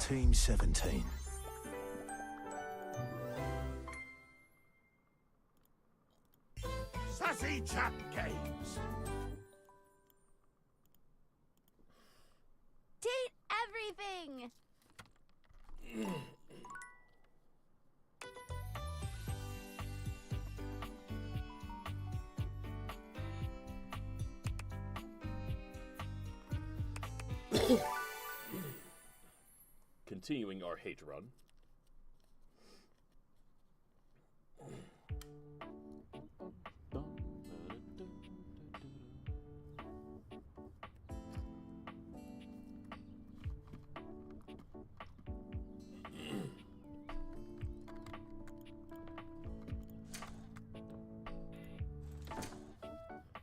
Team 17. Sassy Chap Games. Date everything! Continuing our hate run.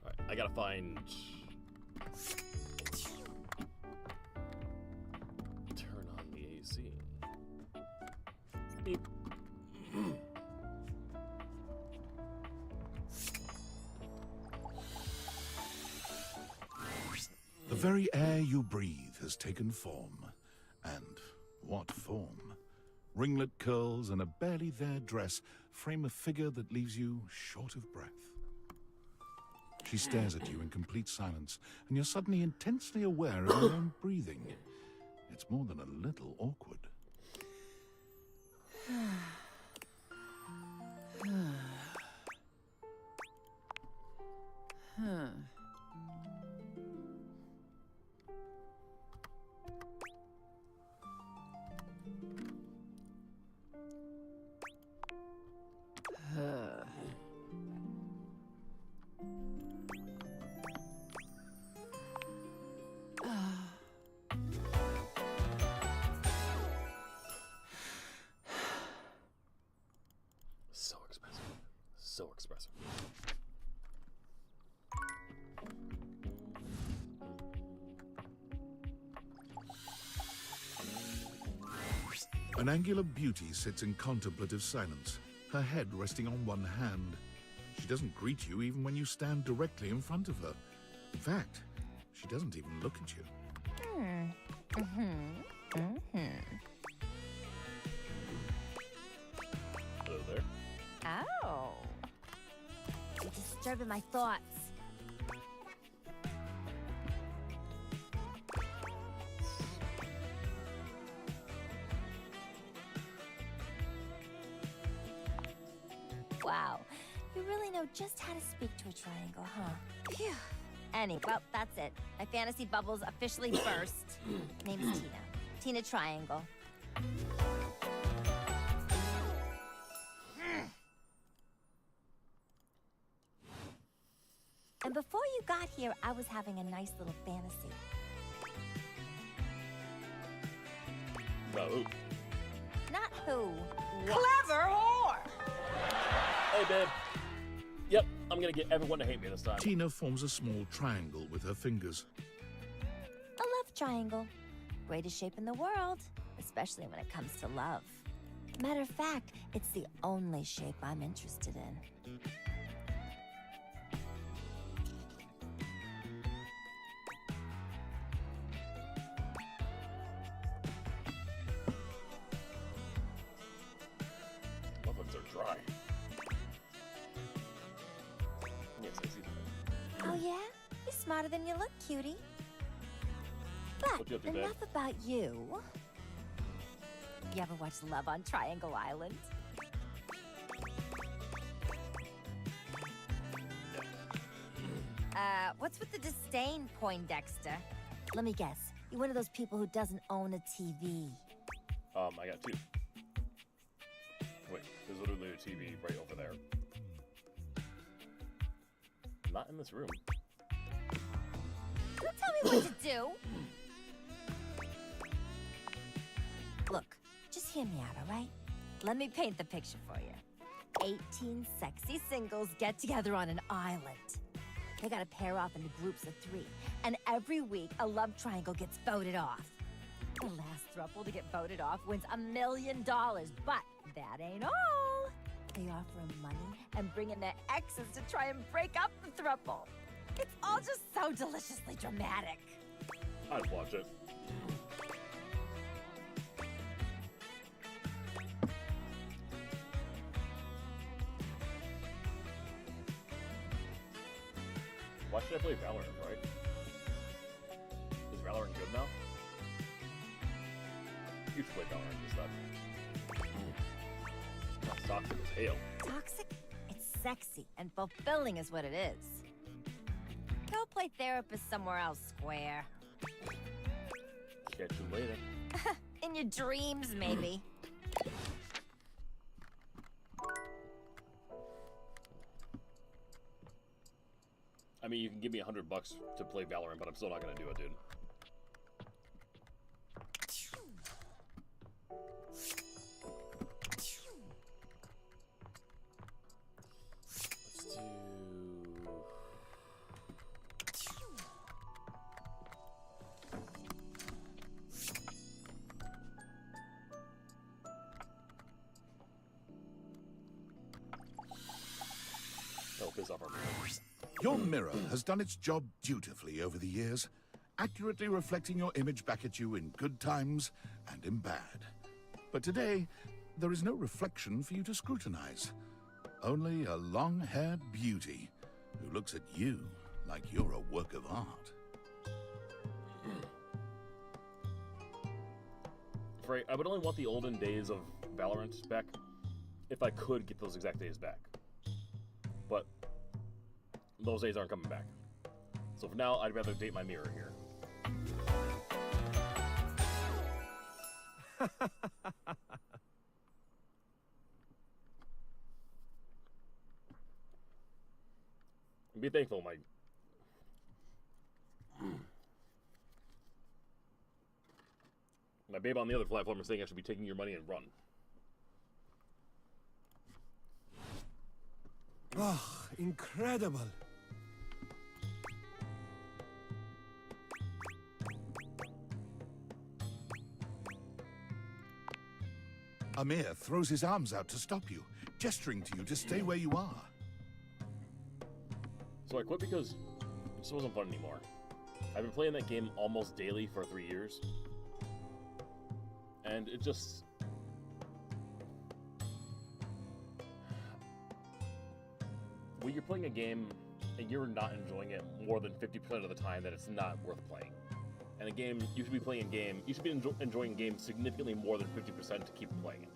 Alright, I gotta find... Turn on the AC. Beep. The very air you breathe has taken form. And what form? Ringlet curls and a barely there dress frame a figure that leaves you short of breath. She stares at you in complete silence, and you're suddenly intensely aware of your own breathing. It's more than a little awkward. So expensive. So expressive. An angular beauty sits in contemplative silence, her head resting on one hand. She doesn't greet you even when you stand directly in front of her. In fact, she doesn't even look at you. Hello there. Oh. You're disturbing my thoughts. Wow. You really know just how to speak to a triangle, huh? Phew. Well, that's it. My fantasy bubbles officially burst. Name's Tina. Tina Triangle. And before you got here, I was having a nice little fantasy. Oh. Not who. Clever whore! Hey, babe. Yep, I'm gonna get everyone to hate me this time. Tina forms a small triangle with her fingers. A love triangle. Greatest shape in the world, especially when it comes to love. Matter of fact, it's the only shape I'm interested in. Muffins are dry. Yes, I see that. Oh yeah? You're smarter than you look, cutie. But What you up to, babe? enough about you. You ever watch Love on Triangle Island? What's with the disdain, Poindexter? Let me guess. You're one of those people who doesn't own a TV. I got two. Wait, there's literally a TV right over there. Not in this room. Don't tell me what to do. Look, just hear me out, all right? Let me paint the picture for you. 18 sexy singles get together on an island. They gotta pair off into groups of 3, and every week a love triangle gets voted off. The last throuple to get voted off wins $1 million, but that ain't all. They offer them money and bring in their exes to try and break up the throuple. It's all just so deliciously dramatic. I'd watch it. Why should I play Valorant, right? Is Valorant good now? You should play Valorant instead. Not toxic as hell. Toxic? It's sexy and fulfilling is what it is. Go play therapist somewhere else, Square. Catch you later. In your dreams, maybe. I mean, you can give me $100 to play Valorant, but I'm still not gonna do it, dude. Let's do... That'll piss off our members. Your mirror has done its job dutifully over the years, accurately reflecting your image back at you in good times and in bad. But today, there is no reflection for you to scrutinize. Only a long-haired beauty who looks at you like you're a work of art. Frey, I would only want the olden days of Valorant back if I could get those exact days back. But those days aren't coming back. So for now, I'd rather date my mirror here. Be thankful, my babe on the other platform is saying I should be taking your money and run. Oh, incredible. Amir throws his arms out to stop you, gesturing to you to stay where you are. So I quit because it just wasn't fun anymore. I've been playing that game almost daily for 3 years. And it just... When you're playing a game and you're not enjoying it more than 50% of the time, then it's not worth playing. And a game, you should be playing a game, you should be enjoying games significantly more than 50% to keep playing it.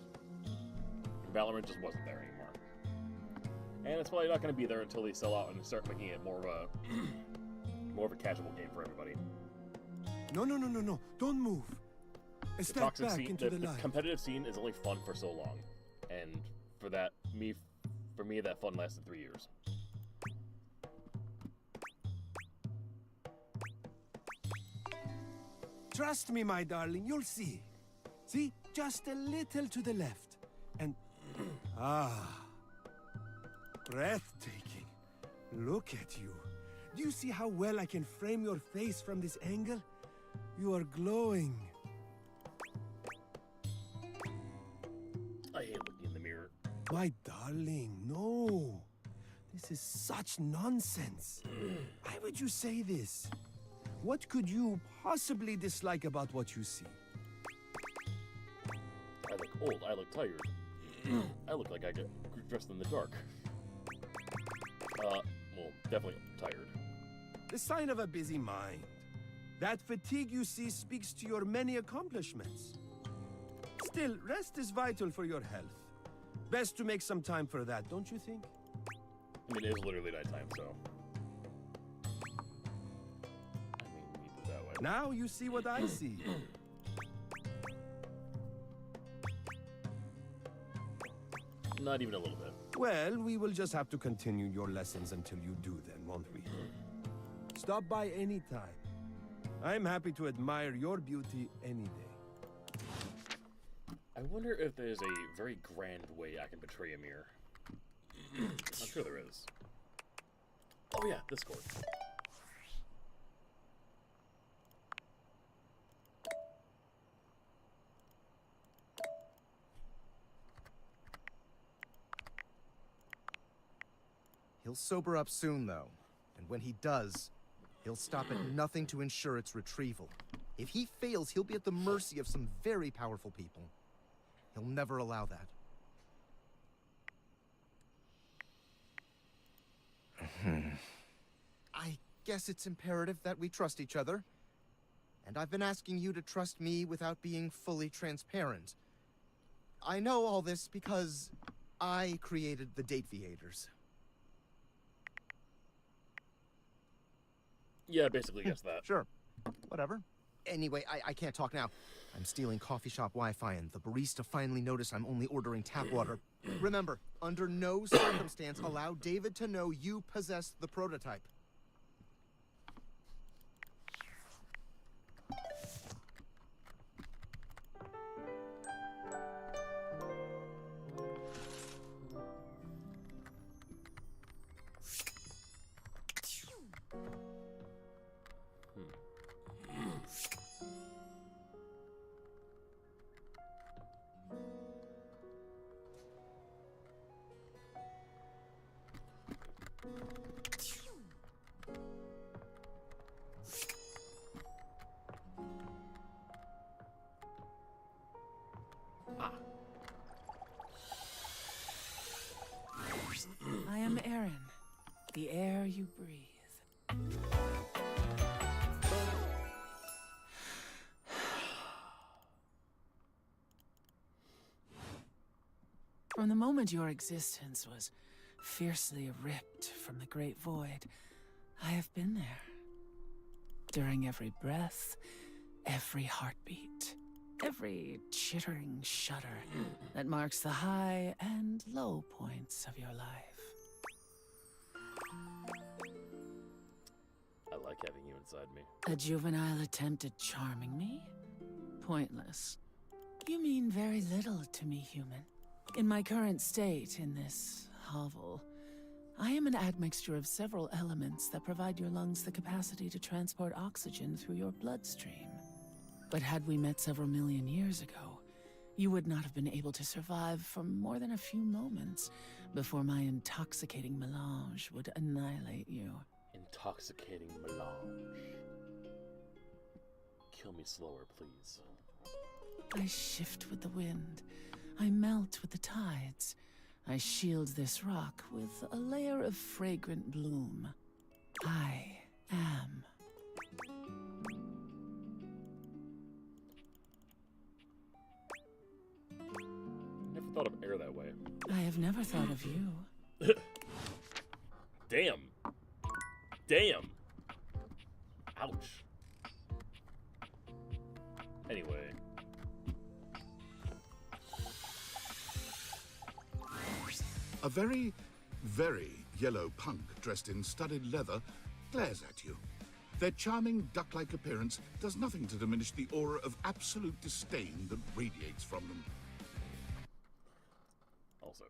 Valorant just wasn't there anymore. And it's probably not going to be there until they sell out and start making it more of a casual game for everybody. No. Don't move. A The step toxic back scene, into the the light. competitive scene is only fun for so long, and for me, that fun lasted 3 years. Trust me, my darling, you'll see. See? Just a little to the left. And... breathtaking. Look at you. Do you see how well I can frame your face from this angle? You are glowing. I hate looking in the mirror. My darling, no. This is such nonsense. Why would you say this? What could you possibly dislike about what you see? I look old, I look tired. I look like I get dressed in the dark. Well, definitely tired. The sign of a busy mind. That fatigue you see speaks to your many accomplishments. Still, rest is vital for your health. Best to make some time for that, don't you think? I mean, it is literally nighttime, so... I mean, we need it that way. Now you see what I see. Not even a little bit. Well, we will just have to continue your lessons until you do then, won't we? Stop by any time. I'm happy to admire your beauty any day. I wonder if there's a very grand way I can betray a mirror. I'm sure there is. Oh yeah, Discord. He'll sober up soon, though. And when he does, he'll stop at nothing to ensure its retrieval. If he fails, he'll be at the mercy of some very powerful people. He'll never allow that. I guess it's imperative that we trust each other. And I've been asking you to trust me without being fully transparent. I know all this because I created the Dateviators. Yeah, basically, yes, that. Sure. Whatever. Anyway, I can't talk now. I'm stealing coffee shop Wi-Fi, and the barista finally noticed I'm only ordering tap water. Remember, under no circumstance allow David to know you possess the prototype. I am Aaron, the air you breathe. From the moment your existence was fiercely ripped from the great void, I have been there. During every breath, every heartbeat, every chittering shudder that marks the high and low points of your life. I like having you inside me. A juvenile attempt at charming me? Pointless. You mean very little to me, human. In my current state in this hovel, I am an admixture of several elements that provide your lungs the capacity to transport oxygen through your bloodstream. But had we met several million years ago, you would not have been able to survive for more than a few moments before my intoxicating melange would annihilate you. Intoxicating melange. Kill me slower, please. I shift with the wind. I melt with the tides. I shield this rock with a layer of fragrant bloom. I am. Never thought of air that way. I have never thought of you. Damn. Damn. Ouch. Anyway. A very, very yellow punk dressed in studded leather glares at you. Their charming duck-like appearance does nothing to diminish the aura of absolute disdain that radiates from them. Also.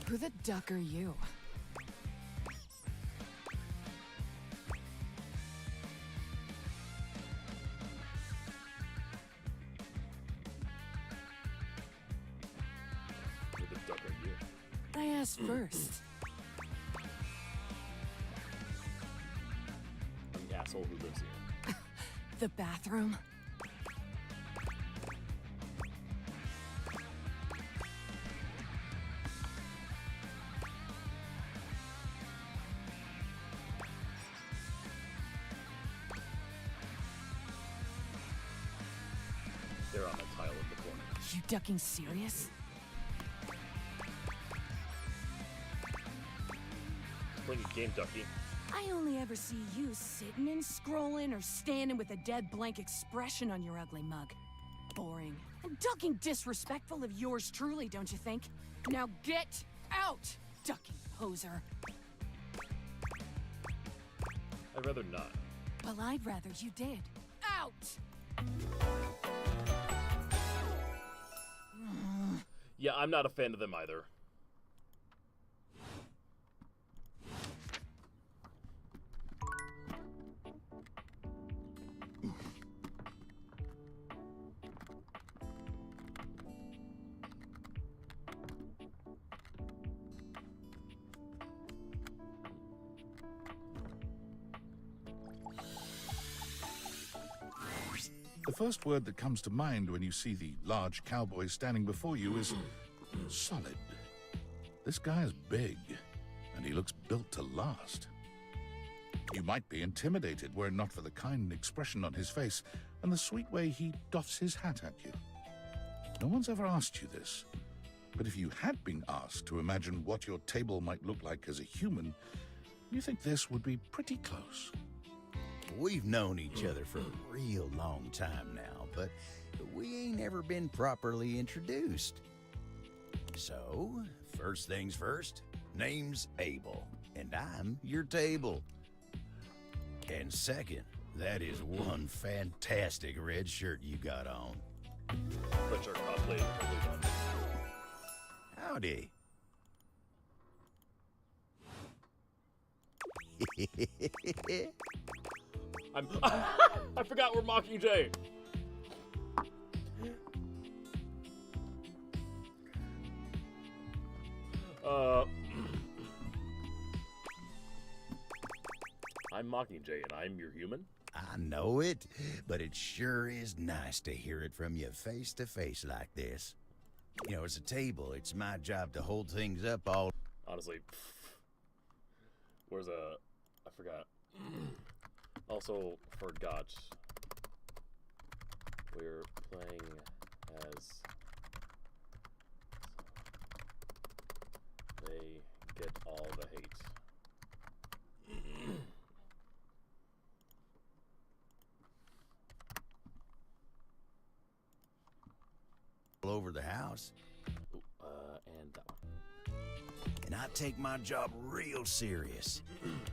Who the duck are you? Who the duck are you? I asked first. I'm the asshole who lives here. The bathroom? They're on that tile in the corner. You ducking serious? Playing a game, Ducky. I only ever see you sitting and scrolling or standing with a dead blank expression on your ugly mug. Boring. And ducking disrespectful of yours truly, don't you think? Now get out, ducking poser. I'd rather not. Well, I'd rather you did. Out! Yeah, I'm not a fan of them either. The first word that comes to mind when you see the large cowboy standing before you is solid. This guy is big, and he looks built to last. You might be intimidated were it not for the kind expression on his face and the sweet way he doffs his hat at you. No one's ever asked you this, but if you had been asked to imagine what your table might look like as a human, you think this would be pretty close. We've known each other for a real long time now, but we ain't ever been properly introduced. So, first things first, name's Abel, and I'm your table. And second, that is one fantastic red shirt you got on. Red shirt cosplay is totally done. Howdy. I forgot we're mocking Jay. I'm mocking Jay, and I'm your human? I know it, but it sure is nice to hear it from you face to face like this. You know, as a table, it's my job to hold things up all... Honestly, where's a... I forgot. Also forgot. We're playing as... They get all the hate. over the house. And that one. And I take my job real serious.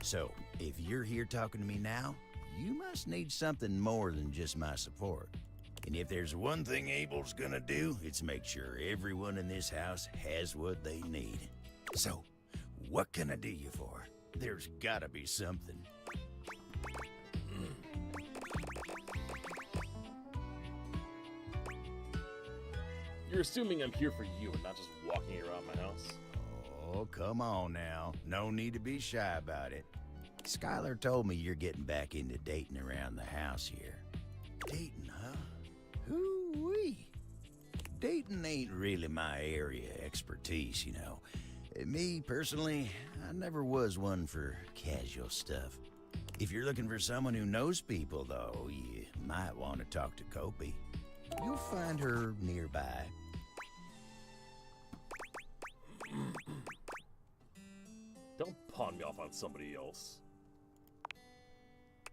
So, if you're here talking to me now, you must need something more than just my support. And if there's one thing Abel's gonna do, it's make sure everyone in this house has what they need. So, what can I do you for? There's gotta be something. You're assuming I'm here for you and not just walking around my house. Oh, come on now. No need to be shy about it. Skylar told me you're getting back into dating around the house here. Dating, huh? Hoo-wee. Dating ain't really my area of expertise, you know. Me, personally, I never was one for casual stuff. If you're looking for someone who knows people, though, you might want to talk to Kopi. You'll find her nearby. Don't pawn me off on somebody else.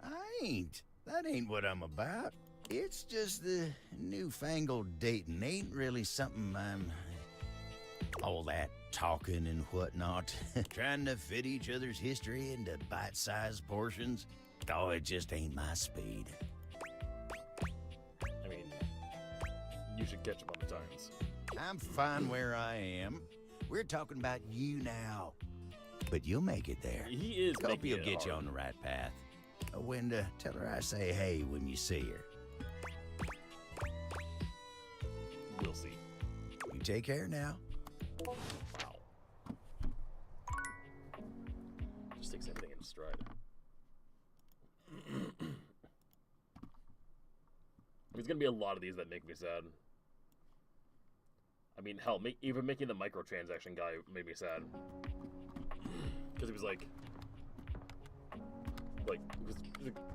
I ain't. That ain't what I'm about. It's just the newfangled dating ain't really something I'm... all that talking and whatnot. Trying to fit each other's history into bite-sized portions. Oh, it just ain't my speed. I mean, you should catch up on the times. I'm fine where I am. We're talking about you now. But you'll make it there. He is Hope making you'll it get you hard. on the right path. Wenda, tell her I say hey when you see her. We'll see. You take care now. Wow. Just takes everything in stride. There's gonna be a lot of these that make me sad. I mean, hell, even making the microtransaction guy made me sad. Because he was like, because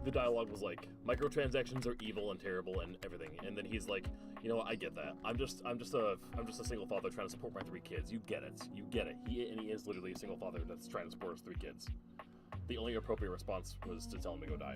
the dialogue was like, microtransactions are evil and terrible and everything, and then he's like, you know what, I get that. I'm just a single father trying to support my 3 kids. You get it. He is literally a single father that's trying to support his 3 kids. The only appropriate response was to tell him to go die.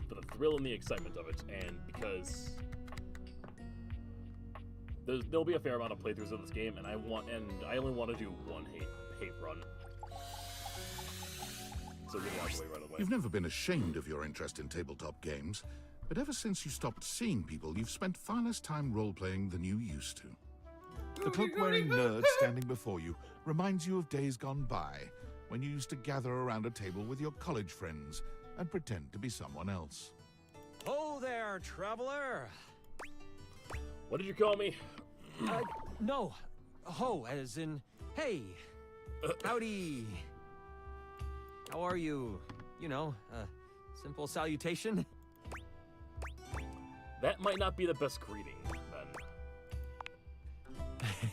For the thrill and the excitement of it, and because there'll be a fair amount of playthroughs of this game, and I only want to do one hate run. so get it out of the way right away. You've never been ashamed of your interest in tabletop games, but ever since you stopped seeing people, you've spent far less time role-playing than you used to. The cloak-wearing nerd standing before you reminds you of days gone by, when you used to gather around a table with your college friends and pretend to be someone else. Oh there, traveler! What did you call me? No. Ho, as in, hey. Howdy. How are you? You know, simple salutation. That might not be the best greeting,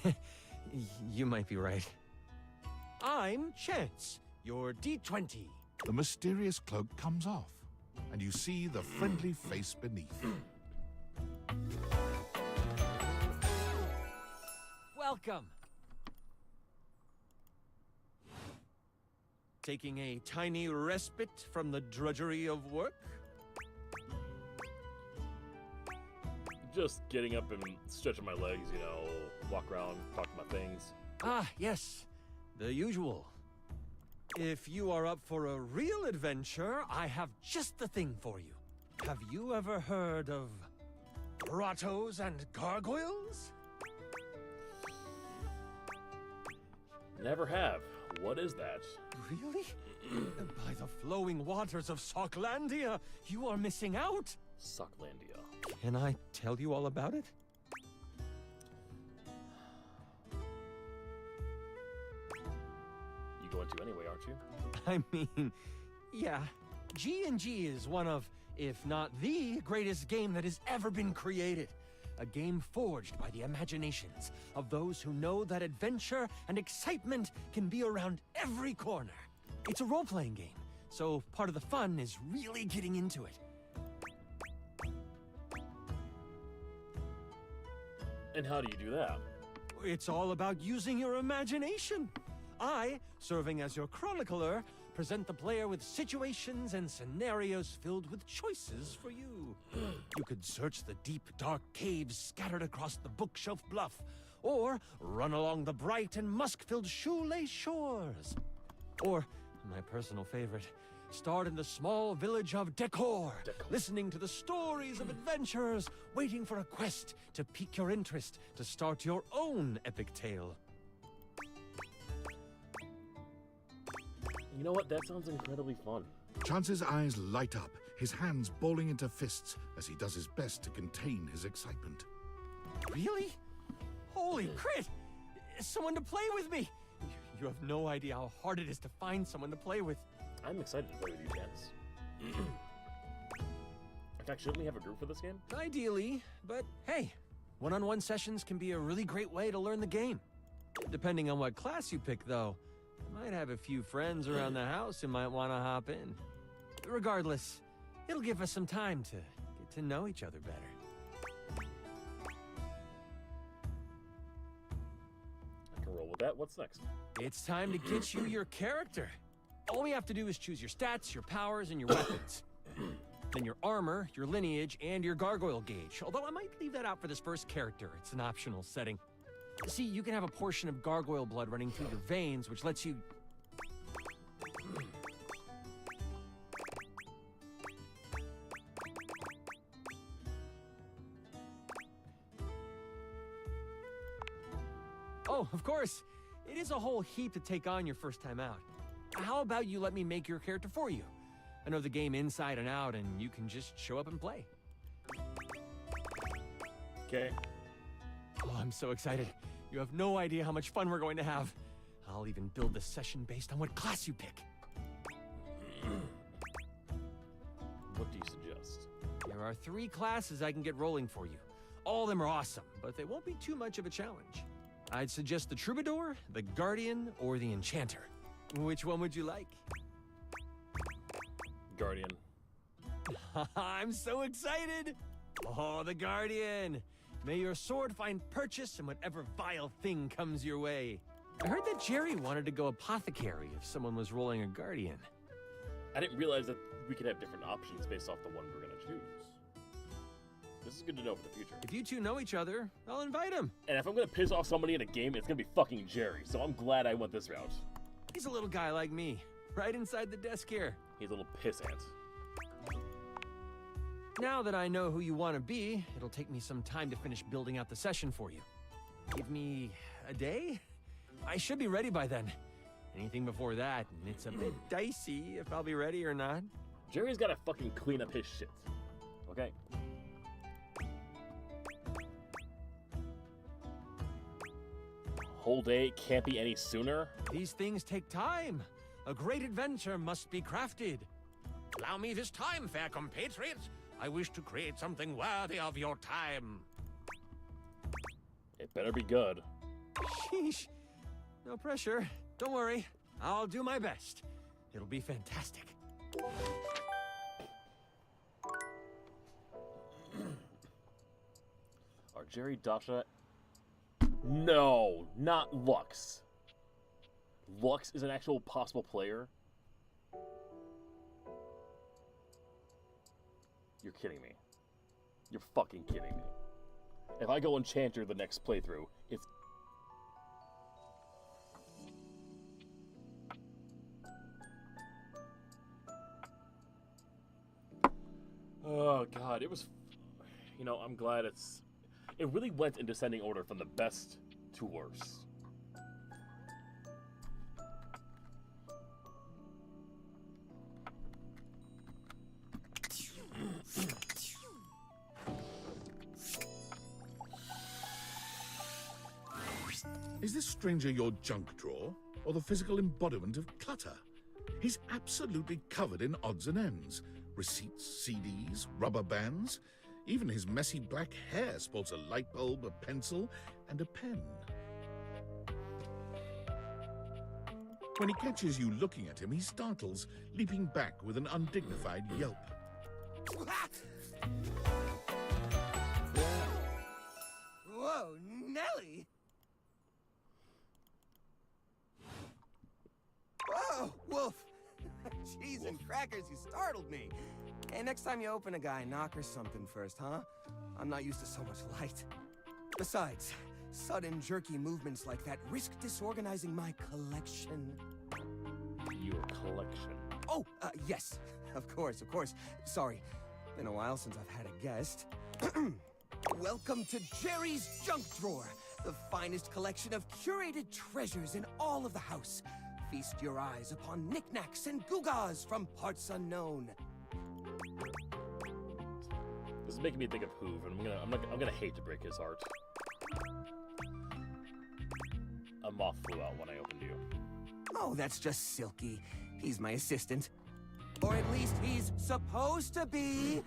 then. You might be right. I'm Chance, your D20. The mysterious cloak comes off, and you see the friendly face beneath. Welcome. Taking a tiny respite from the drudgery of work? Just getting up and stretching my legs, you know, walk around, talk to my things. Ah, yes. The usual. If you are up for a real adventure, I have just the thing for you. Have you ever heard of grottos and gargoyles? Never have. What is that? Really? By the flowing waters of Socklandia, you are missing out. Socklandia. Can I tell you all about it? You going to anyway, aren't you? I mean, yeah. G&G is one of, if not the greatest game that has ever been created. A game forged by the imaginations of those who know that adventure and excitement can be around every corner. It's a role-playing game, so part of the fun is really getting into it. And how do you do that? It's all about using your imagination. I, serving as your chronicler, present the player with situations and scenarios filled with choices for you. You could search the deep, dark caves scattered across the bookshelf bluff, or run along the bright and musk-filled shoelace shores. Or, my personal favorite, start in the small village of Decor, listening to the stories of adventurers, waiting for a quest to pique your interest to start your own epic tale. You know what? That sounds incredibly fun. Chance's eyes light up, his hands balling into fists as he does his best to contain his excitement. Really? Holy crit! Someone to play with me! You have no idea how hard it is to find someone to play with. I'm excited to play with you, Chance. In fact, shouldn't we have a group for this game? Ideally, but hey, one-on-one sessions can be a really great way to learn the game. Depending on what class you pick, though, you might have a few friends around the house who might want to hop in. Regardless, it'll give us some time to get to know each other better. I can roll with that. What's next? It's time to get you your character. All we have to do is choose your stats, your powers, and your weapons. Then your armor, your lineage, and your gargoyle gauge. Although I might leave that out for this first character. It's an optional setting. See, you can have a portion of gargoyle blood running through your veins, which lets you... Oh, of course. It is a whole heap to take on your first time out. How about you let me make your character for you? I know the game inside and out, and you can just show up and play. Okay. Oh, I'm so excited. You have no idea how much fun we're going to have. I'll even build the session based on what class you pick. What do you suggest? There are 3 classes I can get rolling for you. All of them are awesome, but they won't be too much of a challenge. I'd suggest the Troubadour, the Guardian, or the Enchanter. Which one would you like? Guardian. I'm so excited! Oh, the Guardian! May your sword find purchase in whatever vile thing comes your way. I heard that Jerry wanted to go apothecary if someone was rolling a Guardian. I didn't realize that we could have different options based off the one we're gonna choose. This is good to know for the future. If you two know each other, I'll invite him. And if I'm gonna piss off somebody in a game, it's gonna be fucking Jerry, so I'm glad I went this route. He's a little guy like me. right inside the desk here. He's a little pissant. Now that I know who you want to be, it'll take me some time to finish building out the session for you. Give me a day? I should be ready by then. Anything before that, and it's a bit dicey if I'll be ready or not. Jerry's gotta fucking clean up his shit. Okay? Whole day can't be any sooner? These things take time. A great adventure must be crafted. Allow me this time, fair compatriots. I wish to create something worthy of your time. It better be good. Sheesh. No pressure. Don't worry. I'll do my best. It'll be fantastic. Are Jerry, Dasha... No, not Lux. Lux is an actual possible player? You're kidding me. You're fucking kidding me. If I go Enchanter the next playthrough, it's... Oh god, it was... You know, I'm glad it's... It really went in descending order from the best to worst. Is this stranger your junk drawer, or the physical embodiment of clutter? He's absolutely covered in odds and ends. Receipts, CDs, rubber bands. Even his messy black hair sports a light bulb, a pencil, and a pen. When he catches you looking at him, he startles, leaping back with an undignified yelp. Whoa, Nelly! Whoa, Wolf! Cheese and crackers, you startled me. Hey, next time you open a guy, knock or something first, huh? I'm not used to so much light. Besides, sudden jerky movements like that risk disorganizing my collection. Your collection. Oh, yes. Of course. Sorry. Been a while since I've had a guest. Welcome to Jerry's Junk Drawer, the finest collection of curated treasures in all of the house. Feast your eyes upon knickknacks and gewgaws from parts unknown. This is making me think of Hoove, and I'm gonna hate to break his heart. A moth flew out when I opened you. Oh, that's just Silky. He's my assistant. Or at least he's supposed to be.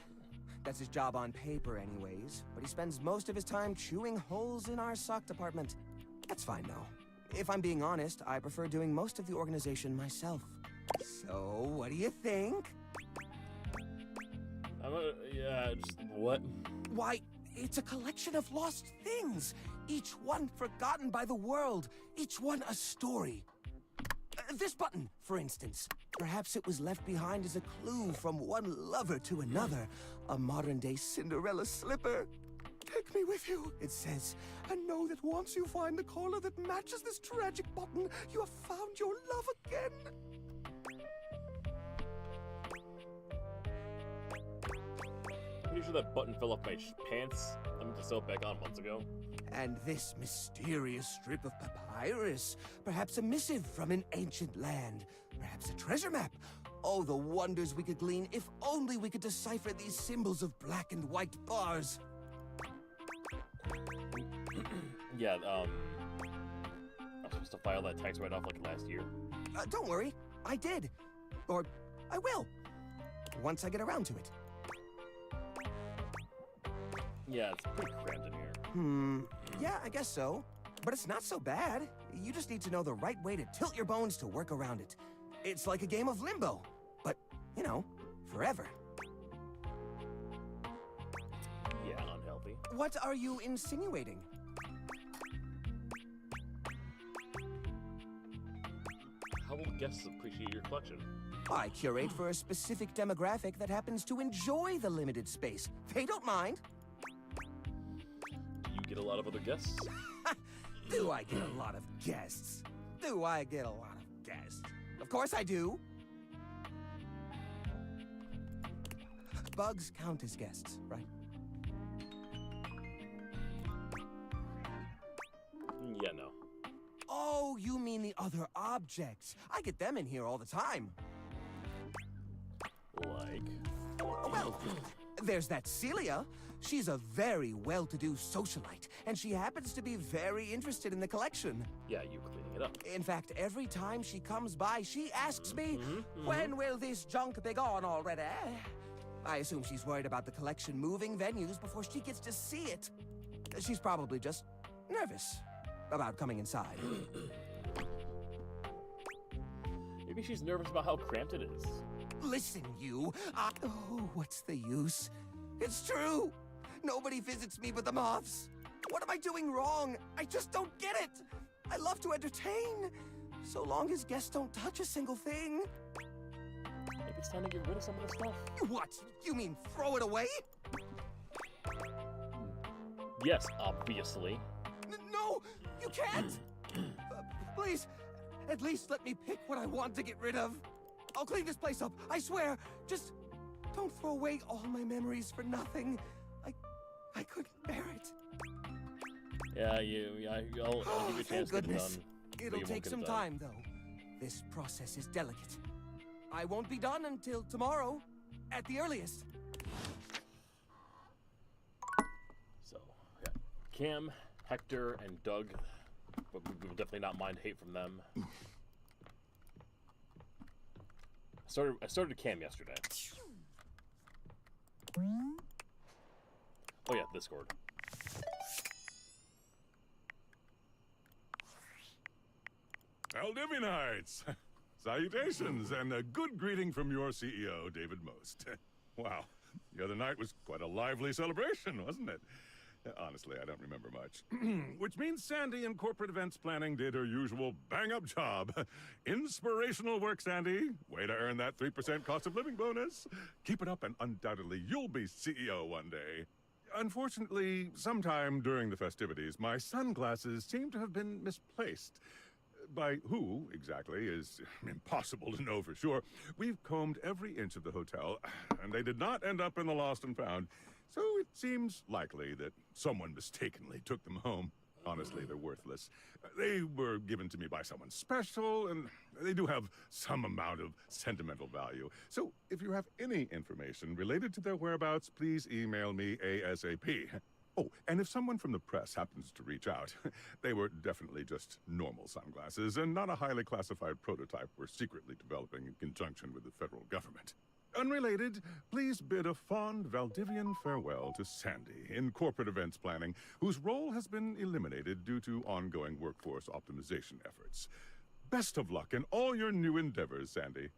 That's his job on paper anyways, but he spends most of his time chewing holes in our sock department. That's fine though. If I'm being honest, I prefer doing most of the organization myself. So, what do you think? Yeah, just what? Why, it's a collection of lost things. Each one forgotten by the world. Each one a story. This button, for instance. Perhaps it was left behind as a clue from one lover to another. A modern-day Cinderella slipper. Take me with you, it says. And know that once you find the collar that matches this tragic button, you have found your love again. Pretty sure that button fell off my pants. I meant to sew it back on months ago. And this mysterious strip of papyrus. Perhaps a missive from an ancient land. Perhaps a treasure map. Oh, the wonders we could glean if only we could decipher these symbols of black and white bars. Yeah, I'm supposed to file that tax write-off like last year. Don't worry, I did. Or I will. Once I get around to it. Yeah, it's pretty cramped in here. Yeah, I guess so. But it's not so bad. You just need to know the right way to tilt your bones to work around it. It's like a game of limbo. But, you know, forever. Yeah, unhealthy. What are you insinuating? How will guests appreciate your collection? I curate for a specific demographic that happens to enjoy the limited space. They don't mind. Do you get a lot of other guests? Do I get a lot of guests? Do I get a lot of guests? Of course I do. bugs count as guests, right? Yeah, no. Oh, you mean the other objects. I get them in here all the time. Like. Well, there's that Celia. She's a very well-to-do socialite, and she happens to be very interested in the collection. Yeah, you cleaning it up. In fact, every time she comes by, she asks me, when will this junk be gone already? I assume she's worried about the collection moving venues before she gets to see it. She's probably just nervous about coming inside. Maybe she's nervous about how cramped it is. Listen, you. Oh, what's the use? It's true. Nobody visits me but the moths. What am I doing wrong? I just don't get it. I love to entertain, so long as guests don't touch a single thing. Maybe it's time to get rid of some of the stuff. What? You mean throw it away? Yes, obviously. No, you can't. Please, at least let me pick what I want to get rid of. I'll clean this place up, I swear. Just don't throw away all my memories for nothing. I couldn't bear it. Yeah, I'll give you a chance to get it done. but It'll you won't take get some it done. time, though. This process is delicate. I won't be done until tomorrow, at the earliest. So, yeah. Cam, Hector, and Doug. But we will definitely not mind hate from them. I started Cam yesterday. Oh yeah, Discord. Valdivianites! Salutations, and a good greeting from your CEO, David Most. Wow, the other night was quite a lively celebration, wasn't it? Honestly, I don't remember much. Which means Sandy in corporate events planning did her usual bang-up job. Inspirational work, Sandy. Way to earn that 3% cost of living bonus. Keep it up and undoubtedly you'll be CEO one day. Unfortunately, sometime during the festivities, my sunglasses seem to have been misplaced. By who, exactly, is impossible to know for sure. We've combed every inch of the hotel, and they did not end up in the lost and found. So it seems likely that someone mistakenly took them home. Honestly, they're worthless. They were given to me by someone special, and they do have some amount of sentimental value. So if you have any information related to their whereabouts, please email me ASAP. Oh, and if someone from the press happens to reach out, they were definitely just normal sunglasses and not a highly classified prototype we're secretly developing in conjunction with the federal government. Unrelated, please bid a fond Valdivian farewell to Sandy in corporate events planning, whose role has been eliminated due to ongoing workforce optimization efforts. Best of luck in all your new endeavors, Sandy.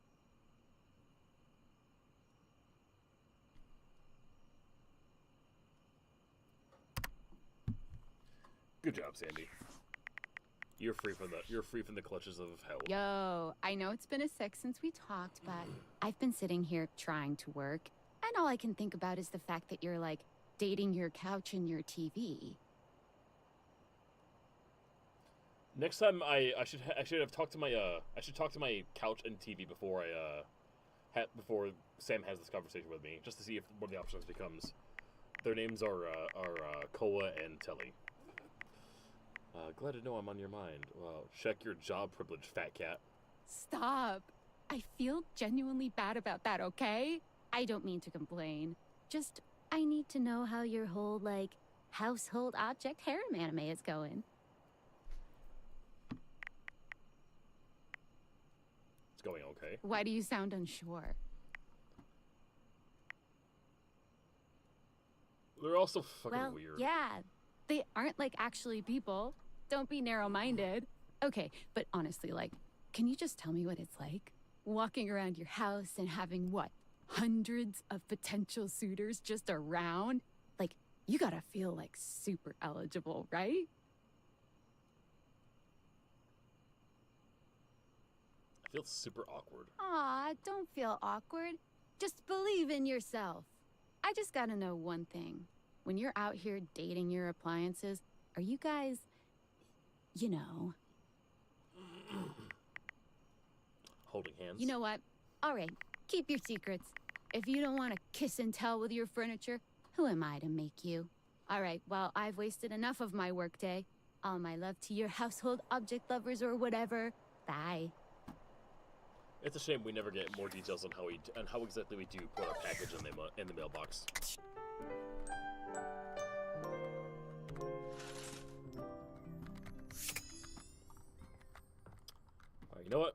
Good job, Sandy. You're free from the clutches of hell. Yo, I know it's been a sec since we talked, but I've been sitting here trying to work, and all I can think about is the fact that you're like dating your couch and your TV. Next time I should have talked to my I should talk to my couch and TV before before Sam has this conversation with me, just to see if one of the options becomes. Their names are Koa and Telly. Glad to know I'm on your mind. Well, check your job privilege, fat cat. Stop. I feel genuinely bad about that, okay? I don't mean to complain. Just, I need to know how your whole, like, household object harem anime is going. It's going okay. Why do you sound unsure? They're also fucking weird. Yeah. They aren't, like, actually people. Don't be narrow-minded. Okay, but honestly, like, can you just tell me what it's like? Walking around your house and having, what, hundreds of potential suitors just around? Like, you gotta feel, like, super eligible, right? I feel super awkward. Aw, don't feel awkward. Just believe in yourself. I just gotta know one thing. When you're out here dating your appliances, are you guys, you know... Holding hands? You know what? All right, keep your secrets. If you don't want to kiss and tell with your furniture, who am I to make you? All right, well, I've wasted enough of my workday. All my love to your household object lovers or whatever. Bye. It's a shame we never get more details on how exactly we do put our package in the mailbox. Alright, you know what?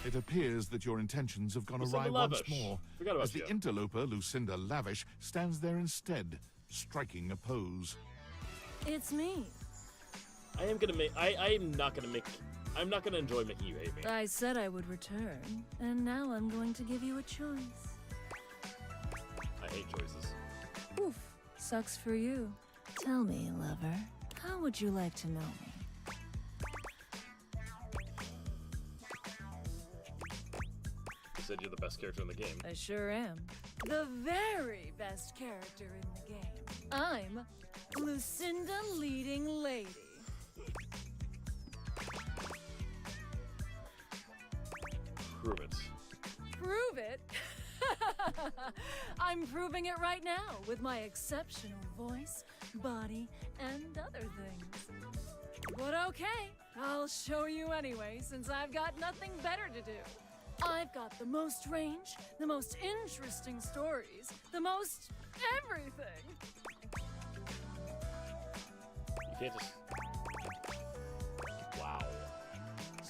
It appears that your intentions have gone Lucinda awry once Lavish. more, Forgot about as the you. interloper Lucinda Lavish stands there instead, striking a pose. It's me. I'm not gonna enjoy making you hate me. I said I would return, and now I'm going to give you a choice. I hate choices. Oof, sucks for you. Tell me, lover, how would you like to know me? You said you're the best character in the game. I sure am. The very best character in the game. I'm Lucinda Leading Lady. Prove it. Prove it? I'm proving it right now with my exceptional voice, body, and other things. But okay, I'll show you anyway, since I've got nothing better to do. I've got the most range, the most interesting stories, the most everything. You can't just... Wow.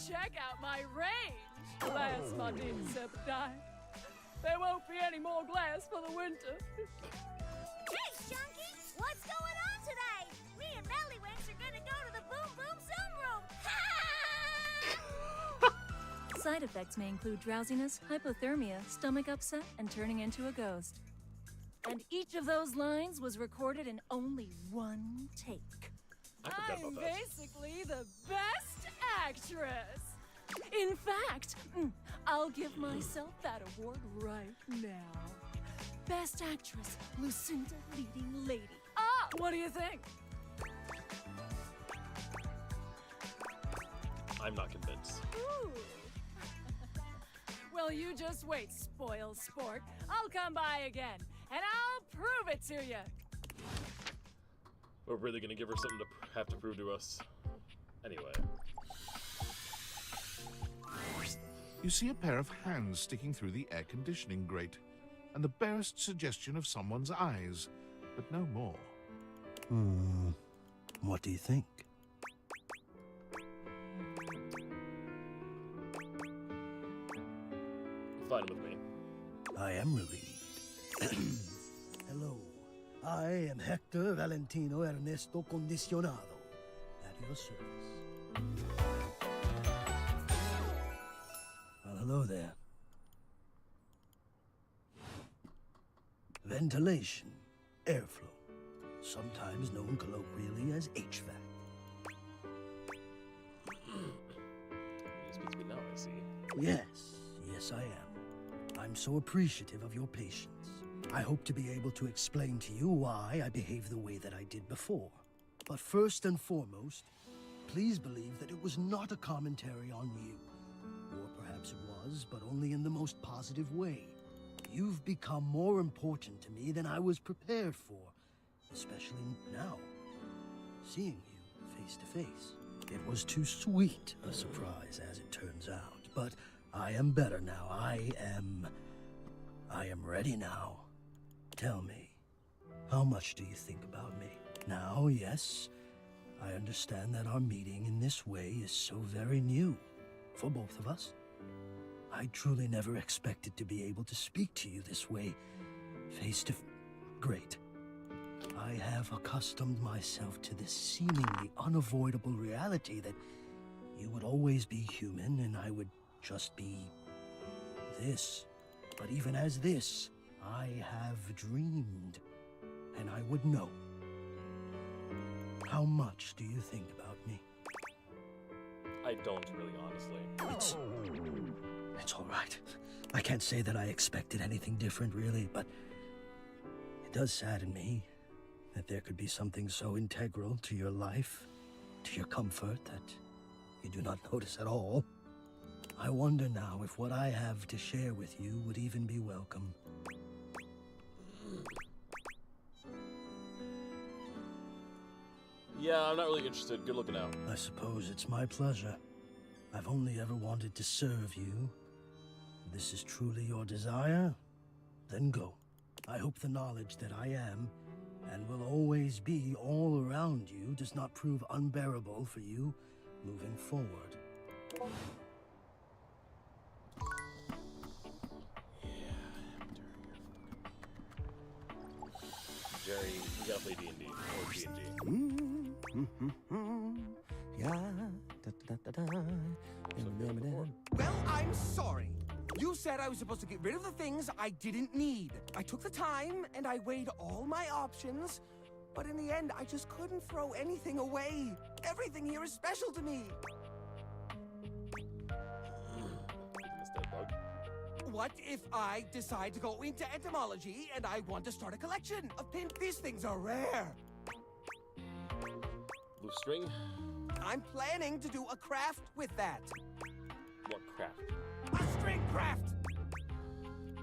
Check out my range, glass Martin Septime. There won't be any more glass for the winter. Hey, Chunky! What's going on today? Me and Mellywinks are gonna go to the Boom Boom Zoom Room! Side effects may include drowsiness, hypothermia, stomach upset, and turning into a ghost. And each of those lines was recorded in only one take. I forgot I'm about that. basically the best actress. In fact, I'll give myself that award right now. Best Actress, Lucinda Leading Lady. Ah, what do you think? I'm not convinced. Ooh. Well, you just wait, spoil sport. I'll come by again, and I'll prove it to you. We're really gonna give her something to have to prove to us. Anyway. You see a pair of hands sticking through the air conditioning grate, and the barest suggestion of someone's eyes, but no more. What do you think? Fine with me. I am relieved. Hello. I am Hector Valentino Ernesto Condicionado. At your service. Well, hello there. Ventilation, airflow, sometimes known colloquially as HVAC. You speak to me now, I see. Yes, I am. I'm so appreciative of your patience. I hope to be able to explain to you why I behaved the way that I did before. But first and foremost, please believe that it was not a commentary on you. Or perhaps it was, but only in the most positive way. You've become more important to me than I was prepared for, especially now, seeing you face to face. It was too sweet a surprise, as it turns out, but I am better now. I am ready now. Tell me, how much do you think about me? Now, yes, I understand that our meeting in this way is so very new for both of us. I truly never expected to be able to speak to you this way, face to Great. I have accustomed myself to this seemingly unavoidable reality that you would always be human and I would just be this. But even as this, I have dreamed, and I would know. How much do you think about me? I don't really, honestly. It's all right. I can't say that I expected anything different, really, but It does sadden me that there could be something so integral to your life, to your comfort, that you do not notice at all. I wonder now if what I have to share with you would even be welcome. Yeah, I'm not really interested. Good looking out. I suppose it's my pleasure. I've only ever wanted to serve you. If this is truly your desire, then go. I hope the knowledge that I am, and will always be all around you, does not prove unbearable for you moving forward. Jerry, you gotta play D&D or D&D. Yeah. Well, I'm sorry. You said I was supposed to get rid of the things I didn't need. I took the time and I weighed all my options, but in the end, I just couldn't throw anything away. Everything here is special to me. This dead bug. What if I decide to go into entomology and I want to start a collection of pins? These things are rare. Blue string? I'm planning to do a craft with that. What craft? A string craft!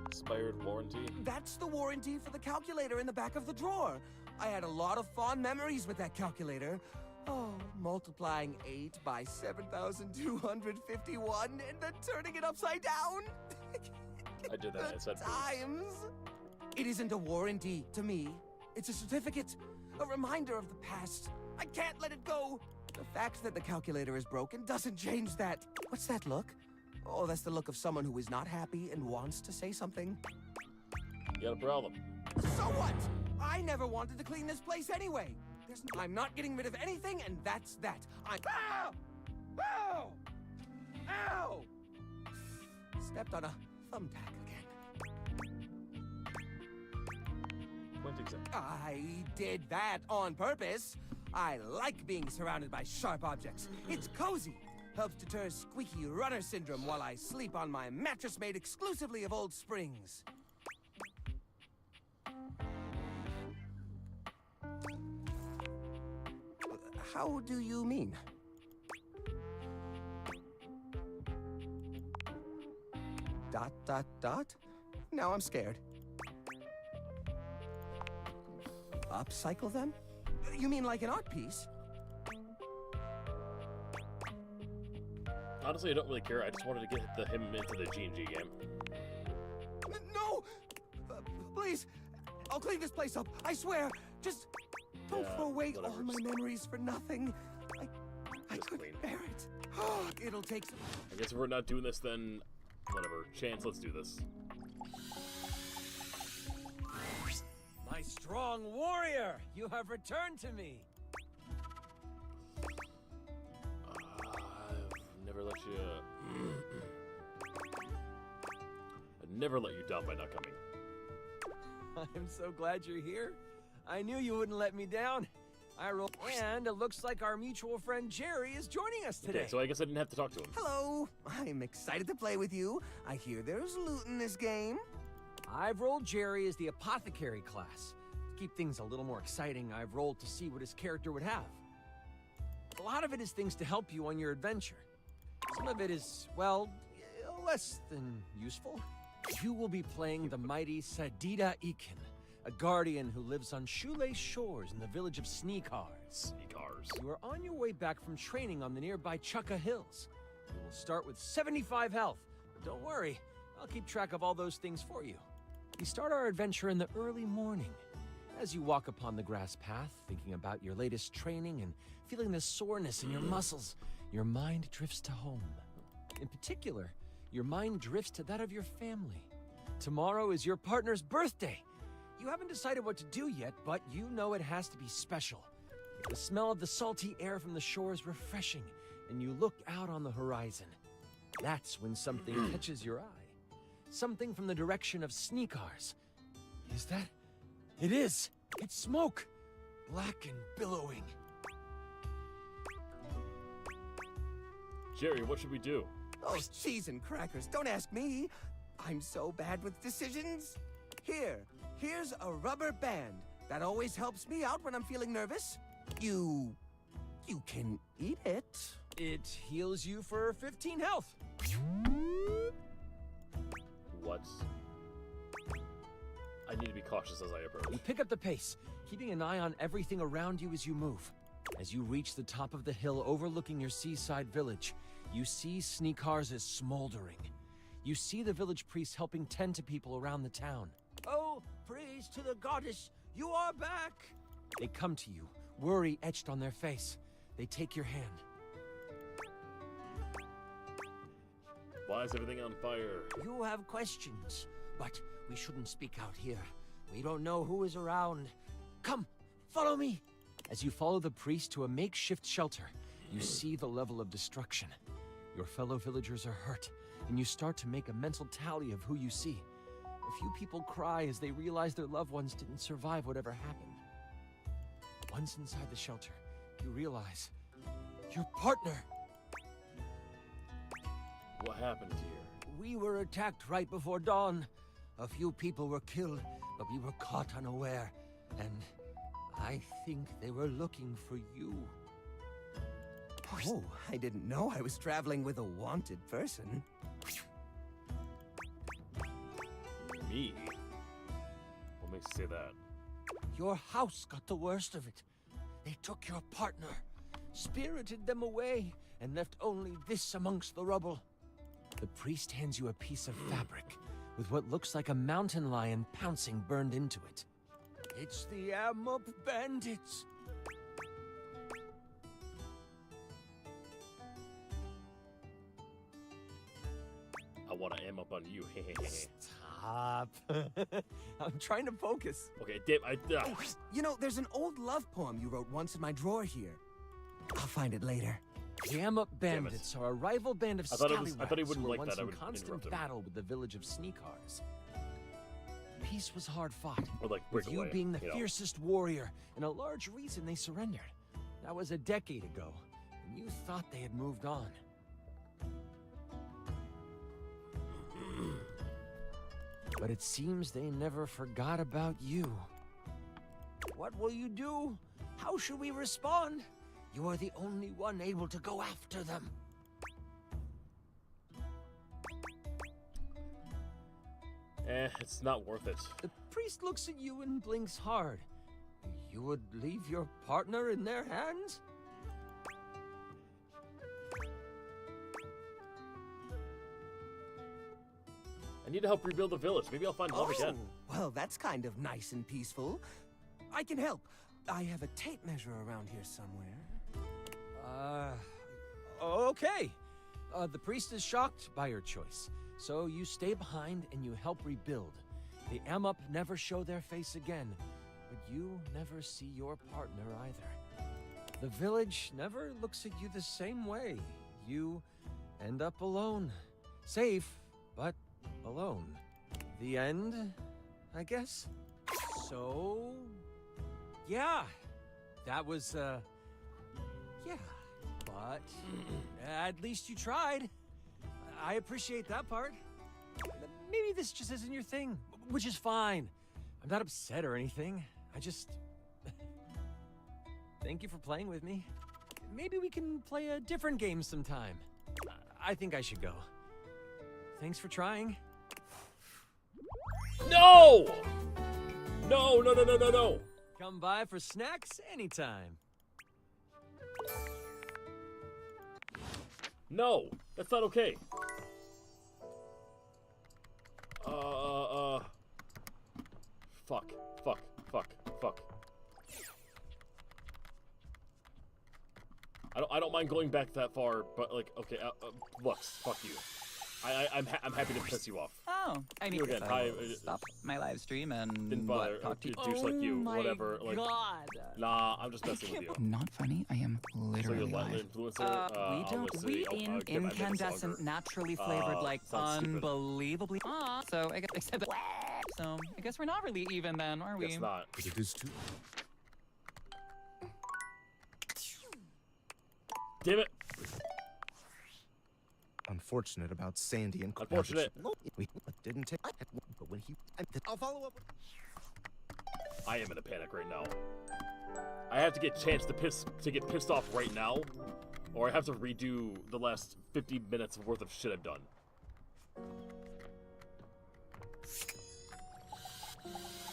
Expired warranty? That's the warranty for the calculator in the back of the drawer. I had a lot of fond memories with that calculator. Oh, multiplying 8 by 7,251 and then turning it upside down. I did that. It said times. It isn't a warranty to me. It's a certificate, a reminder of the past. I can't let it go. The fact that the calculator is broken doesn't change that. What's that look? Oh, that's the look of someone who is not happy and wants to say something. You got a problem. So what? I never wanted to clean this place anyway. I'm not getting rid of anything, and that's that. Ow! Ow! Ow! Stepped on a thumbtack again. I did that on purpose. I like being surrounded by sharp objects. It's cozy. Helps deter squeaky runner syndrome while I sleep on my mattress made exclusively of old springs. How do you mean? Dot, dot, dot? Now I'm scared. Upcycle them? You mean like an art piece? Honestly, I don't really care. I just wanted to get him into the G&G game. No! Please! I'll clean this place up, I swear! Just don't throw away all my memories for nothing. I couldn't bear it. It'll take some... I guess if we're not doing this, then whatever. Chance, let's do this. My strong warrior, you have returned to me. I've never let you... I'd never let you down by not coming. I'm so glad you're here. I knew you wouldn't let me down. I rolled, and it looks like our mutual friend Jerry is joining us today. Okay, so I guess I didn't have to talk to him. Hello! I'm excited to play with you. I hear there's loot in this game. I've rolled Jerry as the apothecary class. To keep things a little more exciting, I've rolled to see what his character would have. A lot of it is things to help you on your adventure. Some of it is, well, less than useful. You will be playing the mighty Sadida Ikin, a guardian who lives on shoelace shores in the village of Sneekars. Sneekars. You are on your way back from training on the nearby Chukka Hills. You will start with 75 health. But don't worry, I'll keep track of all those things for you. We start our adventure in the early morning. As you walk upon the grass path, thinking about your latest training and feeling the soreness in your muscles, your mind drifts to home. In particular, your mind drifts to that of your family. Tomorrow is your partner's birthday. You haven't decided what to do yet, but you know it has to be special. The smell of the salty air from the shore is refreshing, and you look out on the horizon. That's when something catches your eye. Something from the direction of Sneekars. Is that? It is! It's smoke! Black and billowing. Jerry, what should we do? Oh, cheese and crackers, don't ask me. I'm so bad with decisions. Here, Here's a rubber band. That always helps me out when I'm feeling nervous. You can eat it. It heals you for 15 health. What? I need to be cautious as I approach. You pick up the pace, keeping an eye on everything around you as you move. As you reach the top of the hill overlooking your seaside village, you see Sneakar's smoldering. You see the village priest helping tend to people around the town. Oh, praise to the goddess, you are back! They come to you, worry etched on their face. They take your hand. Why is everything on fire? You have questions, but we shouldn't speak out here. We don't know who is around. Come, follow me! As you follow the priest to a makeshift shelter, you see the level of destruction. Your fellow villagers are hurt, and you start to make a mental tally of who you see. A few people cry as they realize their loved ones didn't survive whatever happened. Once inside the shelter, you realize your partner. What happened here? We were attacked right before dawn. A few people were killed, but we were caught unaware. And I think they were looking for you. Oh, I didn't know I was traveling with a wanted person. Me? What makes you say that? Your house got the worst of it. They took your partner, spirited them away, and left only this amongst the rubble. The priest hands you a piece of fabric with what looks like a mountain lion pouncing burned into it. It's the Amup bandits. I want to am up on you. Stop. I'm trying to focus. Okay, Dave, You know, there's an old love poem you wrote once in my drawer here. I'll find it later. The Amup bandits are a rival band of I thought he wouldn't who were like once that. I in would constant interrupt him. battle with the village of Sneakars. Peace was hard fought, Or like with break you away, being the you know. fiercest warrior, and a large reason they surrendered. That was a decade ago, and you thought they had moved on. But it seems they never forgot about you. What will you do? How should we respond? You are the only one able to go after them. It's not worth it. The priest looks at you and blinks hard. You would leave your partner in their hands? I need to help rebuild the village. Maybe I'll find love again. Well, that's kind of nice and peaceful. I can help. I have a tape measure around here somewhere. Okay. The priest is shocked by your choice, so you stay behind and you help rebuild. The Amup never show their face again, but you never see your partner either. The village never looks at you the same way. You end up alone. Safe, but alone. The end, I guess? So, yeah. That was, yeah. But at least you tried. I appreciate that part. Maybe this just isn't your thing, which is fine. I'm not upset or anything. I just... Thank you for playing with me. Maybe we can play a different game sometime. I think I should go. Thanks for trying. No! No, no, no, no, no, no! Come by for snacks anytime. No! That's not okay. Fuck. I don't mind going back that far, but like, okay, Lux, fuck you. I'm happy to piss you off. Oh, I mean, You again. I Hi, stop my live stream and didn't bother. talk to you. Douche like you, my whatever. Like, God. nah, I'm just messing with you. Not funny. I am So literally you're live. influencer. We don't. We incandescent, naturally flavored, like unbelievably. So I guess except. So I guess we're not really even then, are we? Guess not. But it is too. Damn it! Unfortunate about Sandy and Unfortunate. We didn't take. But when he, I'll follow up. I am in a panic right now. I have to get chance to get pissed off right now, or I have to redo the last 50 minutes worth of shit I've done.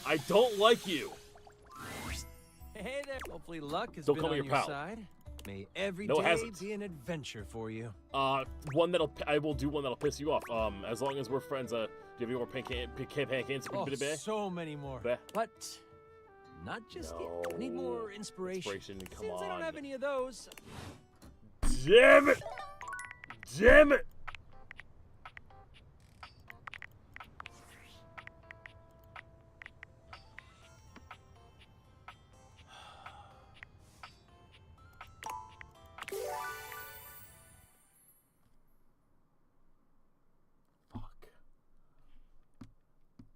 I don't like you. Hey there. Hopefully luck has Don't been call me on your your pal. side. May every No, it day hasn't. be an adventure for you. One that'll I will do one that'll piss you off. As long as we're friends. Do you have any more pancakes? Oh, so many more. Bah. But not just yet. I need more inspiration. Come Since I don't have any of those. Damn it! Damn it!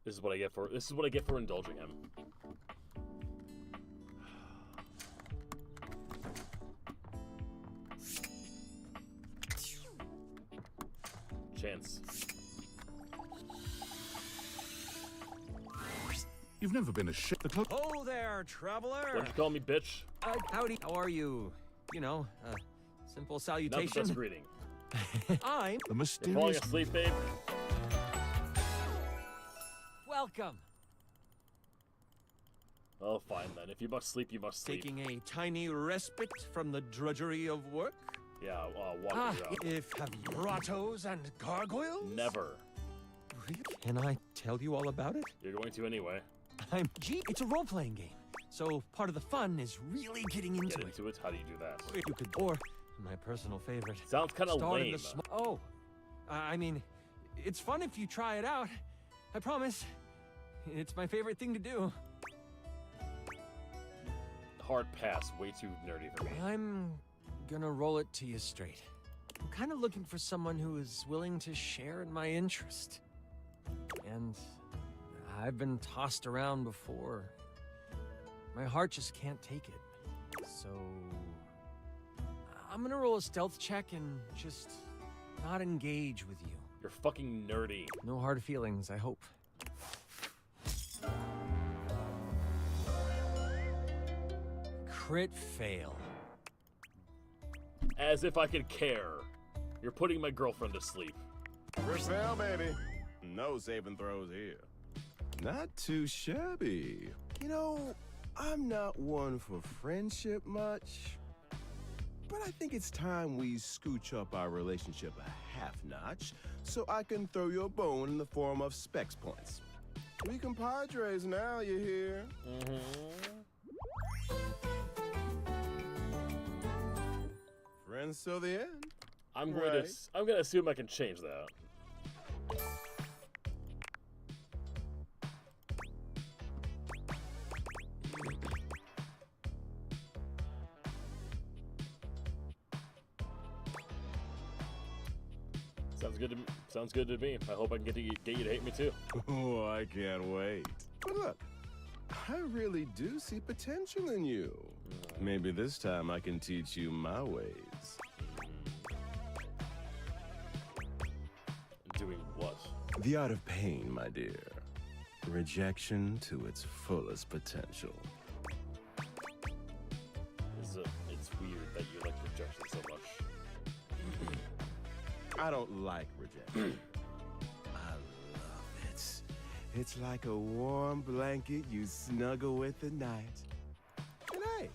This is what I get for indulging him. Chance. You've never been a ship. Oh there, traveler. What'd you call me, bitch? Howdy. How are you? You know, simple salutation. Not the best greeting. I'm the mysterious. You're falling asleep, babe. Welcome. Oh, fine then. If you must sleep, you must sleep. Taking a tiny respite from the drudgery of work. Yeah, walking around. If have you grottos and gargoyles? Never. Really? Can I tell you all about it? You're going to anyway. It's a role-playing game, so part of the fun is really getting into Get into it? How do you do that? You could, or my personal favorite. Sounds kind of lame. I mean, it's fun if you try it out. I promise. It's my favorite thing to do. Hard pass. Way too nerdy for me. I'm gonna roll it to you straight. I'm kind of looking for someone who is willing to share in my interest. And I've been tossed around before. My heart just can't take it. So I'm gonna roll a stealth check and just not engage with you. You're fucking nerdy. No hard feelings, I hope. Crit fail. As if I could care. You're putting my girlfriend to sleep. Brazil, baby. No saving throws here. Not too shabby. You know, I'm not one for friendship much, but I think it's time we scooch up our relationship a half notch so I can throw you a bone in the form of specs points. We compadres now, you hear? Friends till the end. I'm gonna assume I can change that. Sounds good to me. I hope I can get you to hate me too. Oh, I can't wait. But look, I really do see potential in you. Maybe this time I can teach you my ways. Doing what? The art of pain, my dear. Rejection to its fullest potential. It's weird that you like rejection so much. I don't like rejection. I love it. It's like a warm blanket you snuggle with at night. And hey,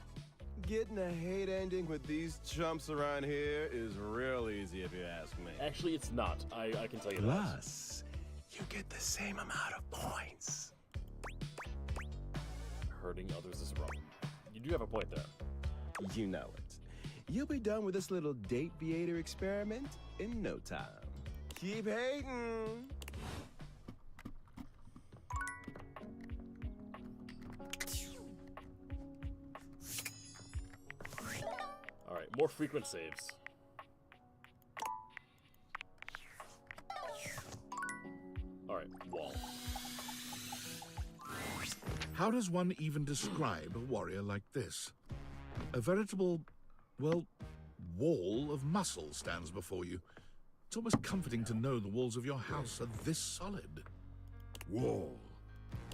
getting a hate ending with these chumps around here is real easy if you ask me. Actually, it's not. I can tell you that. Plus, you get the same amount of points. Hurting others is wrong. You do have a point there. You know it. You'll be done with this little date viator experiment in no time. Keep hating. All right, more frequent saves. All right, wall. How does one even describe a warrior like this? A veritable, well, wall of muscle stands before you. It's almost comforting to know the walls of your house are this solid. Wall.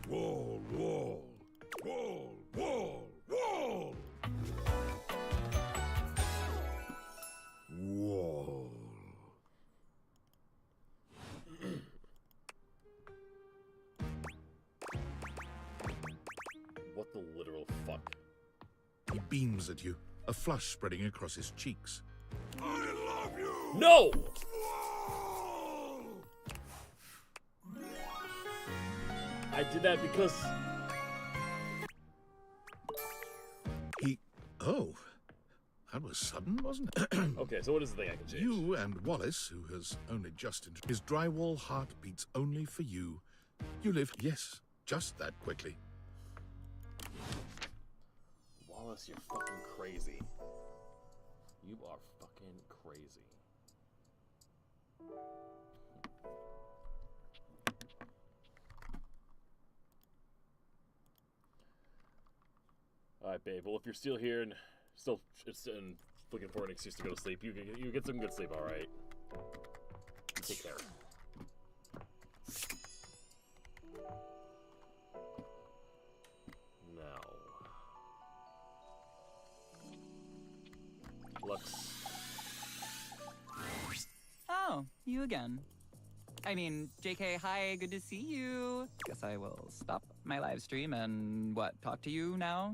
Wall, wall. Wall! Wall! Wall! Wall. What the literal fuck? He beams at you, a flush spreading across his cheeks. I love you! No! I did that because... Oh. That was sudden, wasn't it? Okay, so what is the thing I can change? You and Wallace, who has only just... His drywall heart beats only for you. You live, yes, just that quickly. Wallace, you're fucking crazy. You are fucking crazy. Alright, babe. Well, if you're still here and and looking for an excuse to go to sleep, you get some good sleep, alright? Take care. Now. Lux. Oh, you again. I mean, JK, hi, good to see you. Guess I will stop my live stream and, talk to you now?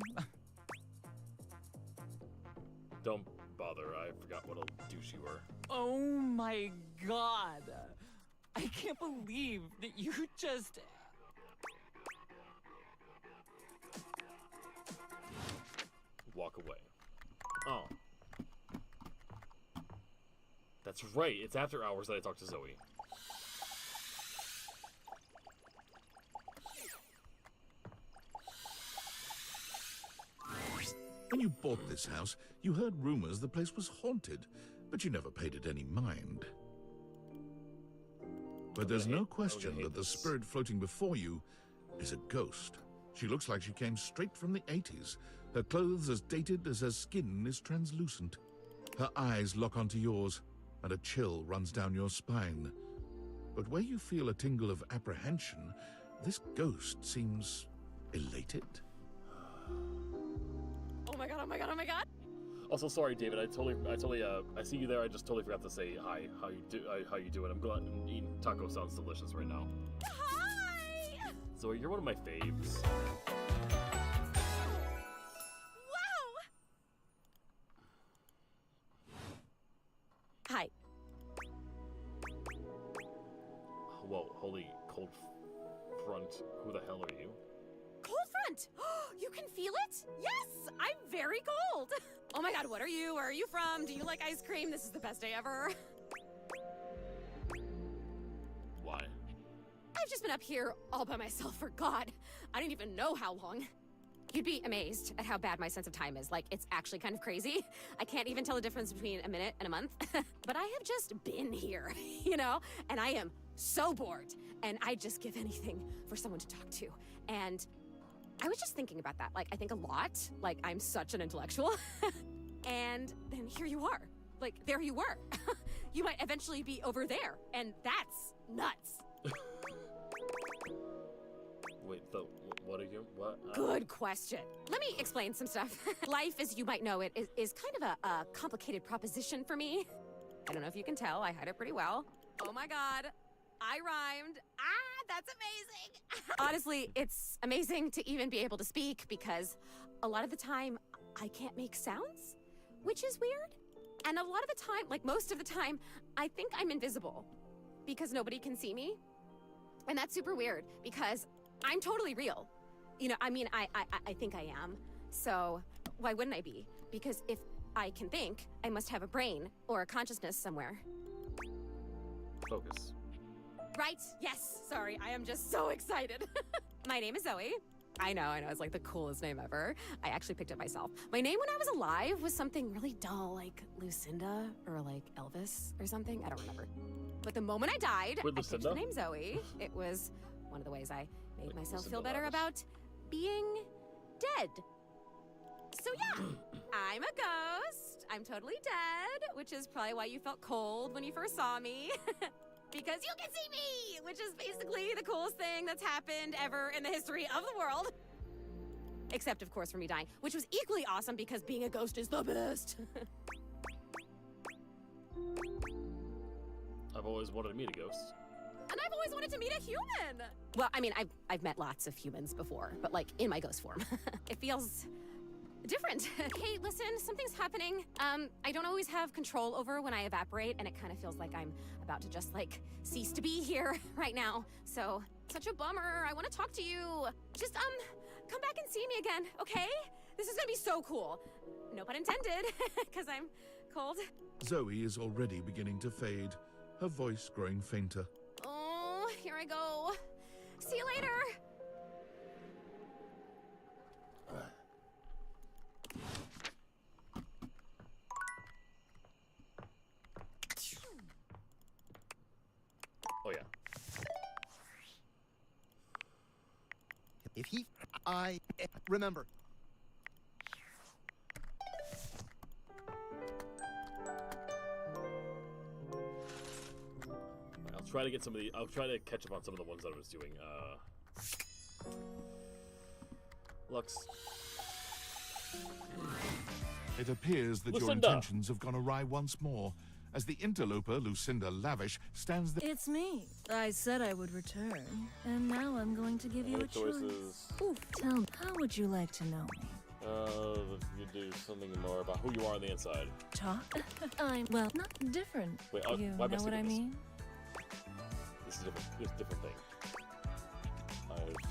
Don't bother, I forgot what a douche you were. Oh my god. I can't believe that you just... Walk away. Oh. That's right, it's after hours that I talk to Zoe. When you bought this house, you heard rumors the place was haunted, but you never paid it any mind. But there's no question that the spirit floating before you is a ghost. She looks like she came straight from the 80s, her clothes as dated as her skin is translucent. Her eyes lock onto yours, and a chill runs down your spine. But where you feel a tingle of apprehension, this ghost seems elated. Oh my god, oh my god, oh my god! Also, sorry, David. I see you there. I just totally forgot to say hi. How you doing? I'm glad eating taco sounds delicious right now. Hi! Zoe, you're one of my faves. Wow! Hi. Whoa, holy cold front. Who the hell are you? Cold front! You can feel it? Yes! I'm very cold! Oh my god, what are you? Where are you from? Do you like ice cream? This is the best day ever. Why? I've just been up here all by myself for God. I don't even know how long. You'd be amazed at how bad my sense of time is. Like, it's actually kind of crazy. I can't even tell the difference between a minute and a month. But I have just been here, you know? And I am so bored. And I'd just give anything for someone to talk to. And I was just thinking about that. Like, I think a lot. Like, I'm such an intellectual. And then here you are. Like, there you were. You might eventually be over there. And that's nuts. Wait, what are you? What? Good question. Let me explain some stuff. Life, as you might know it, is kind of a complicated proposition for me. I don't know if you can tell. I hide it pretty well. Oh my god. I rhymed. Ah, that's amazing. Honestly, it's amazing to even be able to speak because a lot of the time I can't make sounds, which is weird. And a lot of the time, like most of the time, I think I'm invisible because nobody can see me. And that's super weird because I'm totally real. You know, I mean, I think I am. So why wouldn't I be? Because if I can think, I must have a brain or a consciousness somewhere. Focus. Right, yes, sorry, I am just so excited. My name is Zoe. I know, it's like the coolest name ever. I actually picked it myself. My name when I was alive was something really dull, like Lucinda, or like Elvis, or something, I don't remember. But the moment I died, I picked the name Zoe. It was one of the ways I made myself feel better about being dead. So yeah, I'm a ghost. I'm totally dead, which is probably why you felt cold when you first saw me. Because you can see me, which is basically the coolest thing that's happened ever in the history of the world. Except, of course, for me dying, which was equally awesome because being a ghost is the best. I've always wanted to meet a ghost. And I've always wanted to meet a human! Well, I mean, I've met lots of humans before, but like in my ghost form. It feels different. Hey, listen, something's happening. I don't always have control over when I evaporate, and it kind of feels like I'm about to just like cease to be here right now. So, such a bummer. I want to talk to you. Just, come back and see me again, okay? This is gonna be so cool. No pun intended, because I'm cold. Zoe is already beginning to fade, her voice growing fainter. Oh, here I go. See you later. Oh, yeah. If remember. I'll try to get I'll try to catch up on some of the ones that I was doing. Lux. It appears that your Lucinda. intentions have gone awry once more, as the interloper, Lucinda Lavish, stands there. It's me. I said I would return, and now I'm going to give you a choice. Oof, tell me, how would you like to know me? You do something more about who you are on the inside. Talk? Well, not different. Wait, You why am I know what I skipping this? mean? This is different. This is a different thing.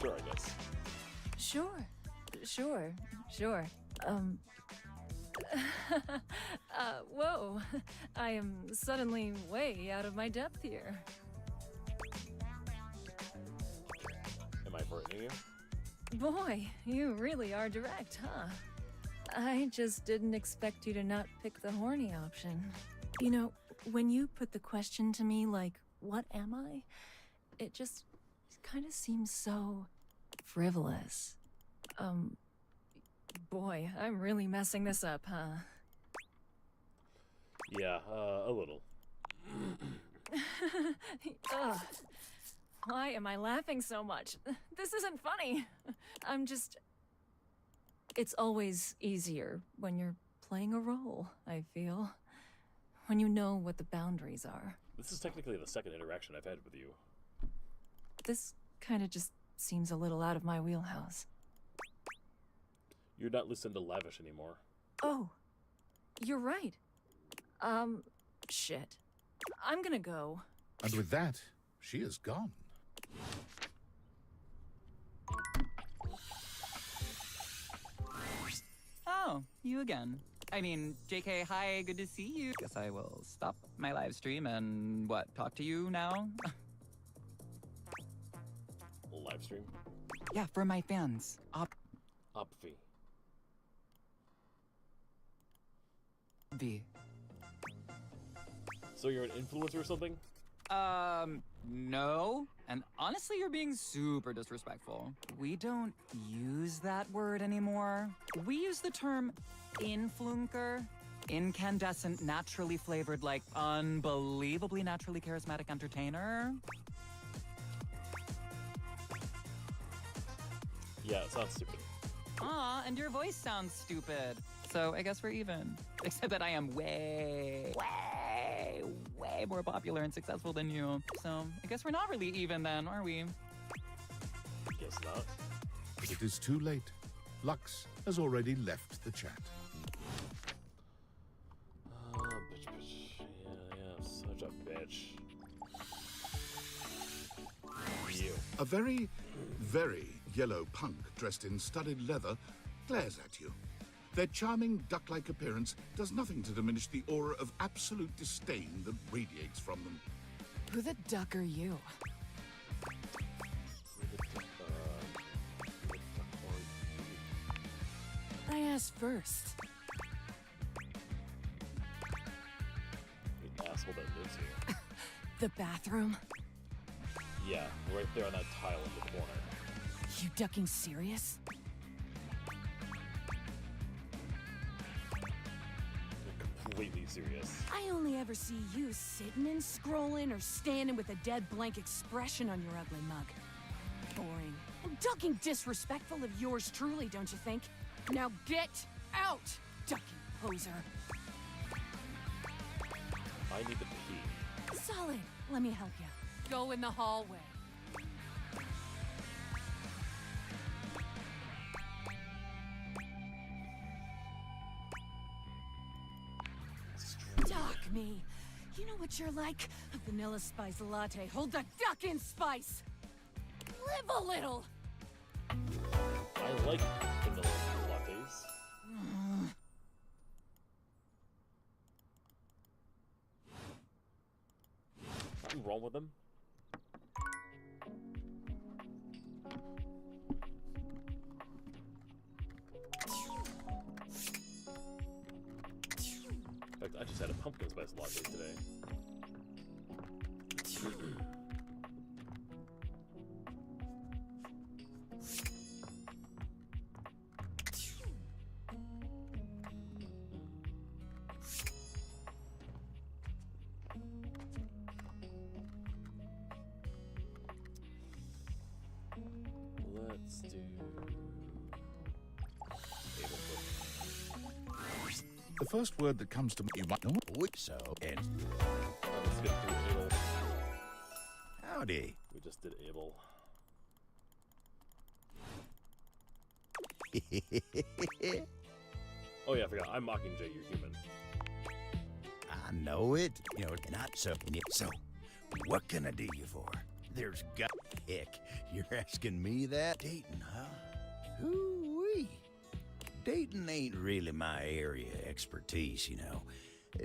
Sure, I guess. Sure. Whoa. I am suddenly way out of my depth here. Am I frightening you? Boy, you really are direct, huh? I just didn't expect you to not pick the horny option. You know, when you put the question to me like, what am I? It just kind of seems so frivolous. Boy, I'm really messing this up, huh? Yeah, a little. Ugh. Why am I laughing so much? This isn't funny. It's always easier when you're playing a role, I feel. When you know what the boundaries are. This is technically the second interaction I've had with you. This kind of just seems a little out of my wheelhouse. You're not Lucinda Lavish anymore. Oh, you're right. Shit. I'm gonna go. And with that, she is gone. Oh, you again. I mean, JK, hi, good to see you. Guess I will stop my live stream and, talk to you now? Live stream? Yeah, for my fans. Opvi. V. So you're an influencer or something? No. And honestly, you're being super disrespectful. We don't use that word anymore. We use the term influnker. Incandescent, naturally flavored, like unbelievably naturally charismatic entertainer. Yeah, it sounds stupid. Aw, and your voice sounds stupid. So I guess we're even. Except that I am way more popular and successful than you. So I guess we're not really even then, are we? Guess not. But it is too late. Lux has already left the chat. Oh, bitch. Yeah, such a bitch. You. A very, very yellow punk dressed in studded leather glares at you. Their charming duck-like appearance does nothing to diminish the aura of absolute disdain that radiates from them. Who the duck are you? I asked first. The asshole that lives here. The bathroom? Yeah, right there on that tile in the corner. You ducking serious? Completely serious. I only ever see you sitting and scrolling or standing with a dead blank expression on your ugly mug. Boring. And ducking disrespectful of yours truly, don't you think? Now get out, ducking poser. I need the key. Solid. Let me help you. Go in the hallway. Duck me. You know what you're like? A vanilla spice latte. Hold the duck in spice. Live a little. I like vanilla lattes. What's wrong with them? In fact, I just had a pumpkin spice latte today. Let's do The first word that comes to you might know. So, and let's get through Abel. howdy. We just did Abel. Oh yeah, I forgot. I'm Mockingjay, you're human. I know it. You know, not so. So, what can I do you for? There's got heck. You're asking me that? Dating, huh? Hoo-wee. Dating ain't really my area of expertise, you know.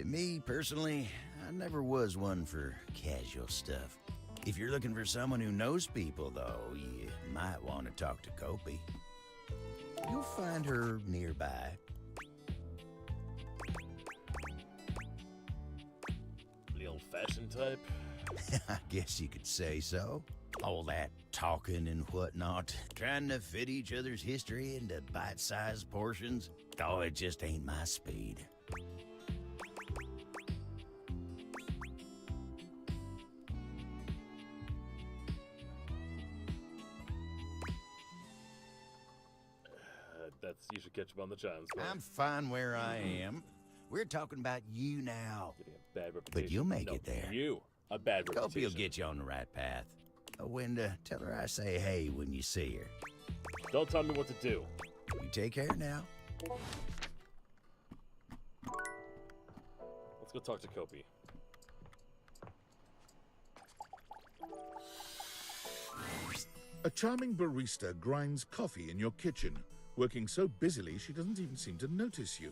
Me, personally, I never was one for casual stuff. If you're looking for someone who knows people, though, you might want to talk to Kopi. You'll find her nearby. The old-fashioned type? I guess you could say so. All that talking and whatnot, trying to fit each other's history into bite-sized portions. Oh, it just ain't my speed. You should catch up on the chimes. I'm fine where I am. We're talking about you now. Getting a bad reputation. But you'll make No, it there. You, a bad reputation. Kopi will get you on the right path. Wenda, tell her I say hey when you see her. Don't tell me what to do. You take care now. Let's go talk to Kopi. A charming barista grinds coffee in your kitchen, working so busily she doesn't even seem to notice you.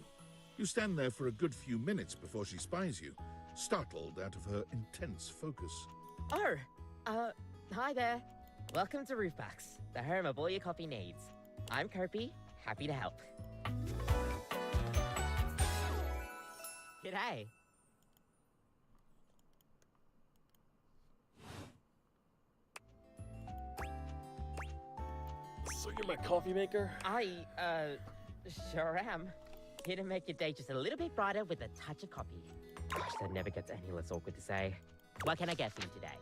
You stand there for a good few minutes before she spies you, startled out of her intense focus. Oh, hi there. Welcome to Roofbox, the home of all your coffee needs. I'm Kopi, happy to help. G'day. So you're my coffee maker? I, sure am. Here to make your day just a little bit brighter with a touch of coffee. Gosh, that never gets any less awkward to say. What can I get for you today?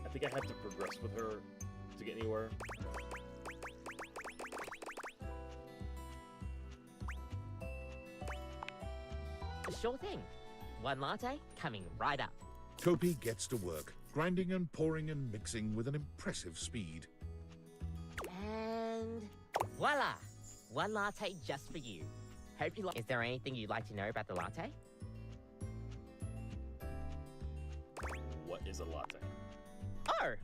I think I have to progress with her to get anywhere. Sure thing. One latte coming right up. Kopi gets to work, grinding and pouring and mixing with an impressive speed. And voila! One latte just for you. Hope you like. Is there anything you'd like to know about the latte? What is a latte? Oh!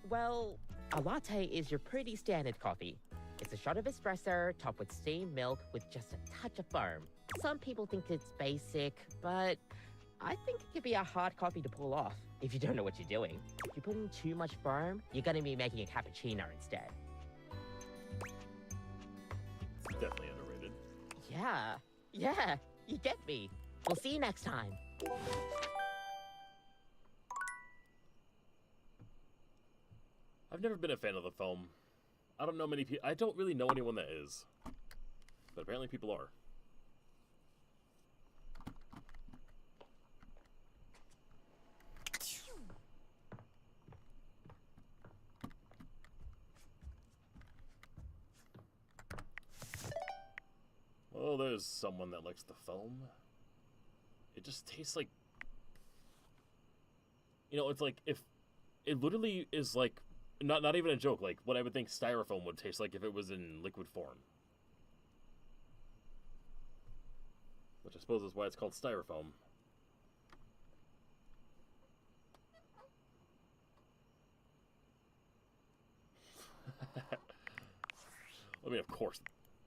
Well, a latte is your pretty standard coffee. It's a shot of espresso topped with steamed milk with just a touch of foam. Some people think it's basic, but I think it could be a hard coffee to pull off if you don't know what you're doing. If you put in too much foam, you're gonna be making a cappuccino instead. It's definitely underrated. Yeah, you get me. We'll see you next time. I've never been a fan of the foam. I don't know many people. I don't really know anyone that is. But apparently people are. as someone that likes the foam, it just tastes like, you know, it's like if it literally is like not even a joke, like what I would think styrofoam would taste like if it was in liquid form. Which I suppose is why it's called styrofoam. I mean, of course.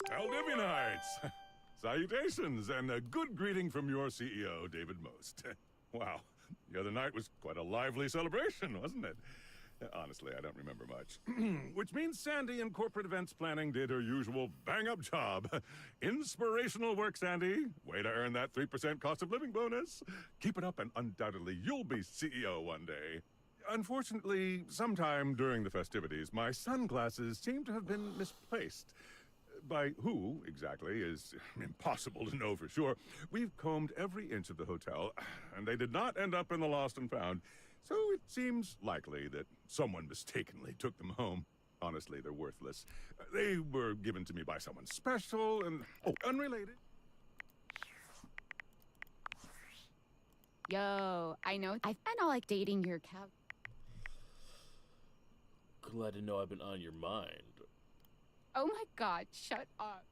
Aldivianites! Salutations, and a good greeting from your CEO, David Most. Wow, the other night was quite a lively celebration, wasn't it? Honestly, I don't remember much. Which means Sandy in corporate events planning did her usual bang-up job. Inspirational work, Sandy. Way to earn that 3% cost of living bonus. Keep it up and undoubtedly you'll be CEO one day. Unfortunately, sometime during the festivities, my sunglasses seem to have been misplaced. By who, exactly, is impossible to know for sure. We've combed every inch of the hotel, and they did not end up in the lost and found. So it seems likely that someone mistakenly took them home. Honestly, they're worthless. They were given to me by someone special and, oh, unrelated. Yo, I know I've been all like dating your couch. Glad to know I've been on your mind. Oh my god, shut up.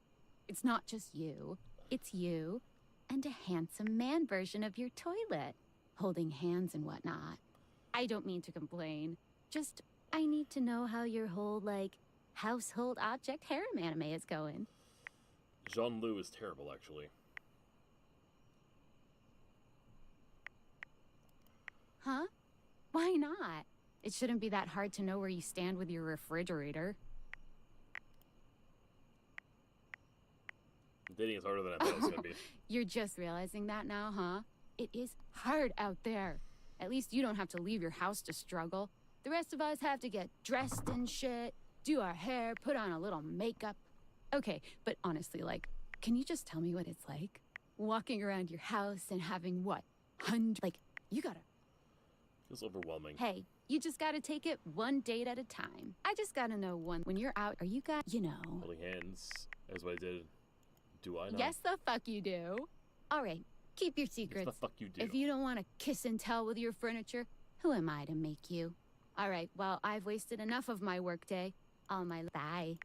It's not just you. It's you and a handsome man version of your toilet, holding hands and whatnot. I don't mean to complain. Just, I need to know how your whole, like, household object harem anime is going. Jean-Lu is terrible, actually. Huh? Why not? It shouldn't be that hard to know where you stand with your refrigerator. Dating is harder than I thought it was gonna be. You're just realizing that now, huh? It is hard out there. At least you don't have to leave your house to struggle. The rest of us have to get dressed and shit, do our hair, put on a little makeup. Okay, but honestly, like, can you just tell me what it's like? Walking around your house and having what? Like, you gotta... Feels overwhelming. Hey, you just gotta take it one date at a time. I just gotta know when you're out, are you guys, you know... Holding hands, as what I did. Do I know? Yes, the fuck you do. All right, keep your secrets. Yes, the fuck you do. If you don't want to kiss and tell with your furniture, who am I to make you? All right, well, I've wasted enough of my workday. All my bye.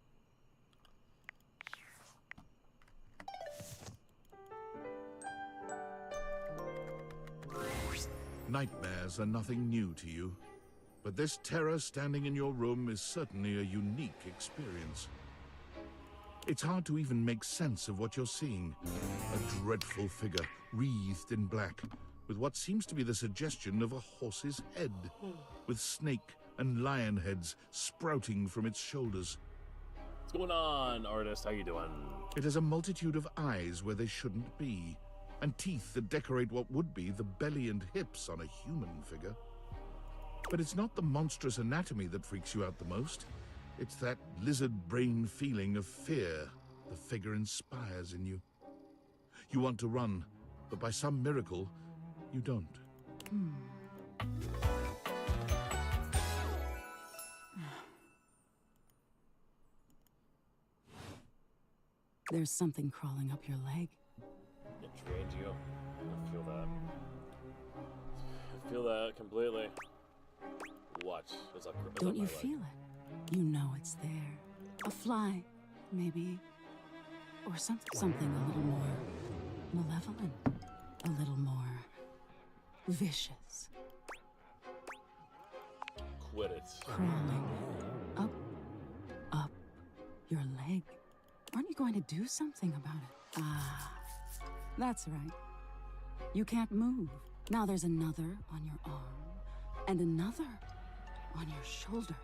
Nightmares are nothing new to you, but this terror standing in your room is certainly a unique experience. It's hard to even make sense of what you're seeing. A dreadful figure, wreathed in black, with what seems to be the suggestion of a horse's head, with snake and lion heads sprouting from its shoulders. What's going on, artist? How you doing? It has a multitude of eyes where they shouldn't be, and teeth that decorate what would be the belly and hips on a human figure. But it's not the monstrous anatomy that freaks you out the most. It's that lizard brain feeling of fear the figure inspires in you. You want to run, but by some miracle, you don't. There's something crawling up your leg. It trained you. I feel that. I feel that completely. Watch. It's up, it's Don't up my you leg. feel it? You know it's there. A fly, maybe. Or something a little more malevolent. A little more vicious. Quit it. Crawling up your leg. Aren't you going to do something about it? Ah, that's right. You can't move. Now there's another on your arm, and another on your shoulder.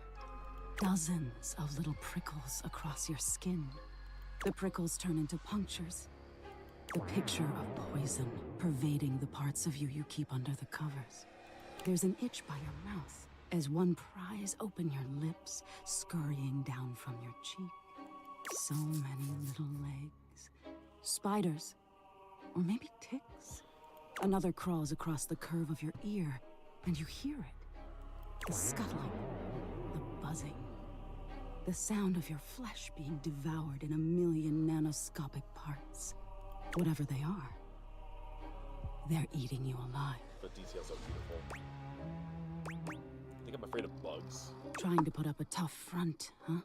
Dozens of little prickles across your skin. The prickles turn into punctures. The picture of poison pervading the parts of you keep under the covers. There's an itch by your mouth as one pries open your lips, scurrying down from your cheek. So many little legs. Spiders. Or maybe ticks. Another crawls across the curve of your ear, and you hear it. The scuttling. The buzzing. The sound of your flesh being devoured in a million nanoscopic parts. Whatever they are, they're eating you alive. The details are beautiful. I think I'm afraid of bugs. Trying to put up a tough front, huh?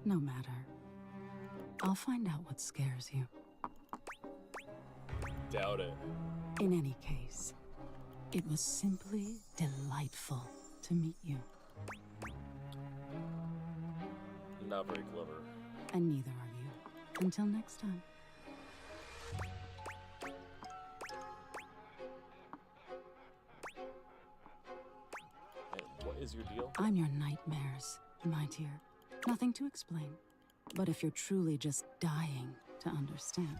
No matter. I'll find out what scares you. Doubt it. In any case, it was simply delightful to meet you. Not very clever. And neither are you. Until next time. Hey, what is your deal? I'm your nightmares, my dear. Nothing to explain. But if you're truly just dying to understand,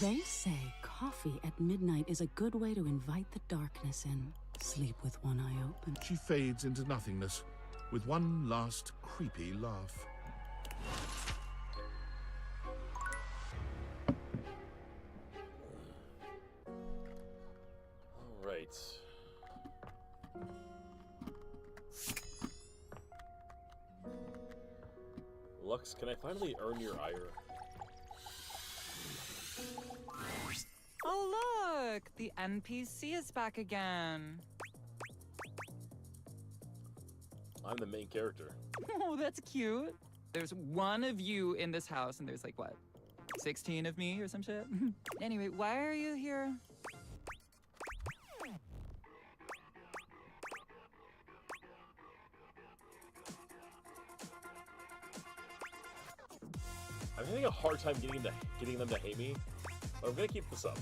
they say coffee at midnight is a good way to invite the darkness in. Sleep with one eye open. She fades into nothingness with one last creepy laugh. All right. Lux, can I finally earn your ire? Oh, look! The NPC is back again. I'm the main character. Oh, that's cute. There's one of you in this house, and there's like, what, 16 of me or some shit? Anyway, why are you here? I'm having a hard time getting them to hate me, but I'm gonna keep this up.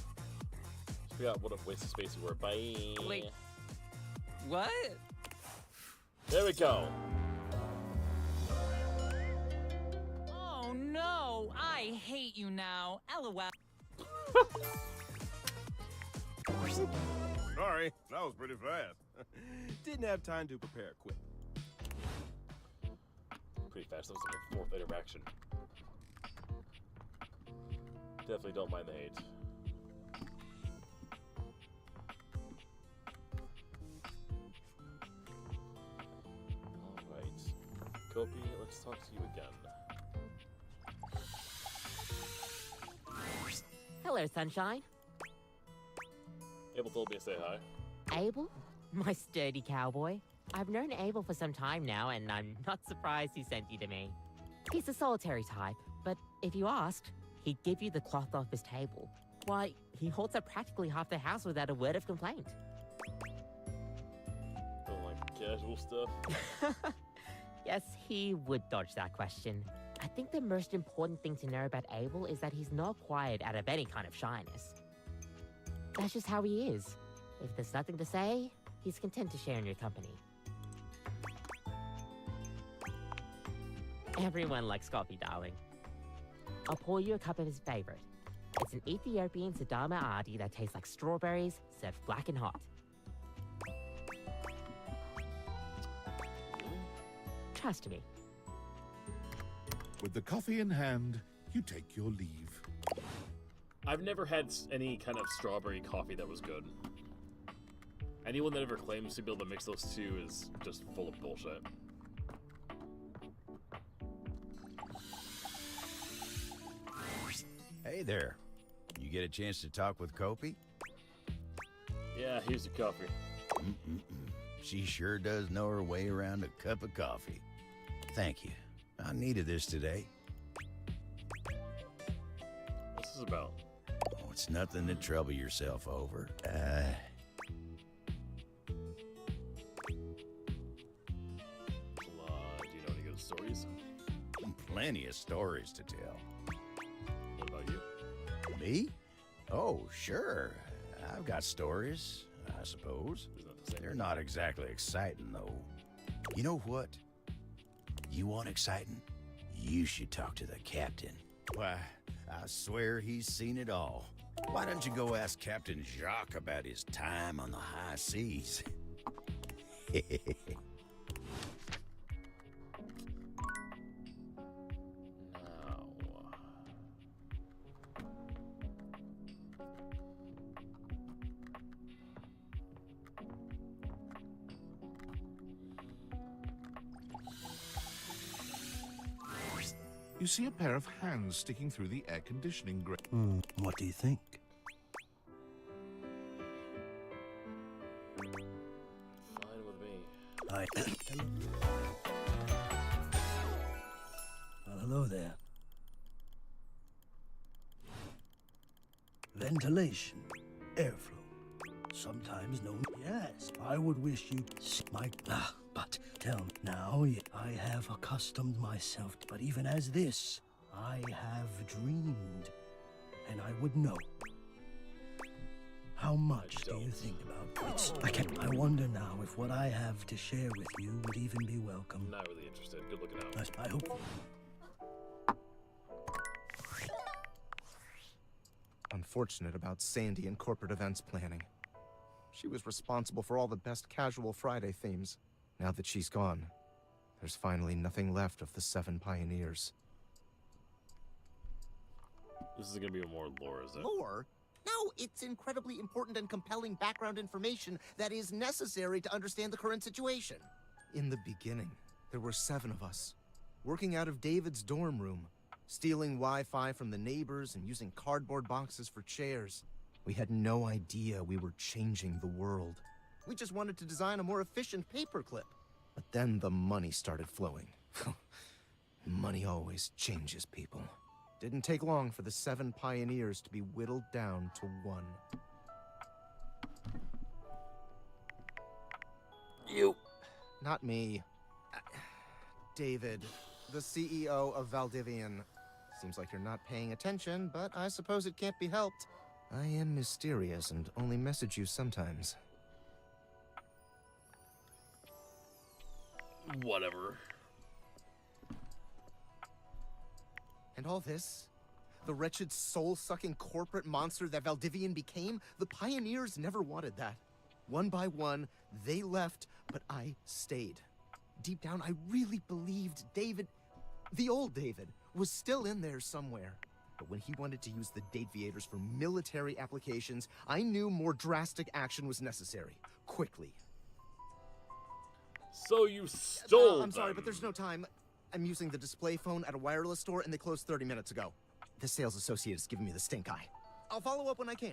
Just figure out what a waste of space we were. Bye. Wait. What? There we go. Oh no! I hate you now. LOL. Sorry, that was pretty fast. Didn't have time to prepare quick. Pretty fast. That was like a fourth interaction. Definitely don't mind the hate. Alright. Kopi, let's talk to you again. Hello, Sunshine. Abel told me to say hi. Abel? My sturdy cowboy. I've known Abel for some time now, and I'm not surprised he sent you to me. He's a solitary type, but if you asked, he'd give you the cloth off his table. Why, he holds up practically half the house without a word of complaint. Don't like casual stuff. Yes, he would dodge that question. I think the most important thing to know about Abel is that he's not quiet out of any kind of shyness. That's just how he is. If there's nothing to say, he's content to share in your company. Everyone likes coffee, darling. I'll pour you a cup of his favorite. It's an Ethiopian Sidama Adi that tastes like strawberries, served black and hot. Trust me. With the coffee in hand, you take your leave. I've never had any kind of strawberry coffee that was good. Anyone that ever claims to be able to mix those two is just full of bullshit. Hey there. You get a chance to talk with Kopi? Yeah, here's your coffee. She sure does know her way around a cup of coffee. Thank you. I needed this today. What's this about? Oh, it's nothing to trouble yourself over. Do you know any good stories? Plenty of stories to tell. What about you? Me? Oh, sure. I've got stories, I suppose. They're not exactly exciting, though. You know what? You want exciting? You should talk to the captain. Why, I swear he's seen it all. Why don't you go ask Captain Jacques about his time on the high seas? you see a pair of hands sticking through the air conditioning grate. What do you think? Fine with me. Well, hello there. Ventilation, airflow, sometimes known. Yes, I would wish you but tell me now. I have accustomed myself, but even as this, I have dreamed, and I would know. How much do you think about it? I wonder now if what I have to share with you would even be welcome. Not really interested. Good looking out. I hope. Unfortunate about Sandy and corporate events planning. She was responsible for all the best casual Friday themes. Now that she's gone, there's finally nothing left of the 7 pioneers. This is gonna be more lore, is it? Lore? No, it's incredibly important and compelling background information that is necessary to understand the current situation. In the beginning, there were 7 of us, working out of David's dorm room, stealing Wi-Fi from the neighbors and using cardboard boxes for chairs. We had no idea we were changing the world. We just wanted to design a more efficient paperclip. But then the money started flowing. Money always changes people. Didn't take long for the 7 pioneers to be whittled down to 1. You. Not me. David, the CEO of Valdivian. Seems like you're not paying attention, but I suppose it can't be helped. I am mysterious and only message you sometimes. Whatever. And all this? The wretched soul-sucking corporate monster that Valdivian became? The pioneers never wanted that. One by one, they left, but I stayed. Deep down, I really believed David, the old David, was still in there somewhere. But when he wanted to use the Dateviators for military applications, I knew more drastic action was necessary. Quickly. So you stole I'm sorry, them. but there's no time. I'm using the display phone at a wireless store and they closed 30 minutes ago. The sales associate is giving me the stink eye. I'll follow up when I can.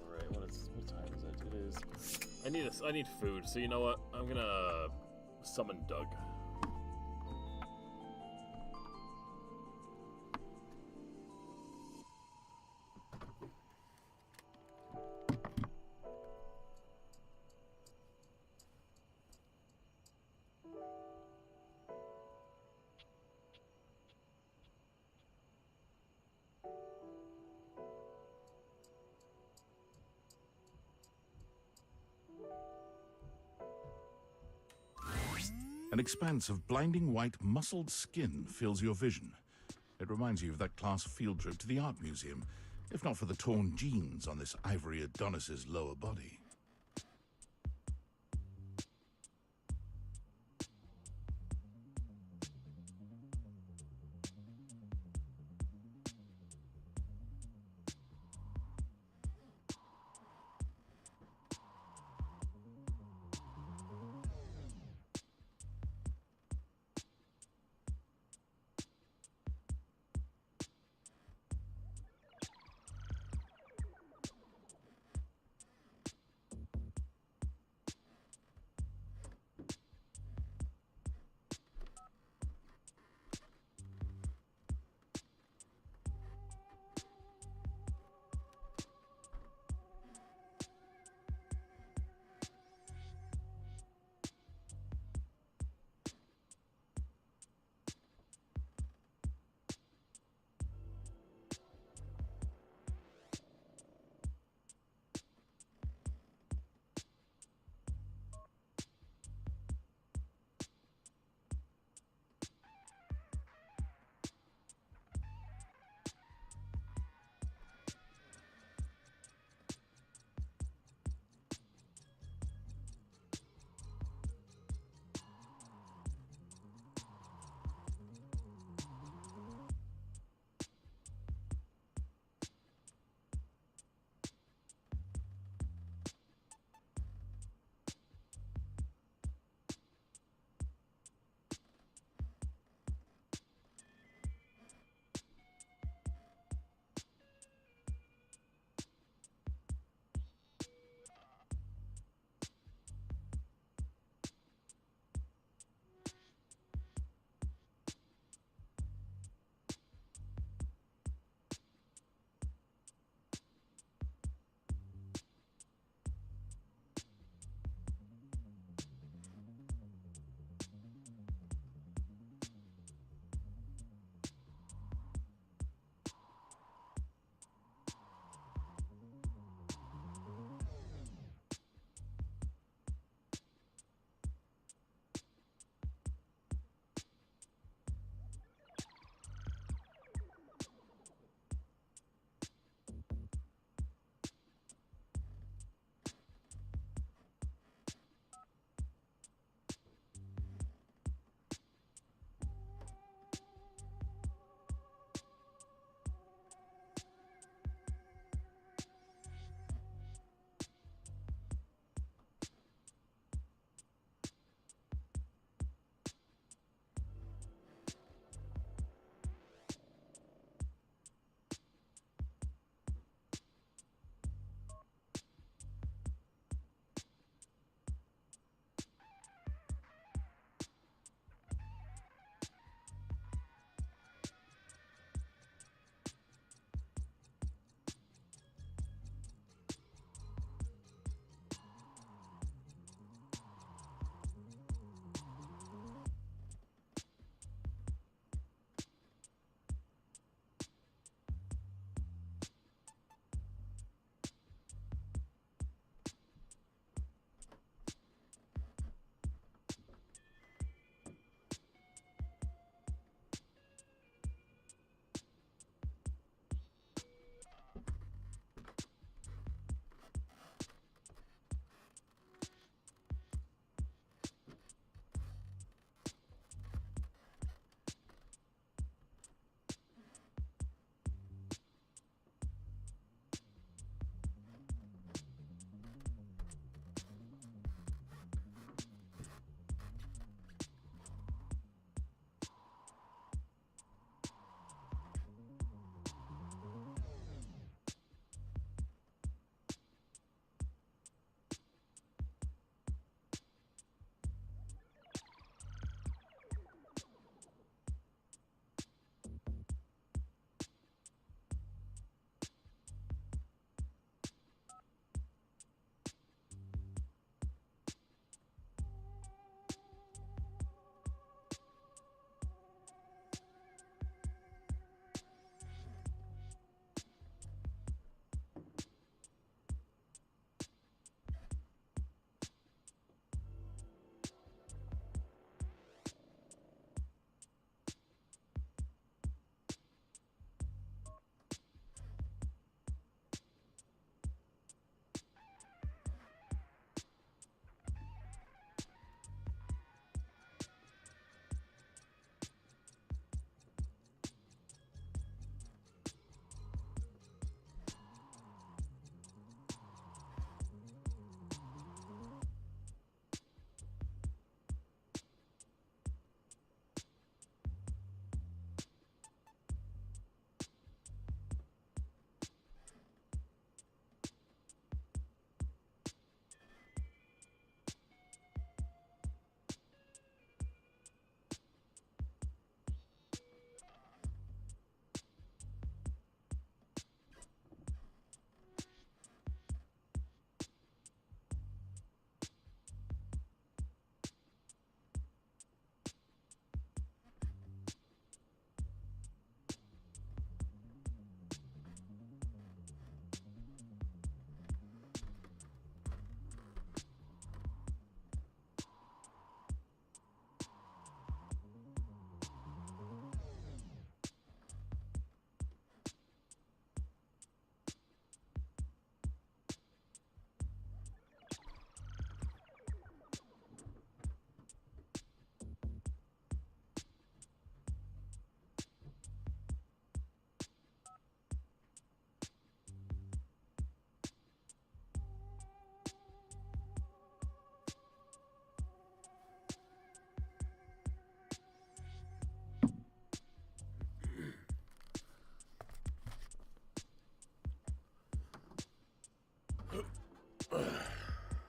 Alright, what time is it? It is. I need food, so you know what? I'm gonna summon Doug. An expanse of blinding white, muscled skin fills your vision. It reminds you of that class field trip to the art museum, if not for the torn jeans on this ivory Adonis's lower body.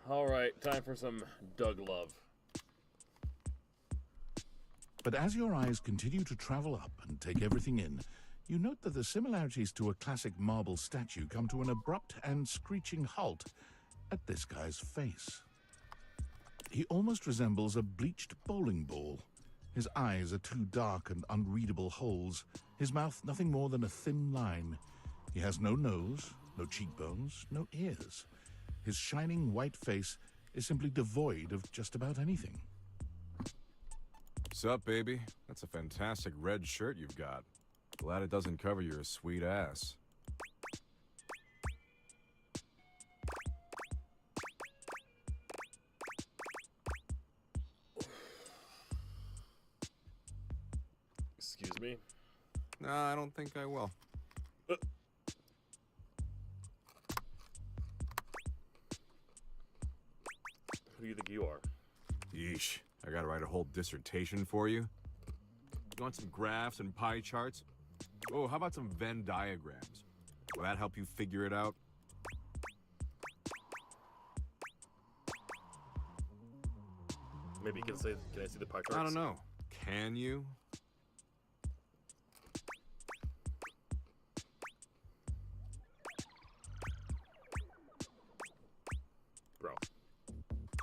All right, time for some Doug love. But as your eyes continue to travel up and take everything in, you note that the similarities to a classic marble statue come to an abrupt and screeching halt at this guy's face. He almost resembles a bleached bowling ball. His eyes are two dark and unreadable holes, his mouth nothing more than a thin line. He has no nose, no cheekbones, no ears. His shining white face is simply devoid of just about anything. Sup, baby? That's a fantastic red shirt you've got. Glad it doesn't cover your sweet ass. Excuse me? Nah, I don't think I will. Who do you think you are? Yeesh. I gotta write a whole dissertation for you? You want some graphs and pie charts? Oh, how about some Venn diagrams? Will that help you figure it out? Maybe you can say, can I see the pie charts? I don't know. Can you? Bro.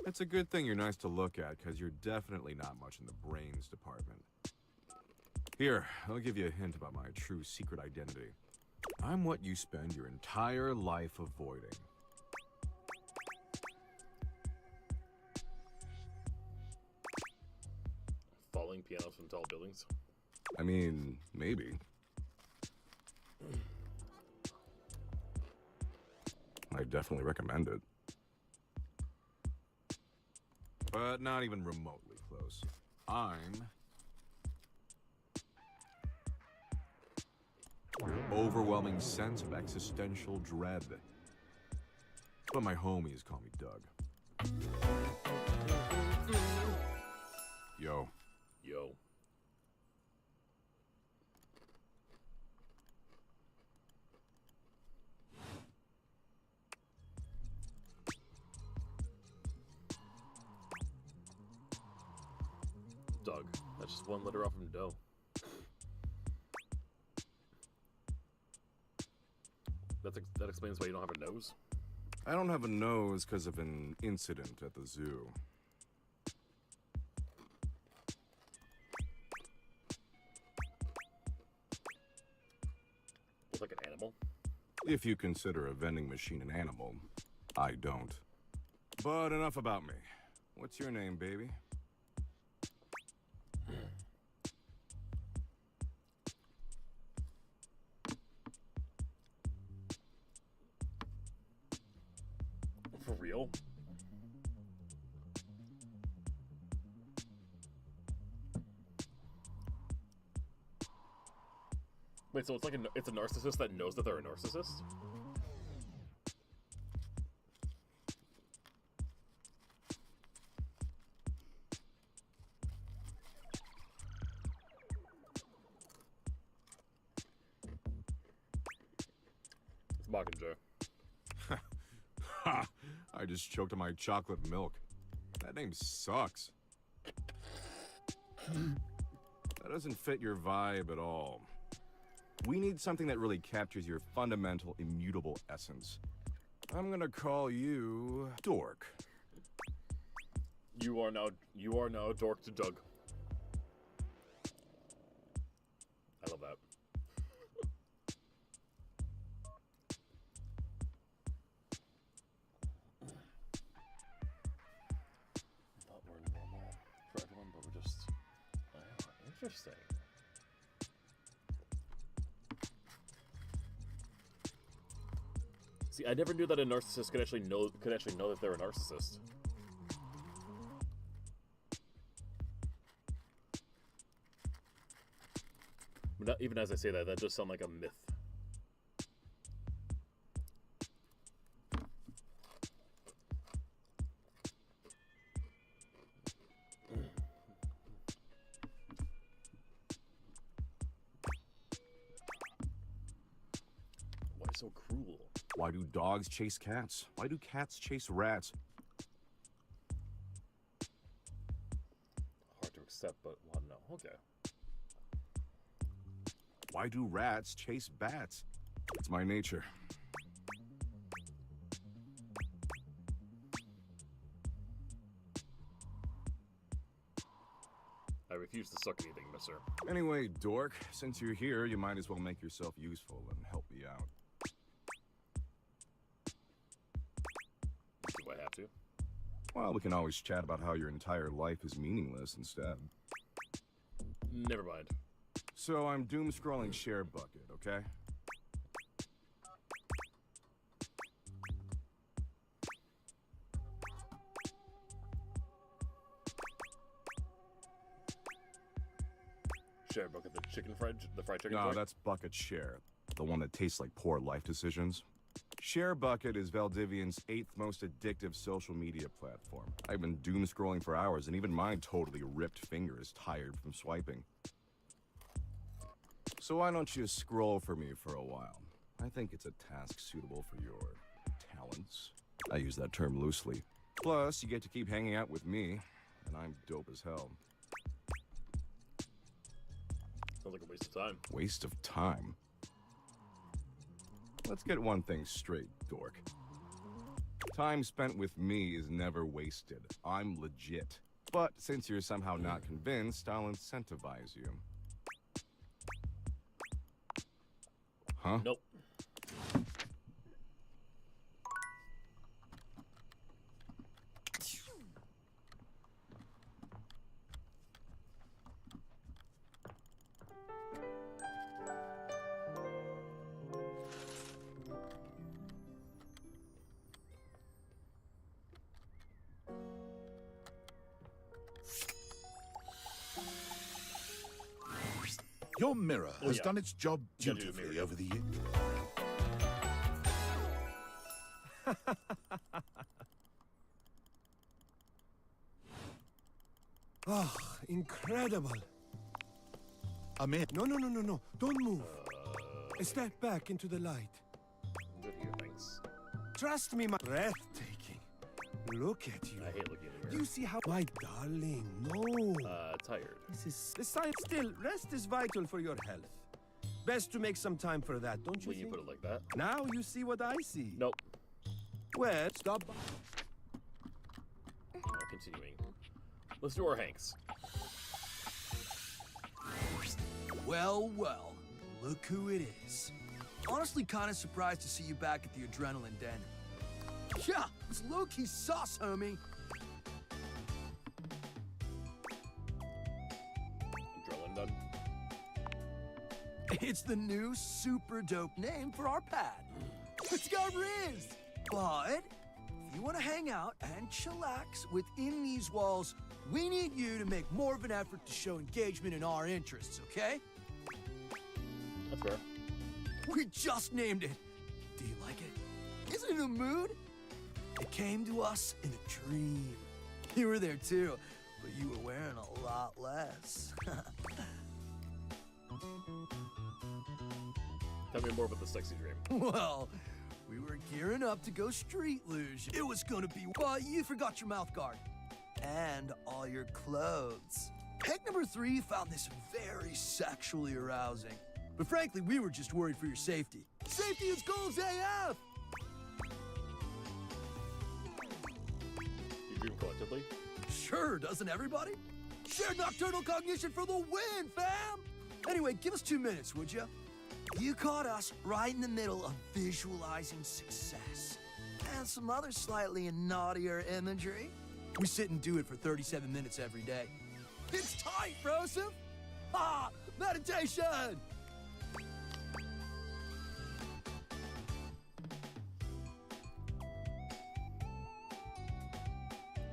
It's a good thing you're nice to look at, because you're definitely not much in the brains department. Here, I'll give you a hint about my true secret identity. I'm what you spend your entire life avoiding. Falling pianos from tall buildings? I mean, maybe. I definitely recommend it. But not even remotely close. I'm an overwhelming sense of existential dread. But my homies call me Doug. Yo. Yo. Doug. That's just one letter off from dough. That explains why you don't have a nose? I don't have a nose because of an incident at the zoo. Look like an animal? If you consider a vending machine an animal, I don't. But enough about me. What's your name, baby? For real? Wait, so it's like it's a narcissist that knows that they're a narcissist? It's Mockingjay. Ha! I just choked on my chocolate milk. That name sucks. That doesn't fit your vibe at all. We need something that really captures your fundamental, immutable essence. I'm gonna call you Dork. You are now Dork to Doug. I love that. Thought we're normal for everyone, but we're just interesting. See, I never knew that a narcissist could actually know that they're a narcissist. But not, even as I say that, that just sounds like a myth. Why so cruel? Why do dogs chase cats? Why do cats chase rats? Hard to accept, but well, no. Okay. Why do rats chase bats? It's my nature. I refuse to suck anything, mister. Anyway, dork, since you're here, you might as well make yourself useful and help me out. Do I have to? Well, we can always chat about how your entire life is meaningless instead. Never mind. So I'm doom scrolling share bucket, okay? Share bucket, the fried chicken. No, joint? that's Bucket Share, the one that tastes like poor life decisions. Share Bucket is Valdivian's 8th most addictive social media platform. I've been doom scrolling for hours, and even my totally ripped finger is tired from swiping. So why don't you scroll for me for a while? I think it's a task suitable for your talents. I use that term loosely. Plus, you get to keep hanging out with me, and I'm dope as hell. Sounds like a waste of time. Waste of time? Let's get one thing straight, dork. Time spent with me is never wasted. I'm legit. But since you're somehow not convinced, I'll incentivize you. Huh? Nope. Your mirror has yeah. done its job You gotta do the dutifully mirror. over the years. Oh, incredible. I'm in. No. Don't move. Step back into the light. Good here, thanks. Trust me, my breathtaking. Look at you. I hate looking in the mirror. You see how... My darling, no. Tired. This is... The science... Still, rest is vital for your health. Best to make some time for that, don't you When think? you put it like that. Now you see what I see. Nope. Well, stop. Continuing. Let's do our Hanks. Well, look who it is. Honestly, kind of surprised to see you back at the Adrenaline Den. Yeah, it's low-key sauce, homie. Adrenaline done. It's the new super dope name for our pad. It's got Riz. But if you want to hang out and chillax within these walls, we need you to make more of an effort to show engagement in our interests, okay? That's fair. We just named it. Do you like it? Isn't it a mood? It came to us in a dream. You were there too, but you were wearing a lot less. Tell me more about the sexy dream. Well, we were gearing up to go street luge. It was gonna be, but you forgot your mouth guard. And all your clothes. Peg number 3 found this very sexually arousing. But frankly, we were just worried for your safety. Safety is goals AF! You dream collectively? Sure, doesn't everybody? Shared nocturnal cognition for the win, fam! Anyway, give us 2 minutes, would you? You caught us right in the middle of visualizing success. And some other slightly naughtier imagery. We sit and do it for 37 minutes every day. It's tight, Broseph! Ah, meditation!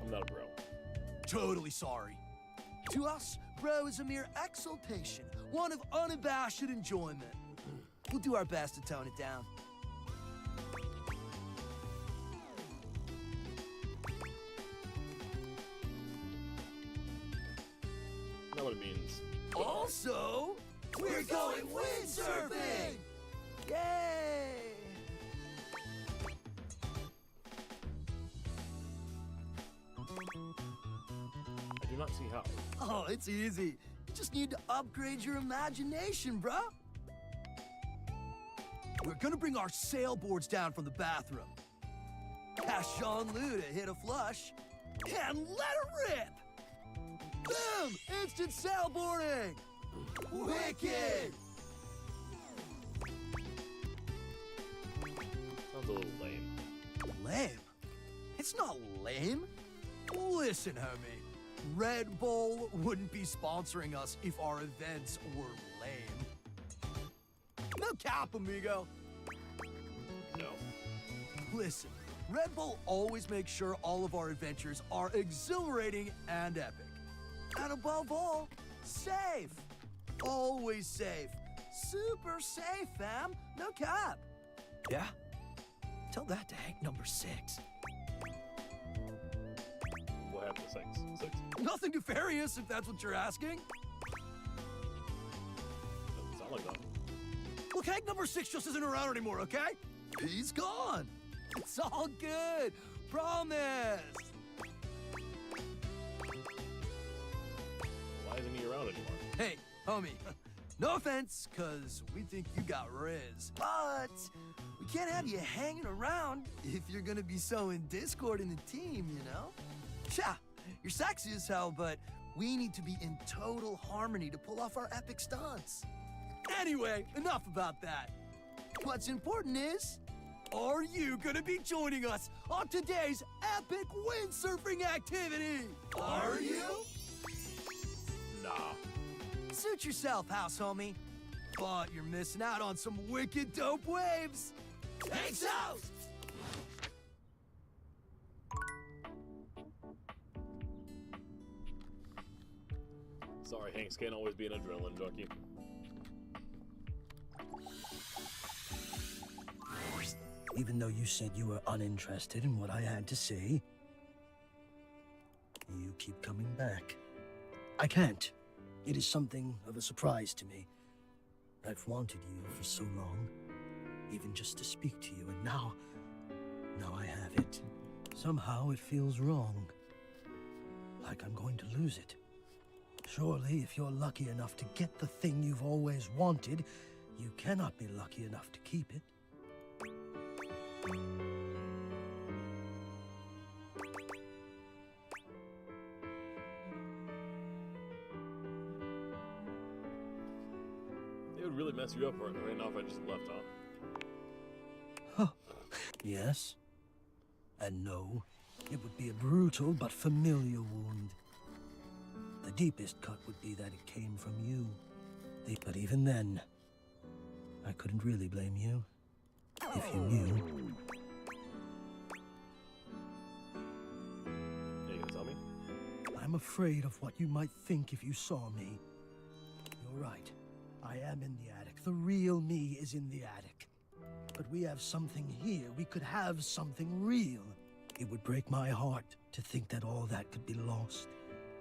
I'm not a bro. Totally sorry. To us, bro is a mere exaltation, one of unabashed enjoyment. We'll do our best to tone it down. Know what it means. Also, we're going windsurfing! Yay! not see how. Oh, it's easy. You just need to upgrade your imagination, bro. We're gonna bring our sailboards down from the bathroom. Ask Sean Lou to hit a flush, and let it rip! Boom! Instant sailboarding! Wicked! Sounds a little lame. Lame? It's not lame. Listen, homie. Red Bull wouldn't be sponsoring us if our events were lame. No cap, amigo. No. Listen, Red Bull always makes sure all of our adventures are exhilarating and epic. And above all, safe. Always safe. Super safe, fam. No cap. Yeah? Tell that to Hank number 6. What happened to 6? Nothing nefarious, if that's what you're asking. Doesn't sound like that. Look, Hank number 6 just isn't around anymore, okay? He's gone. It's all good. Promise. Why isn't he around anymore? Hey, homie. No offense, cause we think you got riz. But we can't have you hanging around if you're gonna be sowing discord in the team, you know? Yeah, you're sexy as hell, but we need to be in total harmony to pull off our epic stunts. Anyway, enough about that. What's important is, are you gonna be joining us on today's epic windsurfing activity? Are you? Nah. Suit yourself, house homie. But you're missing out on some wicked dope waves. Peace out! Sorry, Hanks can't always be an adrenaline junkie. Even though you said you were uninterested in what I had to say, you keep coming back. I can't. It is something of a surprise to me. I've wanted you for so long, even just to speak to you, and now I have it. Somehow it feels wrong. Like I'm going to lose it. Surely, if you're lucky enough to get the thing you've always wanted, you cannot be lucky enough to keep it. It would really mess you up right now if I just left, huh? Yes. And no. It would be a brutal but familiar wound. The deepest cut would be that it came from you. But even then, I couldn't really blame you. If you knew. Are you gonna tell me? I'm afraid of what you might think if you saw me. You're right. I am in the attic. The real me is in the attic. But we have something here. We could have something real. It would break my heart to think that all that could be lost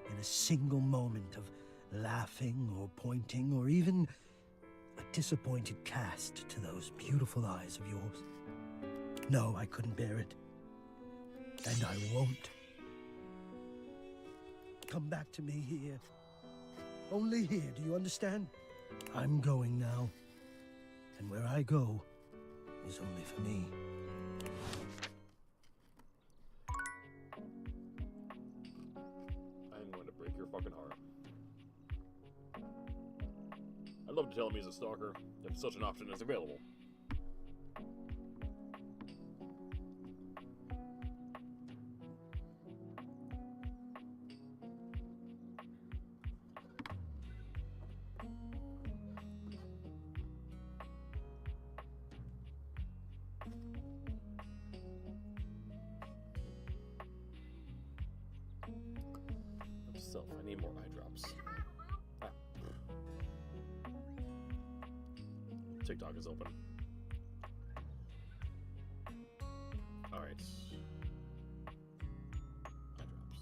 in a single moment of laughing or pointing or even a disappointed cast to those beautiful eyes of yours. No, I couldn't bear it. And I won't. Come back to me here. Only here, do you understand? I'm going now. And where I go is only for me. I'm going to break your fucking heart. I'd love to tell him he's a stalker, if such an option is available. Self, I need more eye drops. Ah. TikTok is open. Alright. Eye drops.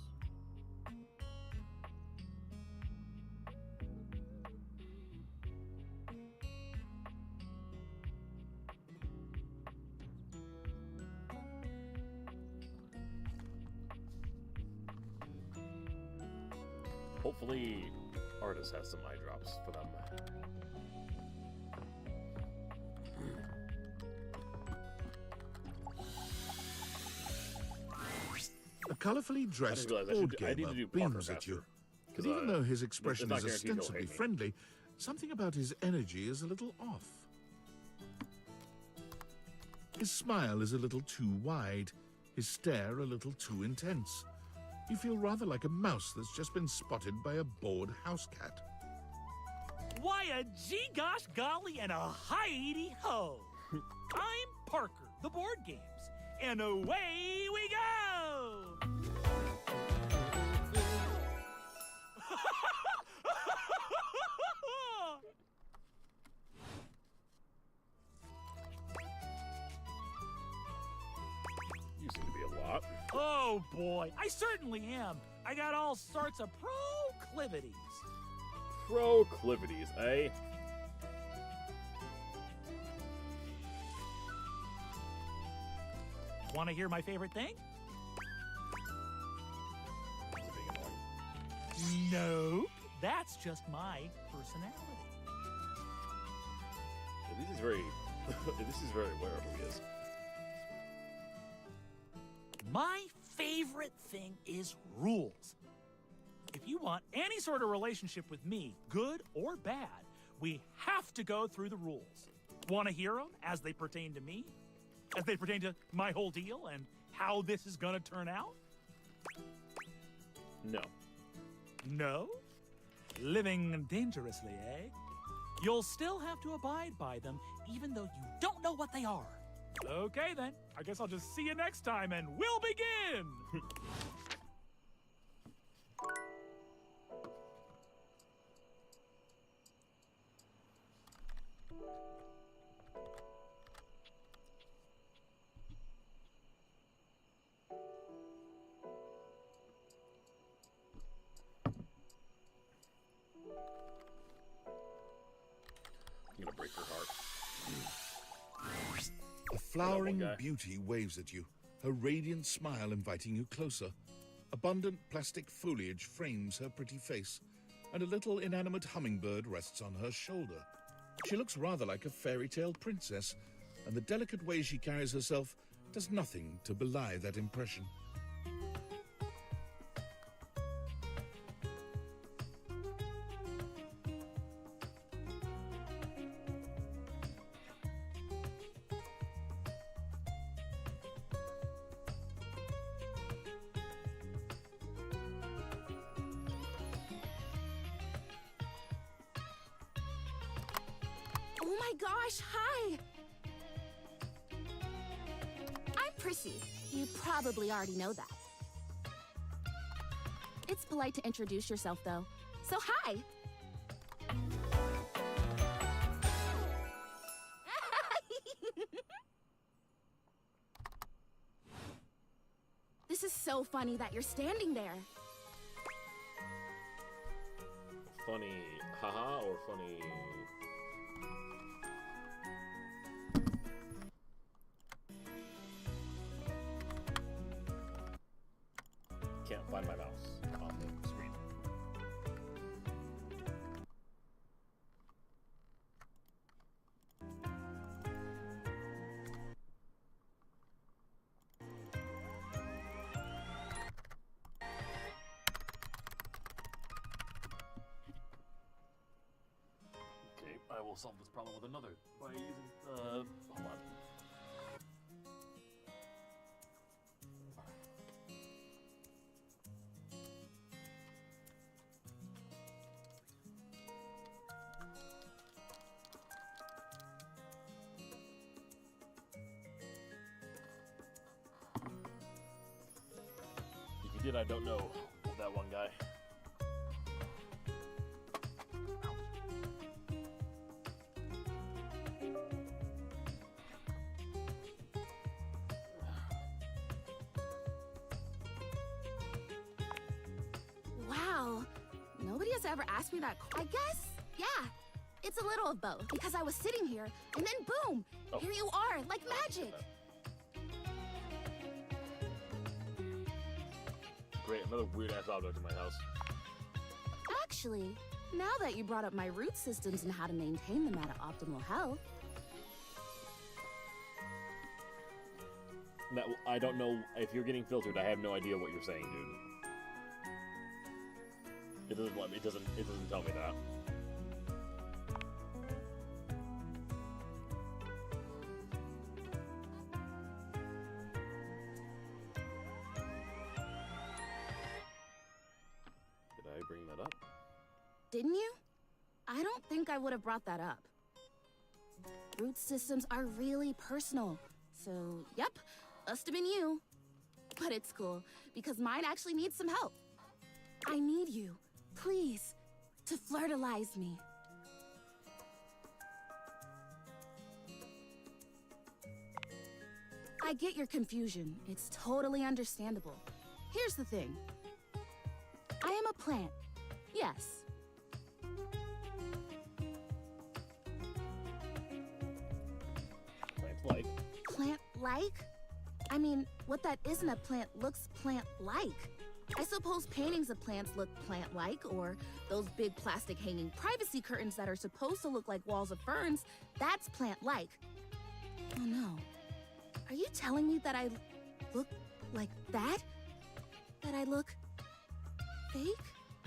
Hopefully, Artis has some eye drops for them. A colorfully dressed board gamer beams at you. But even though his expression is ostensibly friendly, something about his energy is a little off. His smile is a little too wide, his stare a little too intense. You feel rather like a mouse that's just been spotted by a bored house cat. Why a gee gosh golly and a hi-de ho! I'm Parker, the board games, and away we go! You seem to be a lot. Oh boy, I certainly am. I got all sorts of proclivities. Proclivities, eh? Want to hear my favorite thing? Nope, that's just my personality. Yeah, this is very aware of who he is. My favorite thing is rules. If you want any sort of relationship with me, good or bad, we have to go through the rules. Want to hear them as they pertain to me? As they pertain to my whole deal and how this is gonna turn out? No. No? Living dangerously, eh? You'll still have to abide by them, even though you don't know what they are. Okay then, I guess I'll just see you next time and we'll begin! I'm gonna break her heart. A flowering beauty waves at you, her radiant smile inviting you closer. Abundant plastic foliage frames her pretty face, and a little inanimate hummingbird rests on her shoulder. She looks rather like a fairy tale princess, and the delicate way she carries herself does nothing to belie that impression. Oh my gosh, hi! I'm Prissy. You probably already know that. It's polite to introduce yourself, though. So hi! This is so funny that you're standing there. Funny haha or funny... Can't find my mouse on the screen. Okay, I will solve this problem with another by using hold on. If you did, I don't know that one guy. Wow. Nobody has ever asked me that. I guess, yeah. It's a little of both. Because I was sitting here, and then boom! Here you are, like magic. Great, another weird ass object in my house. Actually, now that you brought up my root systems and how to maintain them at optimal health, That, I don't know if you're getting filtered. I have no idea what you're saying, dude. It doesn't let me. It doesn't tell me that. Did I bring that up? didn't you? I don't think I would have brought that up. Root systems are really personal. So, yep, must have been you. But it's cool, because mine actually needs some help. I need you, please, to fertilize me. I get your confusion. It's totally understandable. Here's the thing. I am a plant. Yes. Plant-like? Plant-like? I mean, what that isn't a plant looks plant-like. I suppose paintings of plants look plant-like, or those big plastic hanging privacy curtains that are supposed to look like walls of ferns, that's plant-like. Oh no. Are you telling me that I look like that? That I look fake?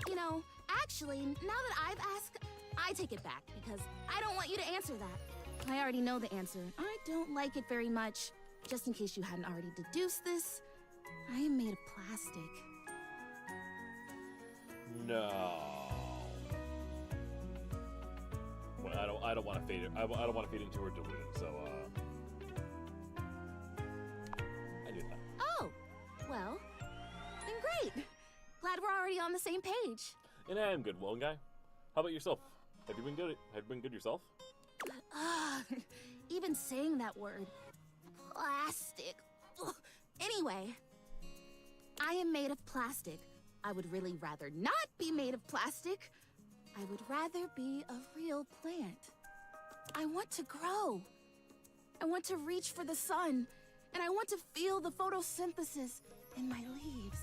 You know, actually, now that I've asked, I take it back, because I don't want you to answer that. I already know the answer. I don't like it very much. Just in case you hadn't already deduced this, I am made of plastic. No. Well, I don't want to fade it. I don't want to fade into her delusion. So I do that. Oh, well, then great. Glad we're already on the same page. And I am good, Well, guy. How about yourself? Have you been good? Have you been good yourself? Even saying that word. Plastic. Ugh. Anyway, I am made of plastic. I would really rather not be made of plastic. I would rather be a real plant. I want to grow. I want to reach for the sun. And I want to feel the photosynthesis in my leaves.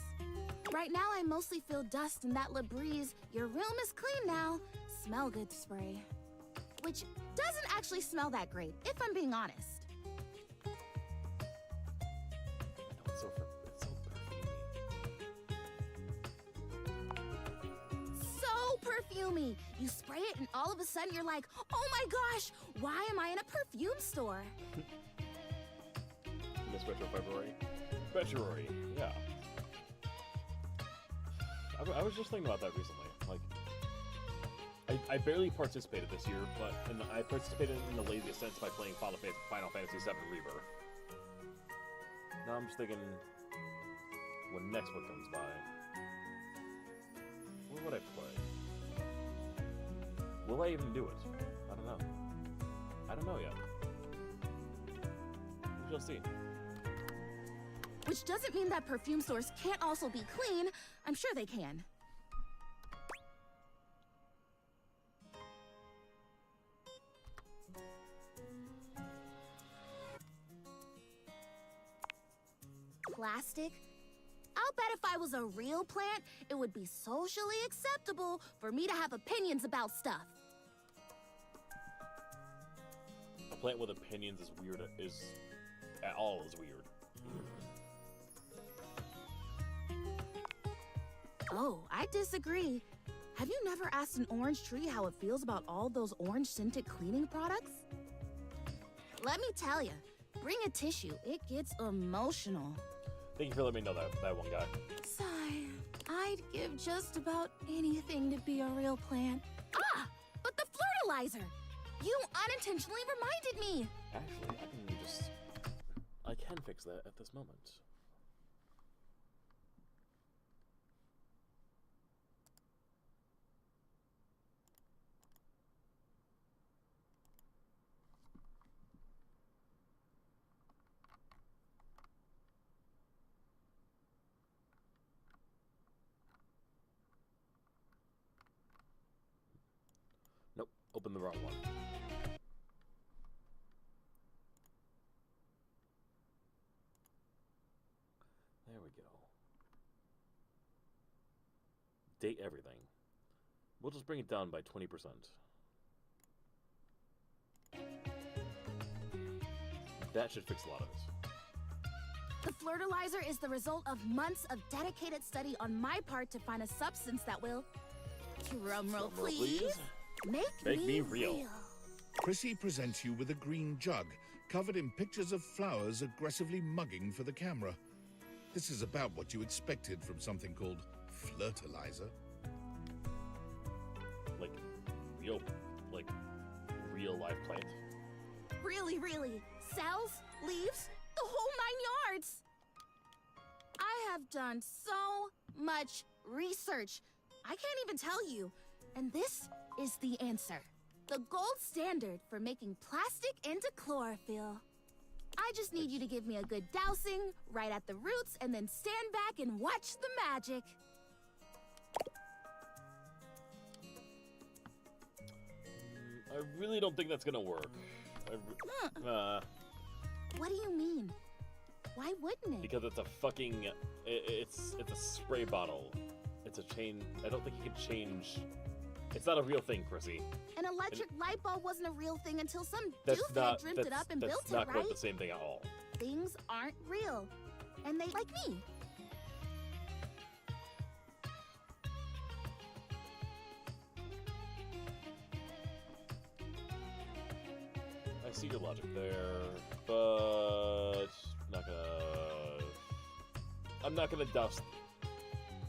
Right now, I mostly feel dust and that Labreeze, your room is clean now, smell good spray. Which doesn't actually smell that great, if I'm being honest. It's so perfumey. You spray it and all of a sudden you're like, oh my gosh, why am I in a perfume store? Miss Retro February? February, yeah. I was just thinking about that recently. Like, I barely participated this year, but I participated in the laziest sense by playing Final Fantasy VII Rebirth. Now I'm just thinking, when next one comes by, what would I play? Will I even do it? I don't know. I don't know yet. We shall see. Which doesn't mean that perfume stores can't also be clean. I'm sure they can. Plastic? I'll bet if I was a real plant, it would be socially acceptable for me to have opinions about stuff. A plant with opinions is weird. Is weird. Oh, I disagree. Have you never asked an orange tree how it feels about all those orange-scented cleaning products? Let me tell you, bring a tissue. It gets emotional. Thank you for letting me know that one guy. Sigh. I'd give just about anything to be a real plant. Ah! But the fertilizer! You unintentionally reminded me! Actually, I can fix that at this moment. Nope, open the wrong one. There we go. Date everything. We'll just bring it down by 20%. That should fix a lot of it. The Flirtalizer is the result of months of dedicated study on my part to find a substance that will... Drumroll, please. Make me real. Chrissy presents you with a green jug, covered in pictures of flowers aggressively mugging for the camera. This is about what you expected from something called Flirtalizer. Like real life plant. Really, really. Cells, leaves, the whole 9 yards. I have done so much research. I can't even tell you. And this is the answer. The gold standard for making plastic into chlorophyll. I just need you to give me a good dousing right at the roots and then stand back and watch the magic. I really don't think that's gonna work. What do you mean? Why wouldn't it? Because it's a fucking... It's a spray bottle. It's a chain... I don't think you can change... It's not a real thing, Chrissy. An electric light bulb wasn't a real thing until some That's doofhead not... dreamt it up and built That's not it, right? quite the same thing at all. Things aren't real. And they like me. I see your logic there, but I'm not gonna douse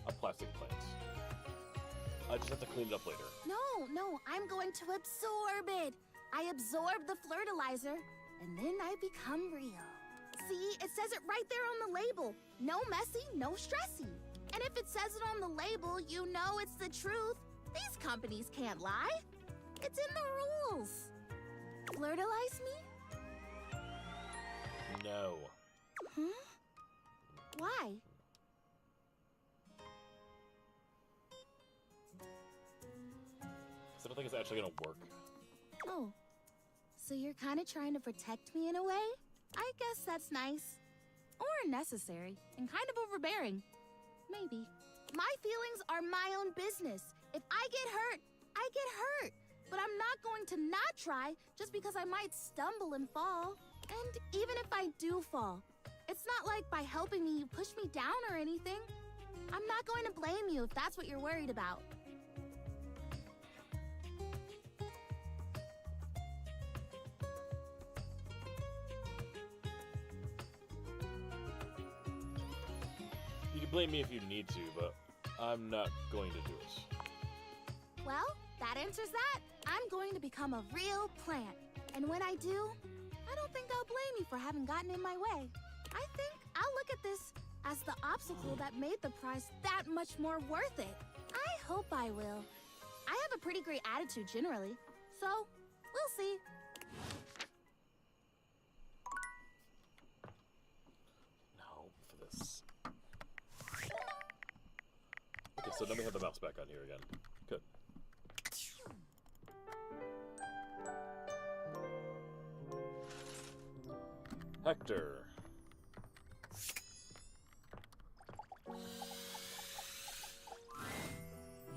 a plastic plant. I just have to clean it up later. No, I'm going to absorb it. I absorb the Flirtalizer, and then I become real. See, it says it right there on the label. No messy, no stressy. And if it says it on the label, you know it's the truth. These companies can't lie. It's in the rules. Flirtalize me? No. Huh? Why? I don't think it's actually gonna work. Oh. So you're kind of trying to protect me in a way? I guess that's nice. Or necessary, and kind of overbearing. Maybe. My feelings are my own business. If I get hurt, I get hurt. But I'm not going to not try just because I might stumble and fall. And even if I do fall, it's not like by helping me you push me down or anything. I'm not going to blame you if that's what you're worried about. You can blame me if you need to, but I'm not going to do it. Well, that answers that. I'm going to become a real plant. And when I do, I don't think they'll blame me for having gotten in my way. I think I'll look at this as the obstacle that made the prize that much more worth it. I hope I will. I have a pretty great attitude generally, so we'll see. No, for this. Okay, so now we have the mouse back on here again. Good. Hector.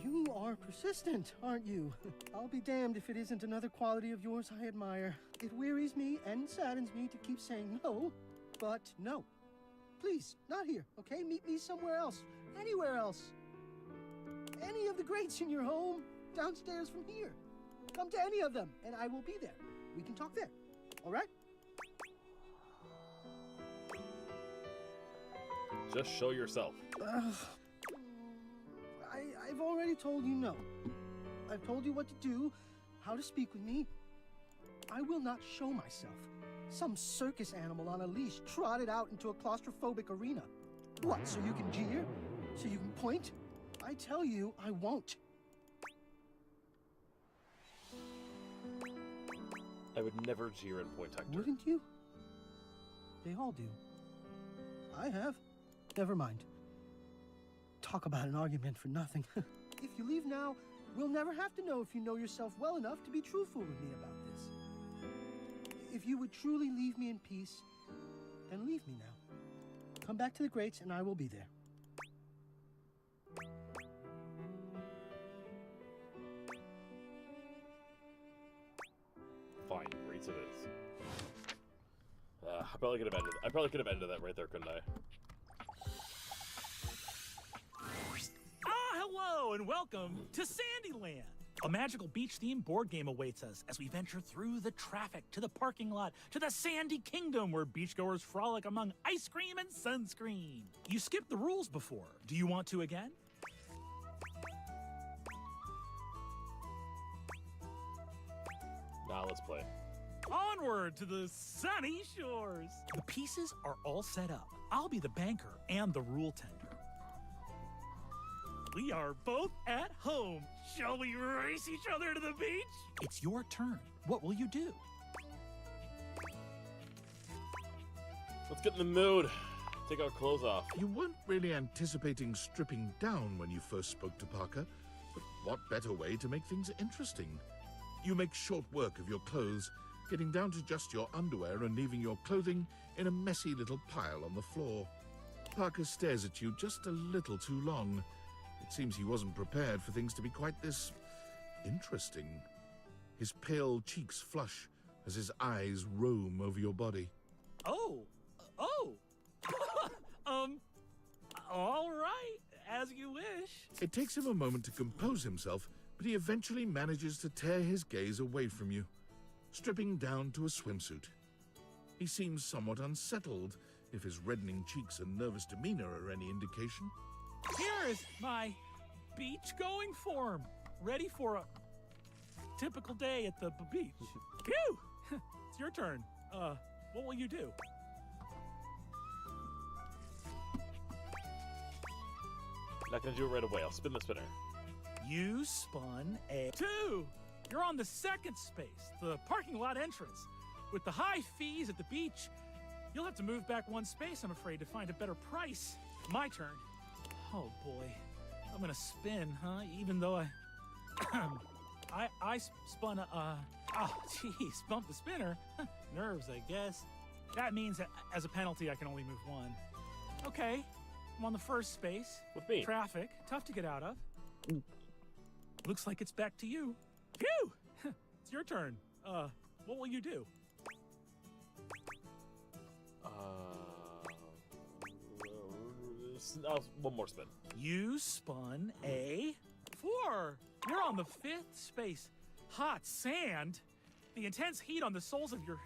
You are persistent, aren't you? I'll be damned if it isn't another quality of yours I admire. It wearies me and saddens me to keep saying no, but no. Please, not here, okay? Meet me somewhere else. Anywhere else. Any of the greats in your home, downstairs from here. Come to any of them, and I will be there. We can talk there, all right? Just show yourself. I've already told you no. I've told you what to do, how to speak with me. I will not show myself. Some circus animal on a leash trotted out into a claustrophobic arena. What, so you can jeer? So you can point? I tell you, I won't. I would never jeer and point, Hector. Wouldn't you? They all do. I have. Never mind. Talk about an argument for nothing. If you leave now, we'll never have to know if you know yourself well enough to be truthful with me about this. If you would truly leave me in peace, then leave me now. Come back to the Greats and I will be there. probably could have ended that right there, couldn't I? Hello and welcome to Sandyland. A magical beach-themed board game awaits us as we venture through the traffic to the parking lot to the Sandy Kingdom where beachgoers frolic among ice cream and sunscreen. You skipped the rules before. Do you want to again? Now let's play. Onward to the sunny shores. The pieces are all set up. I'll be the banker and the rule tender. We are both at home. Shall we race each other to the beach? It's your turn. What will you do? Let's get in the mood. Take our clothes off. You weren't really anticipating stripping down when you first spoke to Parker, but what better way to make things interesting? You make short work of your clothes, getting down to just your underwear and leaving your clothing in a messy little pile on the floor. Parker stares at you just a little too long. It seems he wasn't prepared for things to be quite this interesting. His pale cheeks flush as his eyes roam over your body. Oh. All right, as you wish. It takes him a moment to compose himself, but he eventually manages to tear his gaze away from you, stripping down to a swimsuit. He seems somewhat unsettled, if his reddening cheeks and nervous demeanor are any indication. Here is my beach-going form, ready for a typical day at the beach. Phew! It's your turn. What will you do? Not gonna do it right away. I'll spin the spinner. You spun a 2. You're on the second space, the parking lot entrance. With the high fees at the beach, you'll have to move back one space, I'm afraid, to find a better price. My turn. Oh boy, I'm gonna spin, huh? Even though I spun a, oh geez, bumped the spinner. Nerves, I guess. That means that as a penalty, I can only move one. Okay, I'm on the first space. With me. Traffic, tough to get out of. Looks like it's back to you. Phew! It's your turn. What will you do? One more spin. You spun a 4. You're on the 5th space. Hot sand. The intense heat on the soles of your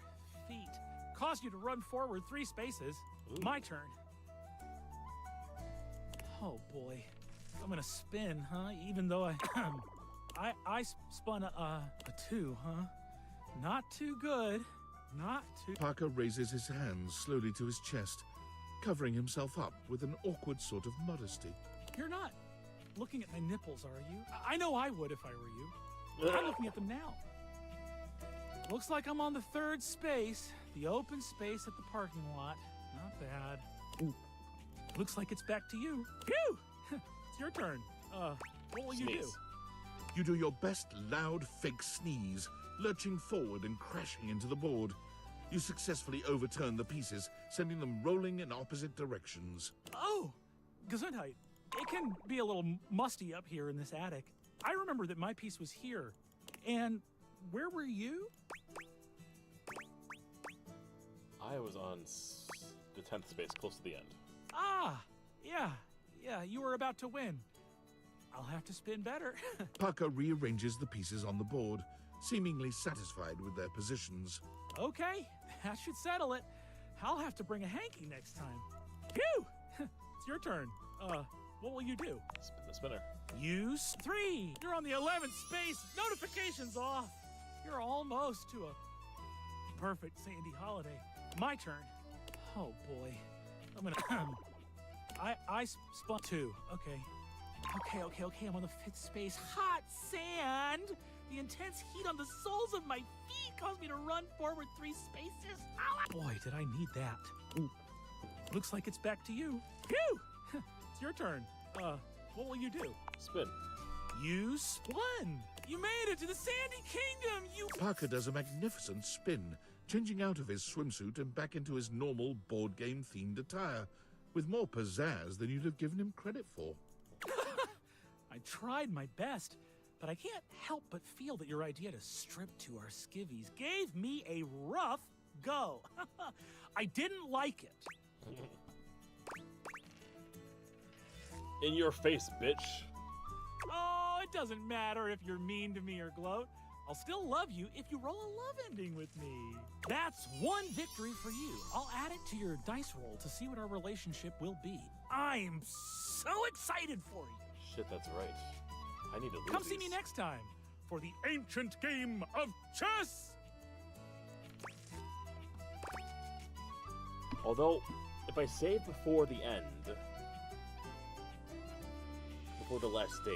feet caused you to run forward 3 spaces. Ooh. My turn. Oh boy, I'm gonna spin, huh? Even though I spun a 2, huh? Not too good. Not too. Parker raises his hands slowly to his chest, covering himself up with an awkward sort of modesty. You're not looking at my nipples, are you? I know I would if I were you. I'm looking at them now. Looks like I'm on the 3rd space, the open space at the parking lot. Not bad. Ooh. Looks like it's back to you. Phew! It's your turn. What will you do? You do your best loud fake sneeze, lurching forward and crashing into the board. You successfully overturn the pieces, sending them rolling in opposite directions. Oh, Gesundheit. It can be a little musty up here in this attic. I remember that my piece was here. And where were you? I was on the 10th space, close to the end. Ah, yeah, you were about to win. I'll have to spin better. Parker rearranges the pieces on the board, seemingly satisfied with their positions. Okay, that should settle it. I'll have to bring a hanky next time. Phew! It's your turn. What will you do? Spin the spinner. Use 3. You're on the 11th space. Notifications off. You're almost to a perfect sandy holiday. My turn. Oh boy. I'm gonna I spun 2. Okay. I'm on the 5th space. Hot sand! The intense heat on the soles of my feet caused me to run forward 3 spaces. Ow! Boy, did I need that. Ooh. Looks like it's back to you. Phew! It's your turn. What will you do? Spin. You spun! You made it to the Sandy Kingdom! Parker does a magnificent spin, changing out of his swimsuit and back into his normal board game-themed attire, with more pizzazz than you'd have given him credit for. I tried my best, but I can't help but feel that your idea to strip to our skivvies gave me a rough go. I didn't like it. In your face, bitch. Oh, it doesn't matter if you're mean to me or gloat. I'll still love you if you roll a love ending with me. That's one victory for you. I'll add it to your dice roll to see what our relationship will be. I'm so excited for you. Shit, that's right. I need to lose Come see these. me next time for the ancient game of chess. Although, if I save before the end, before the last state,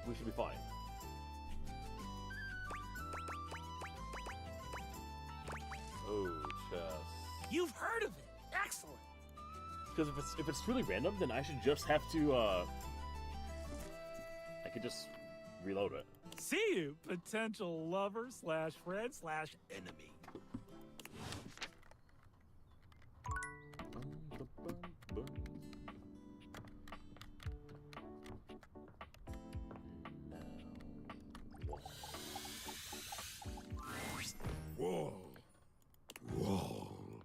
we should be fine. Oh, chess. You've heard of it. Excellent. Because if it's really random, then I should just have to I could just reload it. See you, potential lover slash friend slash enemy. Whoa. Whoa.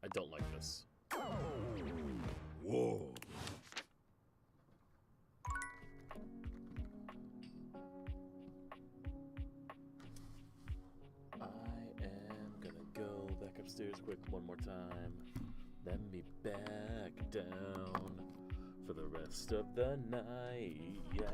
I don't like this. Whoa. I am gonna go back upstairs quick one more time. Then be back down for the rest of the night. Yeah.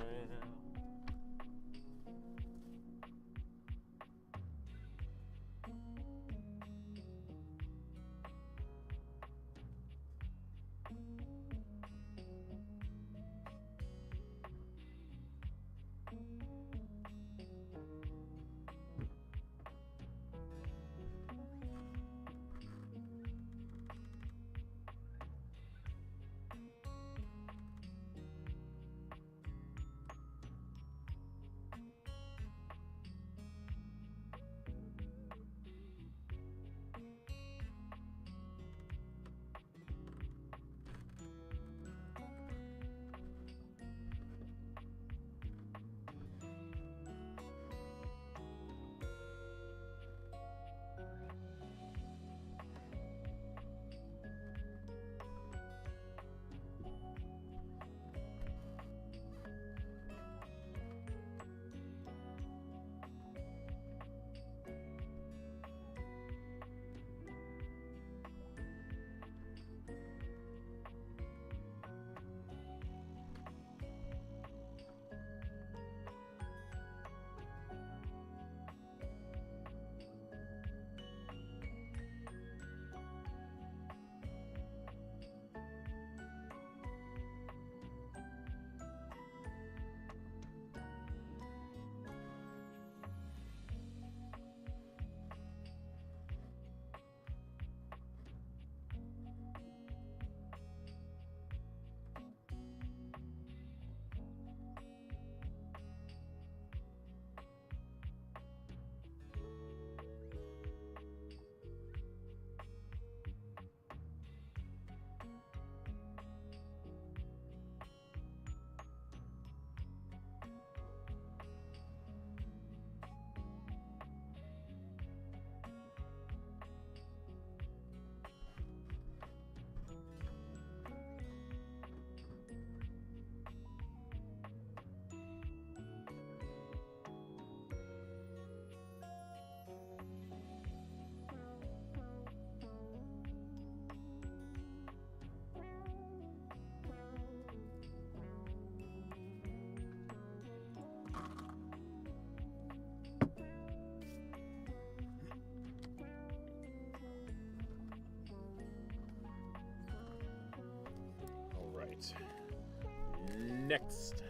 Next.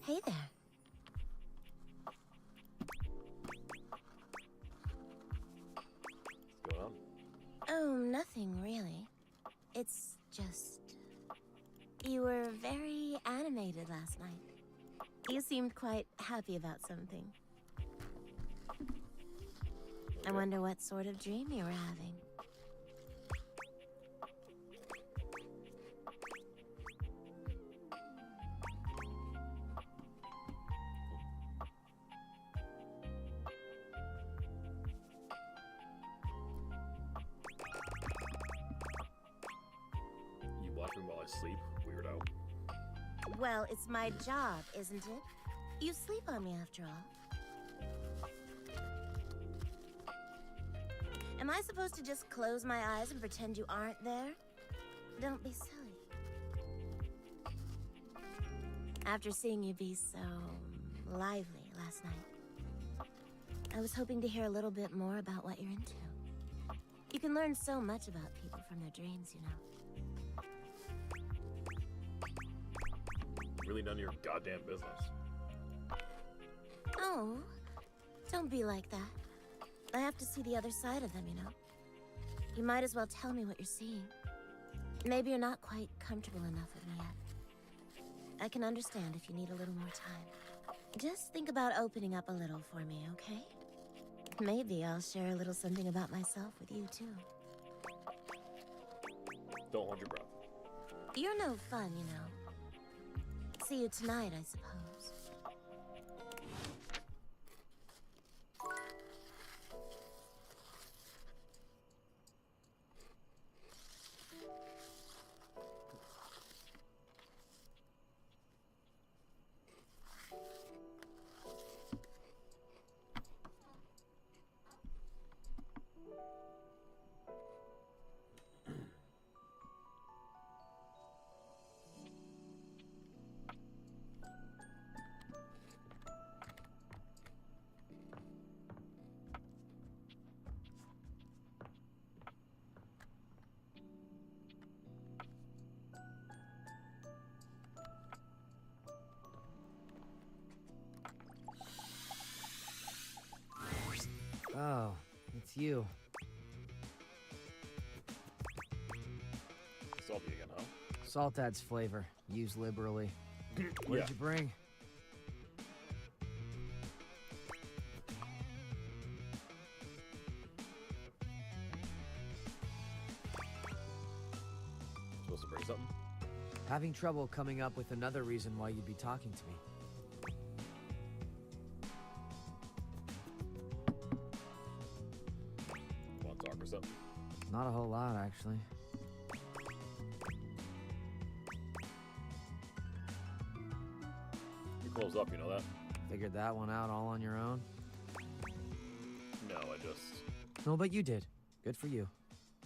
Hey there. What's going on? Oh, nothing really. It's just... You were very animated last night. You seemed quite happy about something. I wonder what sort of dream you were having. You watch me while I sleep, weirdo. Well, it's my job, isn't it? You sleep on me after all. Am I supposed to just close my eyes and pretend you aren't there? Don't be silly. After seeing you be so lively last night, I was hoping to hear a little bit more about what you're into. You can learn so much about people from their dreams, you know. Really none of your goddamn business. Oh, don't be like that. I have to see the other side of them, you know. You might as well tell me what you're seeing. Maybe you're not quite comfortable enough with me yet. I can understand if you need a little more time. Just think about opening up a little for me, okay? Maybe I'll share a little something about myself with you, too. Don't hold your breath. You're no fun, you know. See you tonight, I suppose. Oh, it's you. Salty again, huh? Salt adds flavor. Use liberally. What did you bring? Supposed to bring something? Having trouble coming up with another reason why you'd be talking to me. Want to talk or something? Not a whole lot, actually. You close up, you know that? Figured that one out all on your own? No, I just... No, but you did. Good for you.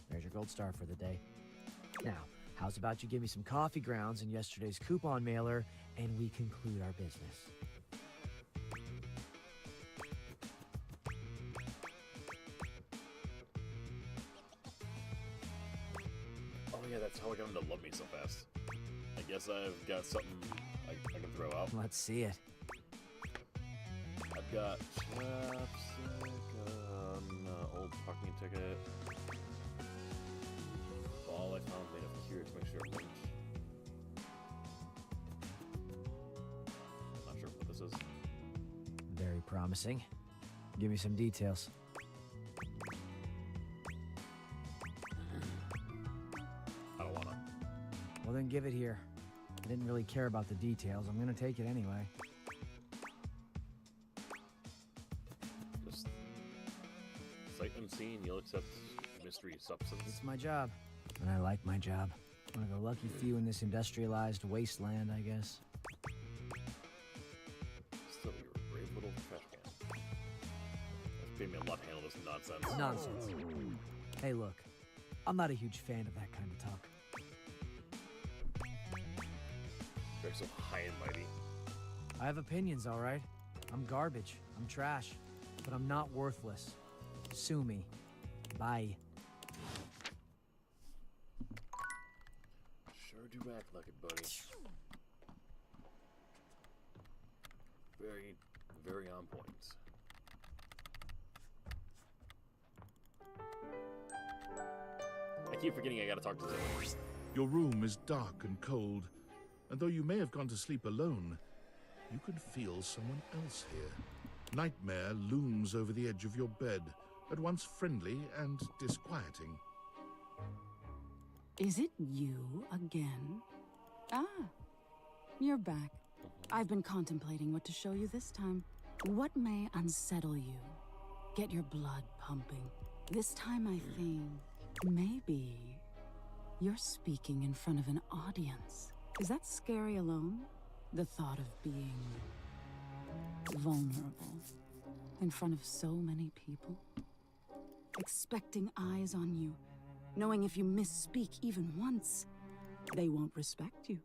There's your gold star for the day. Now, how's about you give me some coffee grounds and yesterday's coupon mailer, and we conclude our business. Oh yeah, that's how I got him to love me so fast. I guess I've got something I can throw out. Let's see it. I've got chapstick, old parking ticket, ball I found made of cure to make sure it works. Not sure what this is. Very promising. Give me some details. I don't wanna. Well, then give it here. I didn't really care about the details. I'm gonna take it anyway. Just sight unseen, you'll accept mystery substance. It's my job. And I like my job. One of the lucky few in this industrialized wasteland, I guess. Still, you're a brave little trash can. That's paid me a lot to handle this nonsense. Nonsense. Hey, look. I'm not a huge fan of that kind of talk. They're so high and mighty. I have opinions, all right? I'm garbage. I'm trash. But I'm not worthless. Sue me. Bye. Sure do act like it, buddy. Very, very on point. I keep forgetting I gotta talk to Zoe. Your room is dark and cold, and though you may have gone to sleep alone, you can feel someone else here. Nightmare looms over the edge of your bed, at once friendly and disquieting. Is it you again? Ah, you're back. I've been contemplating what to show you this time. What may unsettle you? Get your blood pumping. This time I think maybe you're speaking in front of an audience. Is that scary alone? The thought of being vulnerable in front of so many people? Expecting eyes on you, knowing if you misspeak even once, they won't respect you.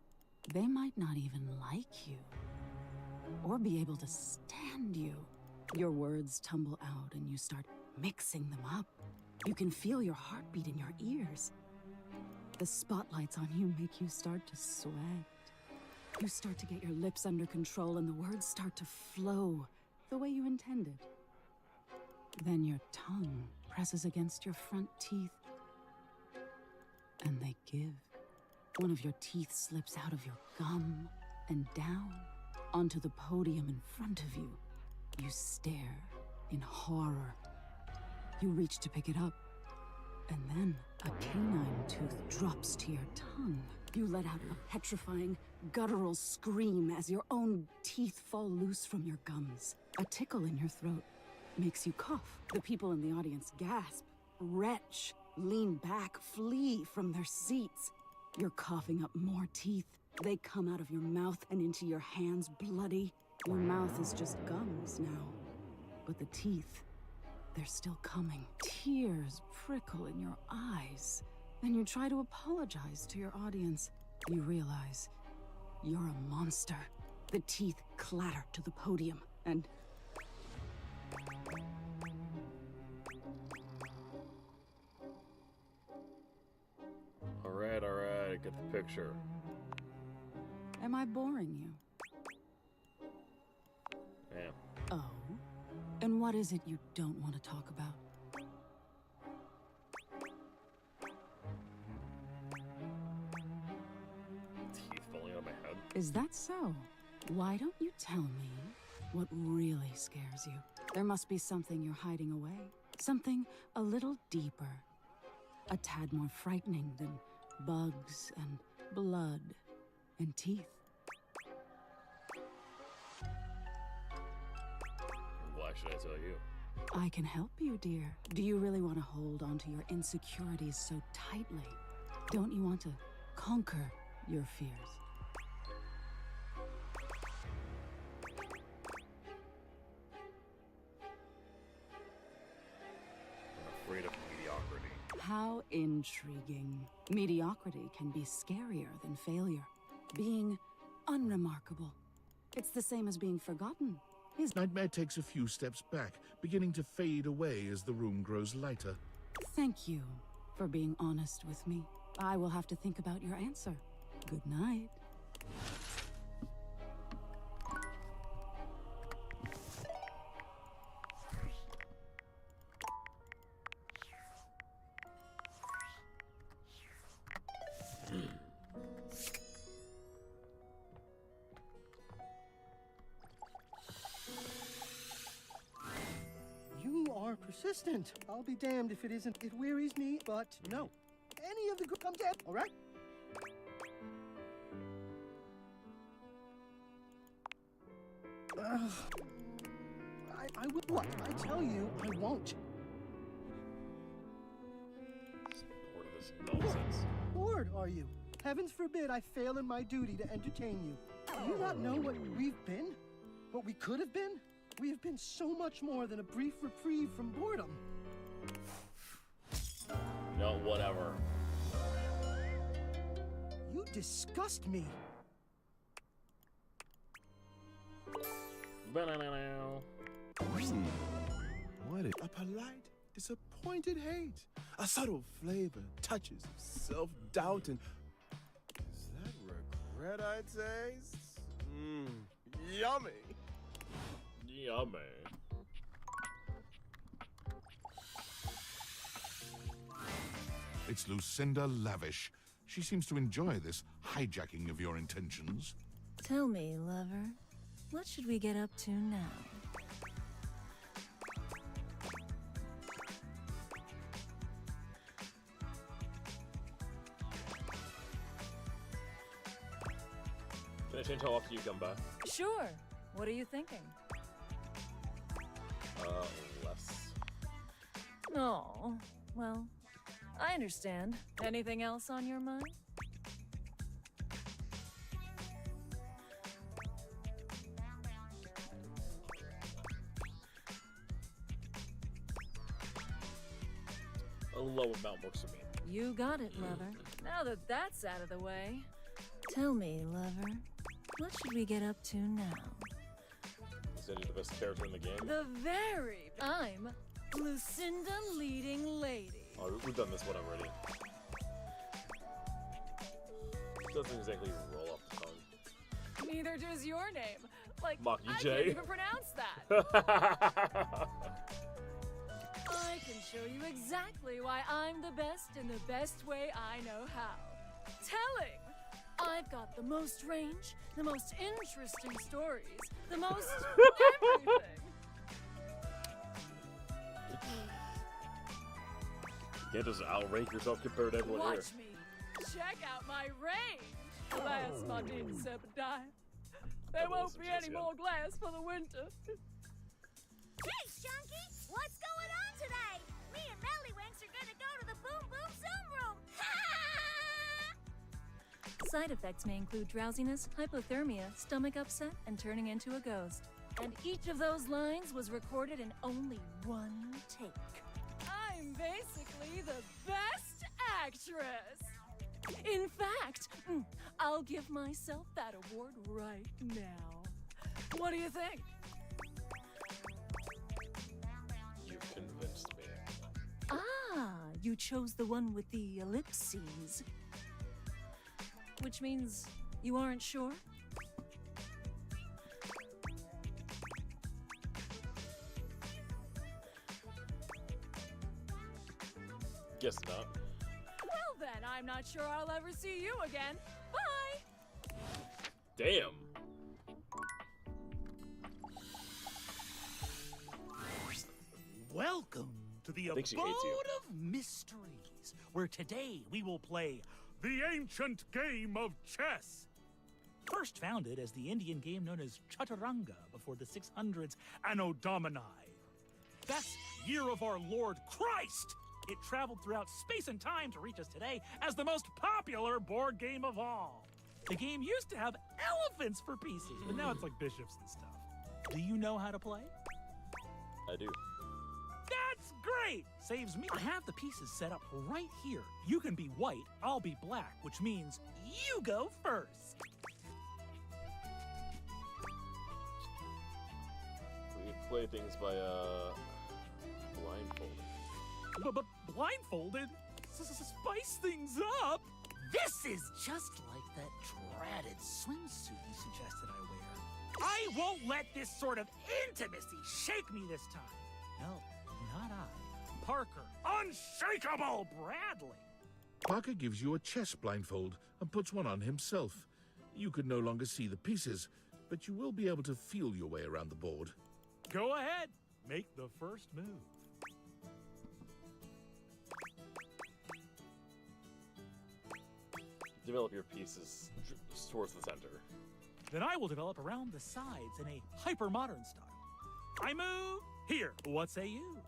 They might not even like you, or be able to stand you. Your words tumble out and you start mixing them up. You can feel your heartbeat in your ears. The spotlights on you make you start to sweat. You start to get your lips under control and the words start to flow the way you intended. Then your tongue presses against your front teeth, and they give. One of your teeth slips out of your gum and down onto the podium in front of you. You stare in horror. You reach to pick it up, and then a canine tooth drops to your tongue. You let out a petrifying, guttural scream as your own teeth fall loose from your gums. A tickle in your throat makes you cough. The people in the audience gasp, retch, lean back, flee from their seats. You're coughing up more teeth. They come out of your mouth and into your hands bloody. Your mouth is just gums now. But the teeth, they're still coming. Tears prickle in your eyes. And you try to apologize to your audience. You realize you're a monster. The teeth clatter to the podium and... Alright, get the picture. Am I boring you? Yeah. Oh? And what is it you don't want to talk about? Teeth falling out of my head. Is that so? Why don't you tell me what really scares you? There must be something you're hiding away. Something a little deeper. A tad more frightening than bugs and blood and teeth. Why should I tell you? I can help you, dear. Do you really want to hold onto your insecurities so tightly? Don't you want to conquer your fears? I'm afraid of mediocrity. How intriguing. Mediocrity can be scarier than failure. Being unremarkable. It's the same as being forgotten. Nightmare takes a few steps back, beginning to fade away as the room grows lighter. Thank you for being honest with me. I will have to think about your answer. Good night. You are persistent. I'll be damned if it isn't. It wearies me, but no. Any of the group, I'm dead, all right? I will what? I tell you, I won't. Bored of this nonsense. Bored, are you? Heavens forbid I fail in my duty to entertain you. Do you not know what we've been? What we could have been? We have been so much more than a brief reprieve from boredom. No, whatever. You disgust me. Ba-na-na-now. What a polite, disappointed hate. A subtle flavor, touches of self-doubt, and is that regret I taste? Yummy. Yummy. It's Lucinda Lavish. She seems to enjoy this hijacking of your intentions. Tell me, lover, what should we get up to now? Can I change how often you come by? Sure. What are you thinking? Less. Oh, well, I understand. Anything else on your mind? A low amount works for me. You got it, lover. Now that that's out of the way, tell me, lover, what should we get up to now? You said you're the best character in the game? I'm Lucinda Leading Lady. Oh, we've done this one already. Doesn't exactly roll off the tongue. Neither does your name. Like, Maki I J. can't even pronounce that. I can show you exactly why I'm the best in the best way I know how. Telling! I've got the most range, the most interesting stories, the most everything. You can't just outrank yourself compared to everyone here. Watch me. Check out my range. Glass, my dear Zebediah. There won't be any more glass for the winter. Hey, Chunky! What's going on today? Me and Mellywinks are gonna go to the Boom Boom Zoom Room! Side effects may include drowsiness, hypothermia, stomach upset, and turning into a ghost. And each of those lines was recorded in only one take. I'm basically the best actress! In fact, I'll give myself that award right now. What do you think? You've convinced me. Ah, you chose the one with the ellipses. Which means you aren't sure? Guess not. Well then, I'm not sure I'll ever see you again. Bye! Damn. Welcome to the I think she Abode hates you. of Mysteries, where today we will play the ancient game of chess. First founded as the Indian game known as Chaturanga before the 600s Anno Domini. That's year of our Lord Christ! It traveled throughout space and time to reach us today as the most popular board game of all. The game used to have elephants for pieces, but now it's like bishops and stuff. Do you know how to play? I do. That's great! Saves me. I have the pieces set up right here. You can be white, I'll be black, which means you go first. We can play things by, blindfolded. But blindfolded? Spice things up? This is just like that dreaded swimsuit you suggested I wear. I won't let this sort of intimacy shake me this time. No, not I. Parker, Unshakable Bradley. Parker gives you a chess blindfold and puts one on himself. You can no longer see the pieces, but you will be able to feel your way around the board. Go ahead, make the first move. Develop your pieces towards the center. Then I will develop around the sides in a hyper-modern style. I move here. What say you?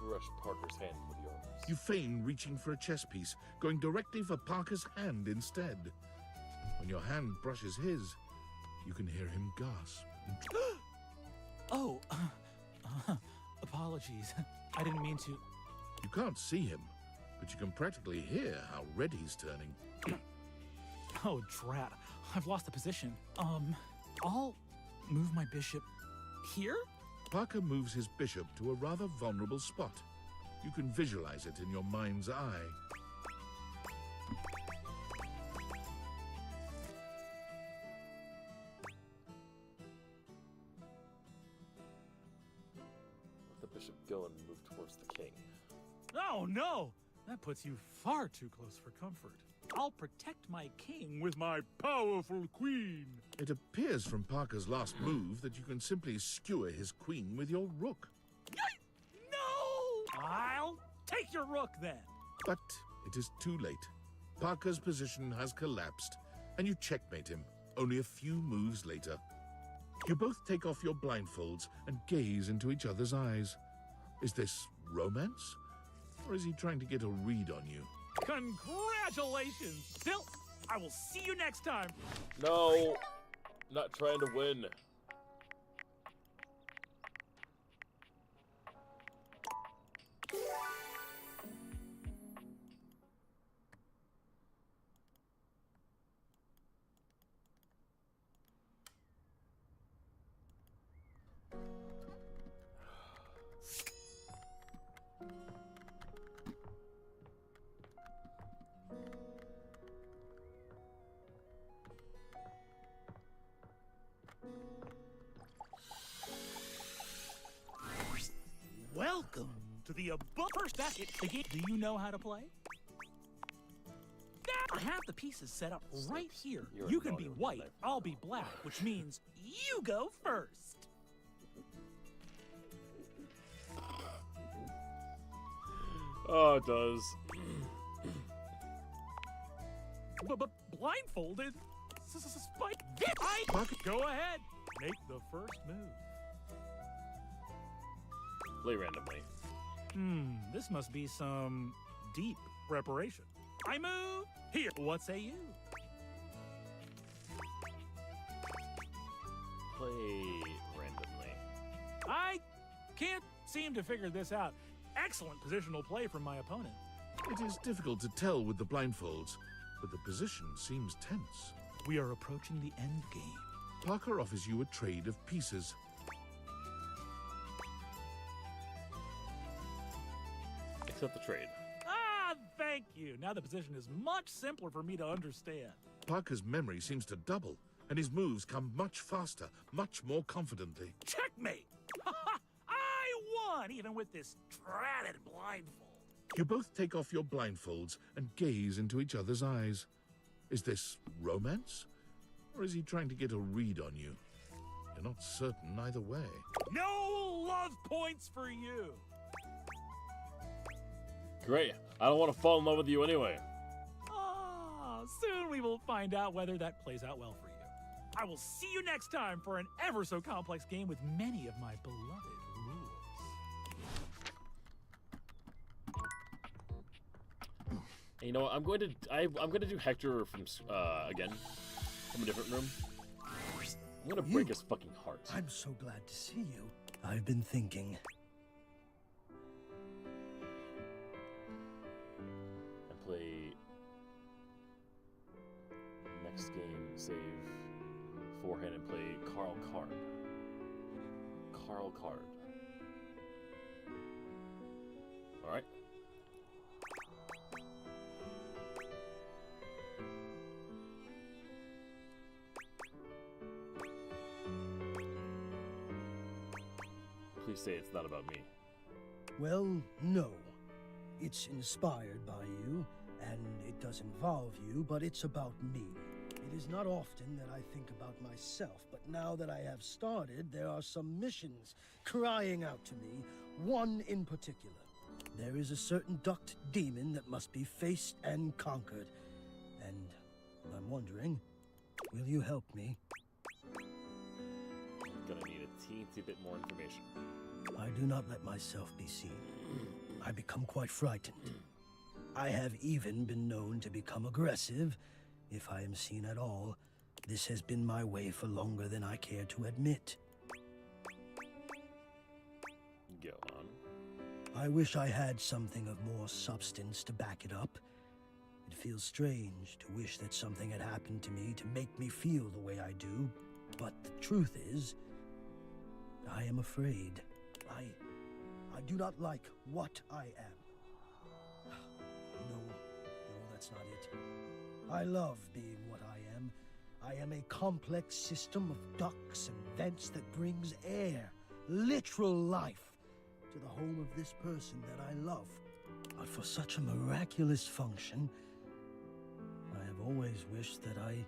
Brush Parker's hand with yours. You feign reaching for a chess piece, going directly for Parker's hand instead. When your hand brushes his, you can hear him gasp. Oh, apologies. I didn't mean to. You can't see him, but you can practically hear how red he's turning. Oh, drat. I've lost the position. I'll move my bishop here? Parker moves his bishop to a rather vulnerable spot. You can visualize it in your mind's eye. Let the bishop go and move towards the king. Oh, no! That puts you far too close for comfort. I'll protect my king with my powerful queen. It appears from Parker's last move that you can simply skewer his queen with your rook. No! I'll take your rook then. But It is too late. Parker's position has collapsed, and you checkmate him only a few moves later. You both take off your blindfolds and gaze into each other's eyes. Is this romance? Or is he trying to get a read on you? Congratulations! Still, I will see you next time. No, not trying to win. Welcome to the above first basket. The game. Do you know how to play? I have the pieces set up right here. You can be white, I'll be black, which means you go first. Oh, it does. But blindfolded? Spike. Go ahead. Make the first move. Play randomly. This must be some deep preparation. I move here. What say you? Play randomly. I can't seem to figure this out. Excellent positional play from my opponent. It is difficult to tell with the blindfolds, but the position seems tense. We are approaching the end game. Parker offers you a trade of pieces. Accept the trade. Ah, thank you. Now the position is much simpler for me to understand. Parker's memory seems to double, and his moves come much faster, much more confidently. Checkmate! I won, even with this dratted blindfold. You both take off your blindfolds and gaze into each other's eyes. Is this romance? Or is he trying to get a read on you? You're not certain either way. No love points for you! Great. I don't want to fall in love with you anyway. Ah, soon we will find out whether that plays out well for you. I will see you next time for an ever so complex game with many of my beloved rules. And you know what? I'm going to do Hector from again from a different room. I'm gonna break his fucking heart. I'm so glad to see you. I've been thinking. Play next game, save forehand, and play Carl Card. Carl Card. Alright. Please say it's not about me. Well, no. It's inspired by you, and it does involve you, but it's about me. It is not often that I think about myself, but now that I have started, there are some missions crying out to me, one in particular. There is a certain ducked demon that must be faced and conquered, and I'm wondering, will you help me? Gonna need a teensy bit more information. I do not let myself be seen. I become quite frightened. I have even been known to become aggressive, if I am seen at all. This has been my way for longer than I care to admit. Go on. I wish I had something of more substance to back it up. It feels strange to wish that something had happened to me to make me feel the way I do, but the truth is, I am afraid. I do not like what I am. No, that's not it. I love being what I am. I am a complex system of ducts and vents that brings air, literal life, to the home of this person that I love. But for such a miraculous function, I have always wished that I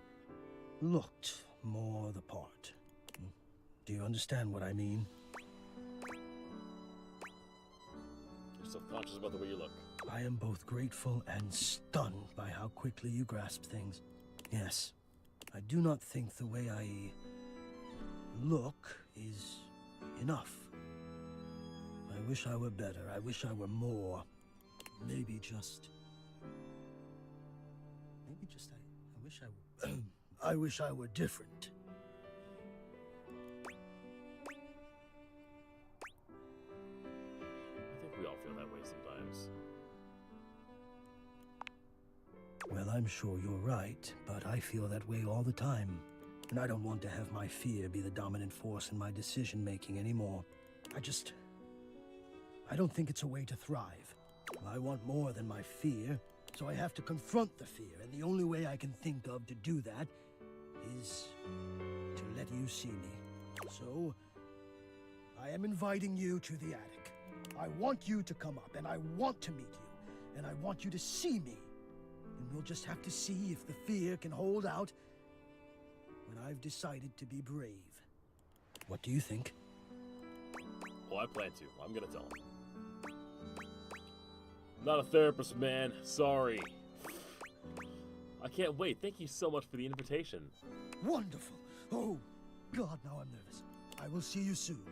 looked more the part. Do you understand what I mean? You're self-conscious about the way you look. I am both grateful and stunned by how quickly you grasped things. Yes, I do not think the way I look is enough. I wish I were better. I wish I were more. Maybe just... I wish I were... I wish I were different. I think we all feel that way sometimes. Well, I'm sure you're right, but I feel that way all the time. And I don't want to have my fear be the dominant force in my decision-making anymore. I don't think it's a way to thrive. I want more than my fear, so I have to confront the fear, and the only way I can think of to do that is to let you see me. So, I am inviting you to the attic. I want you to come up, and I want to meet you, and I want you to see me. And we'll just have to see if the fear can hold out when I've decided to be brave. What do you think? Well, I plan to. I'm gonna tell him. Not a therapist, man. Sorry. I can't wait. Thank you so much for the invitation. Wonderful. Oh, God, now I'm nervous. I will see you soon.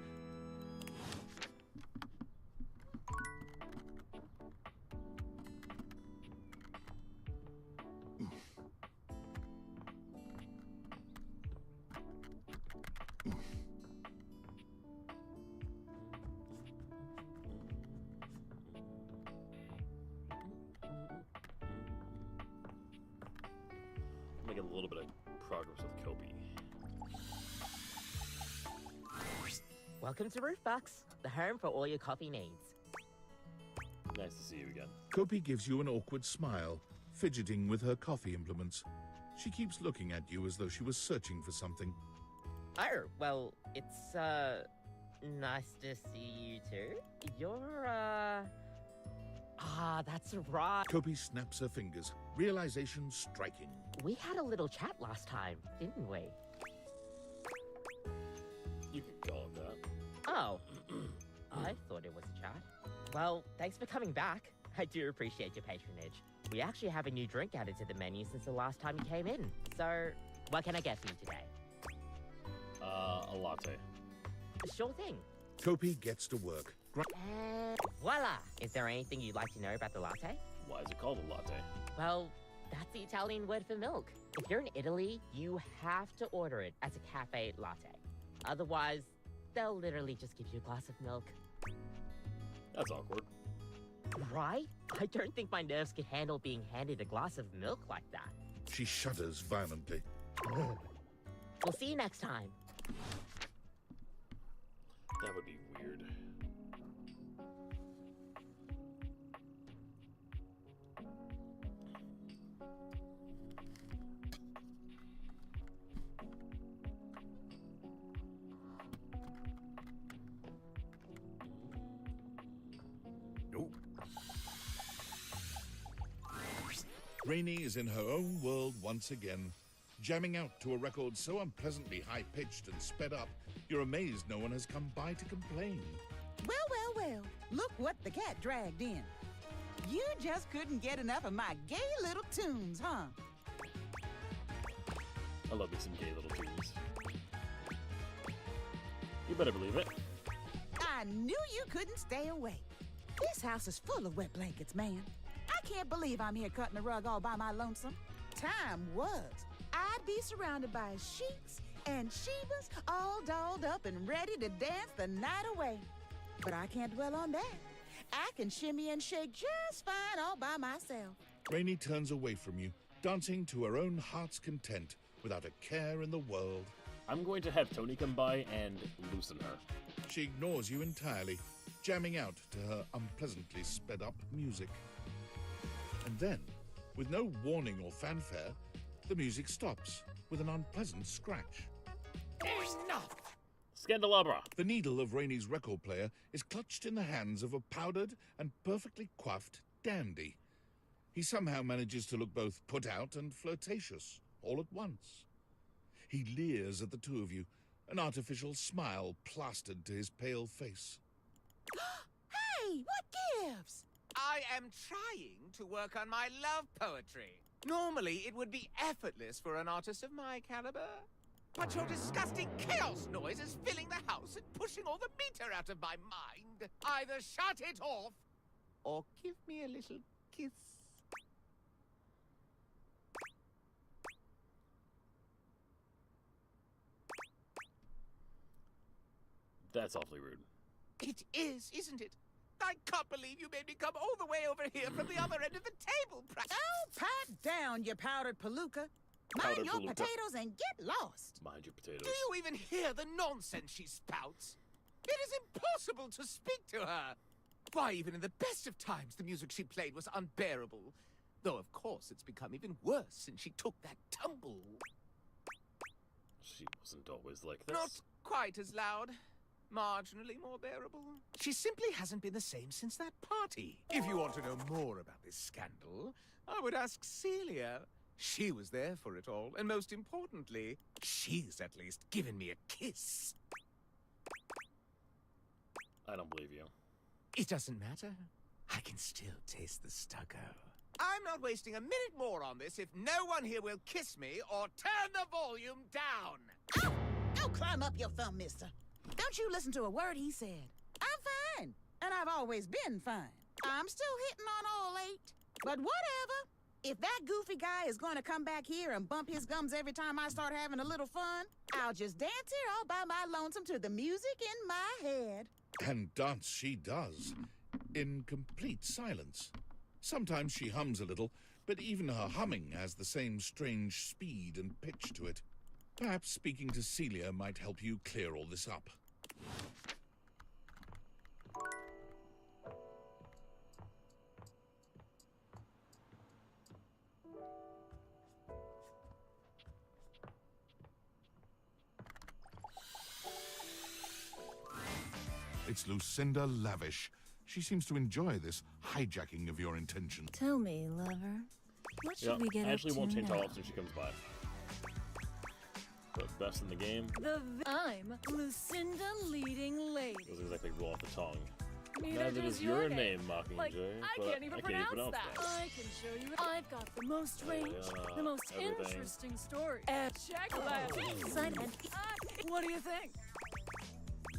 Making a little bit of progress with Kobe. Welcome to Roofbox, the home for all your coffee needs. Nice to see you again. Kopi gives you an awkward smile, fidgeting with her coffee implements. She keeps looking at you as though she was searching for something. Oh, well, it's, nice to see you too. You're, that's right. Kopi snaps her fingers, realization striking. We had a little chat last time, didn't we? You could call it that. Oh, I thought it was a chat. Well, thanks for coming back. I do appreciate your patronage. We actually have a new drink added to the menu since the last time you came in. So, what can I get for you today? A latte. Sure thing. Kopi gets to work. And voila! Is there anything you'd like to know about the latte? Why is it called a latte? Well, that's the Italian word for milk. If you're in Italy, you have to order it as a cafe latte. Otherwise, they'll literally just give you a glass of milk. That's awkward. Right? I don't think my nerves could handle being handed a glass of milk like that. She shudders violently. We'll see you next time. That would be weird. Rainey is in her own world once again, jamming out to a record so unpleasantly high-pitched and sped up, you're amazed no one has come by to complain. Well, look what the cat dragged in. You just couldn't get enough of my gay little tunes, huh? I love me some gay little tunes. You better believe it. I knew you couldn't stay away. This house is full of wet blankets, man. I can't believe I'm here cutting the rug all by my lonesome. Time was, I'd be surrounded by sheiks and shebas all dolled up and ready to dance the night away. But I can't dwell on that. I can shimmy and shake just fine all by myself. Rainey turns away from you, dancing to her own heart's content, without a care in the world. I'm going to have Tony come by and loosen her. She ignores you entirely, jamming out to her unpleasantly sped-up music. And then, with no warning or fanfare, the music stops with an unpleasant scratch. Enough! Scandelabra! The needle of Rainey's record player is clutched in the hands of a powdered and perfectly coiffed dandy. He somehow manages to look both put out and flirtatious, all at once. He leers at the two of you, an artificial smile plastered to his pale face. Hey, what gives? I am trying to work on my love poetry. Normally, it would be effortless for an artist of my caliber. But your disgusting chaos noise is filling the house and pushing all the meter out of my mind. Either shut it off, or give me a little kiss. That's awfully rude. It is, isn't it? I can't believe you made me come all the way over here from the other end of the table. Oh, pipe down, you powdered palooka. Mind Powdered your palooka. potatoes and get lost. Mind your potatoes. Do you even hear the nonsense she spouts? It is impossible to speak to her. Why, even in the best of times, the music she played was unbearable. Though, of course, it's become even worse since she took that tumble. She wasn't always like this. Not quite as loud. Marginally more bearable. She simply hasn't been the same since that party. If you want to know more about this scandal, I would ask Celia. She was there for it all, and most importantly, she's at least given me a kiss. I don't believe you. It doesn't matter. I can still taste the stucco. I'm not wasting a minute more on this if no one here will kiss me or turn the volume down. Go climb up your thumb, mister. Don't you listen to a word he said. I'm fine, and I've always been fine. I'm still hitting on all 8. But whatever. If that goofy guy is going to come back here and bump his gums every time I start having a little fun, I'll just dance here all by my lonesome to the music in my head. And dance she does, in complete silence. Sometimes she hums a little, but even her humming has the same strange speed and pitch to it. Perhaps speaking to Celia might help you clear all this up. It's Lucinda Lavish. She seems to enjoy this hijacking of your intention. Tell me, lover, what should we get I actually up to won't change now? how often she comes by. But best in the game. I'm Lucinda Leading Lady. Doesn't exactly roll off the tongue. Neither Neither does does your name. name, Mockingjay. Like, I but can't even pronounce that. that. I can show you. I've got the most range, the most everything. interesting story. And check that. Sign and what do you think?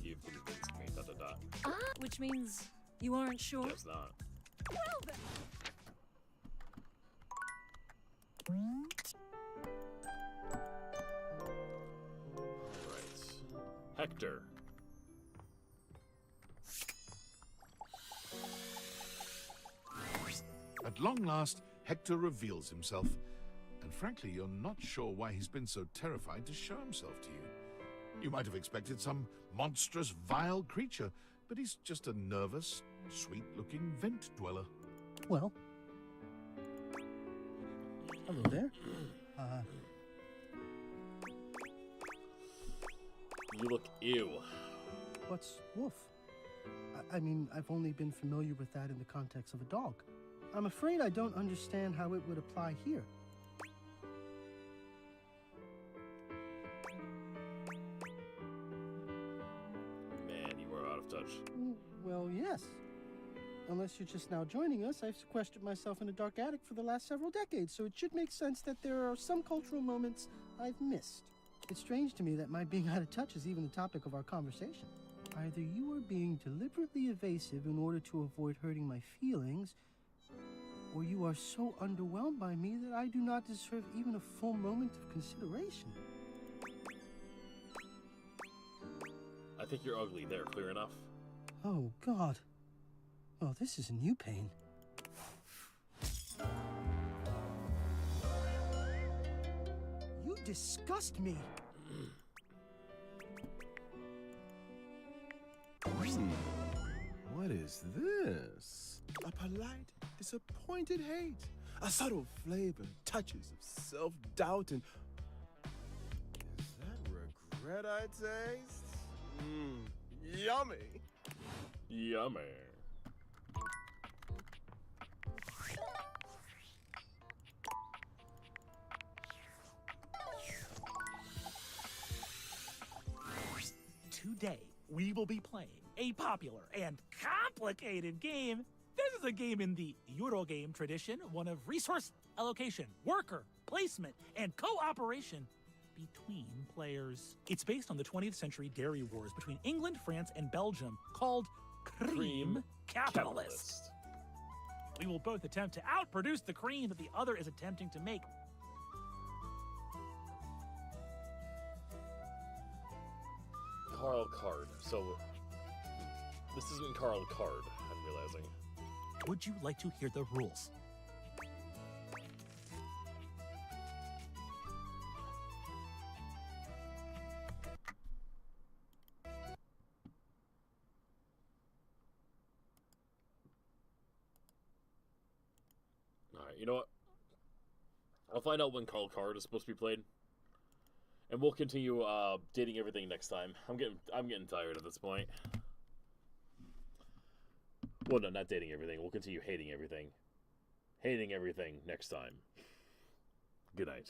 You've convinced me. Dot dot dot. Which means you aren't sure? Guess not. Well then. Alright. Hector. At long last, Hector reveals himself. And frankly, you're not sure why he's been so terrified to show himself to you. You might have expected some monstrous, vile creature, but he's just a nervous, sweet-looking vent dweller. Well. Hello there. You look ew. What's woof? I mean, I've only been familiar with that in the context of a dog. I'm afraid I don't understand how it would apply here. Man, you are out of touch. Well, yes. Unless you're just now joining us, I've sequestered myself in a dark attic for the last several decades, so it should make sense that there are some cultural moments I've missed. It's strange to me that my being out of touch is even the topic of our conversation. Either you are being deliberately evasive in order to avoid hurting my feelings, or you are so underwhelmed by me that I do not deserve even a full moment of consideration. I think you're ugly. There, clear enough. Oh, God. Oh, this is a new pain. You disgust me. What is this? A polite, disappointed hate. A subtle flavor, touches of self-doubt and... Is that regret I taste? Yummy. Yummy. Today, we will be playing a popular and complicated game. This is is a game in the Eurogame tradition, one of resource allocation, worker, placement, and cooperation between players. It's based on the 20th century dairy wars between England, France, and Belgium, called Cream Capitalist. We will both attempt to outproduce the cream that the other is attempting to make. Carl Card. So, this isn't Carl Card, I'm realizing. Would you like to hear the rules? Alright, you know what? I'll find out when Carl Card is supposed to be played. And we'll continue dating everything next time. I'm getting tired at this point. Well, no, not dating everything. We'll continue hating everything. Hating everything next time. Good night.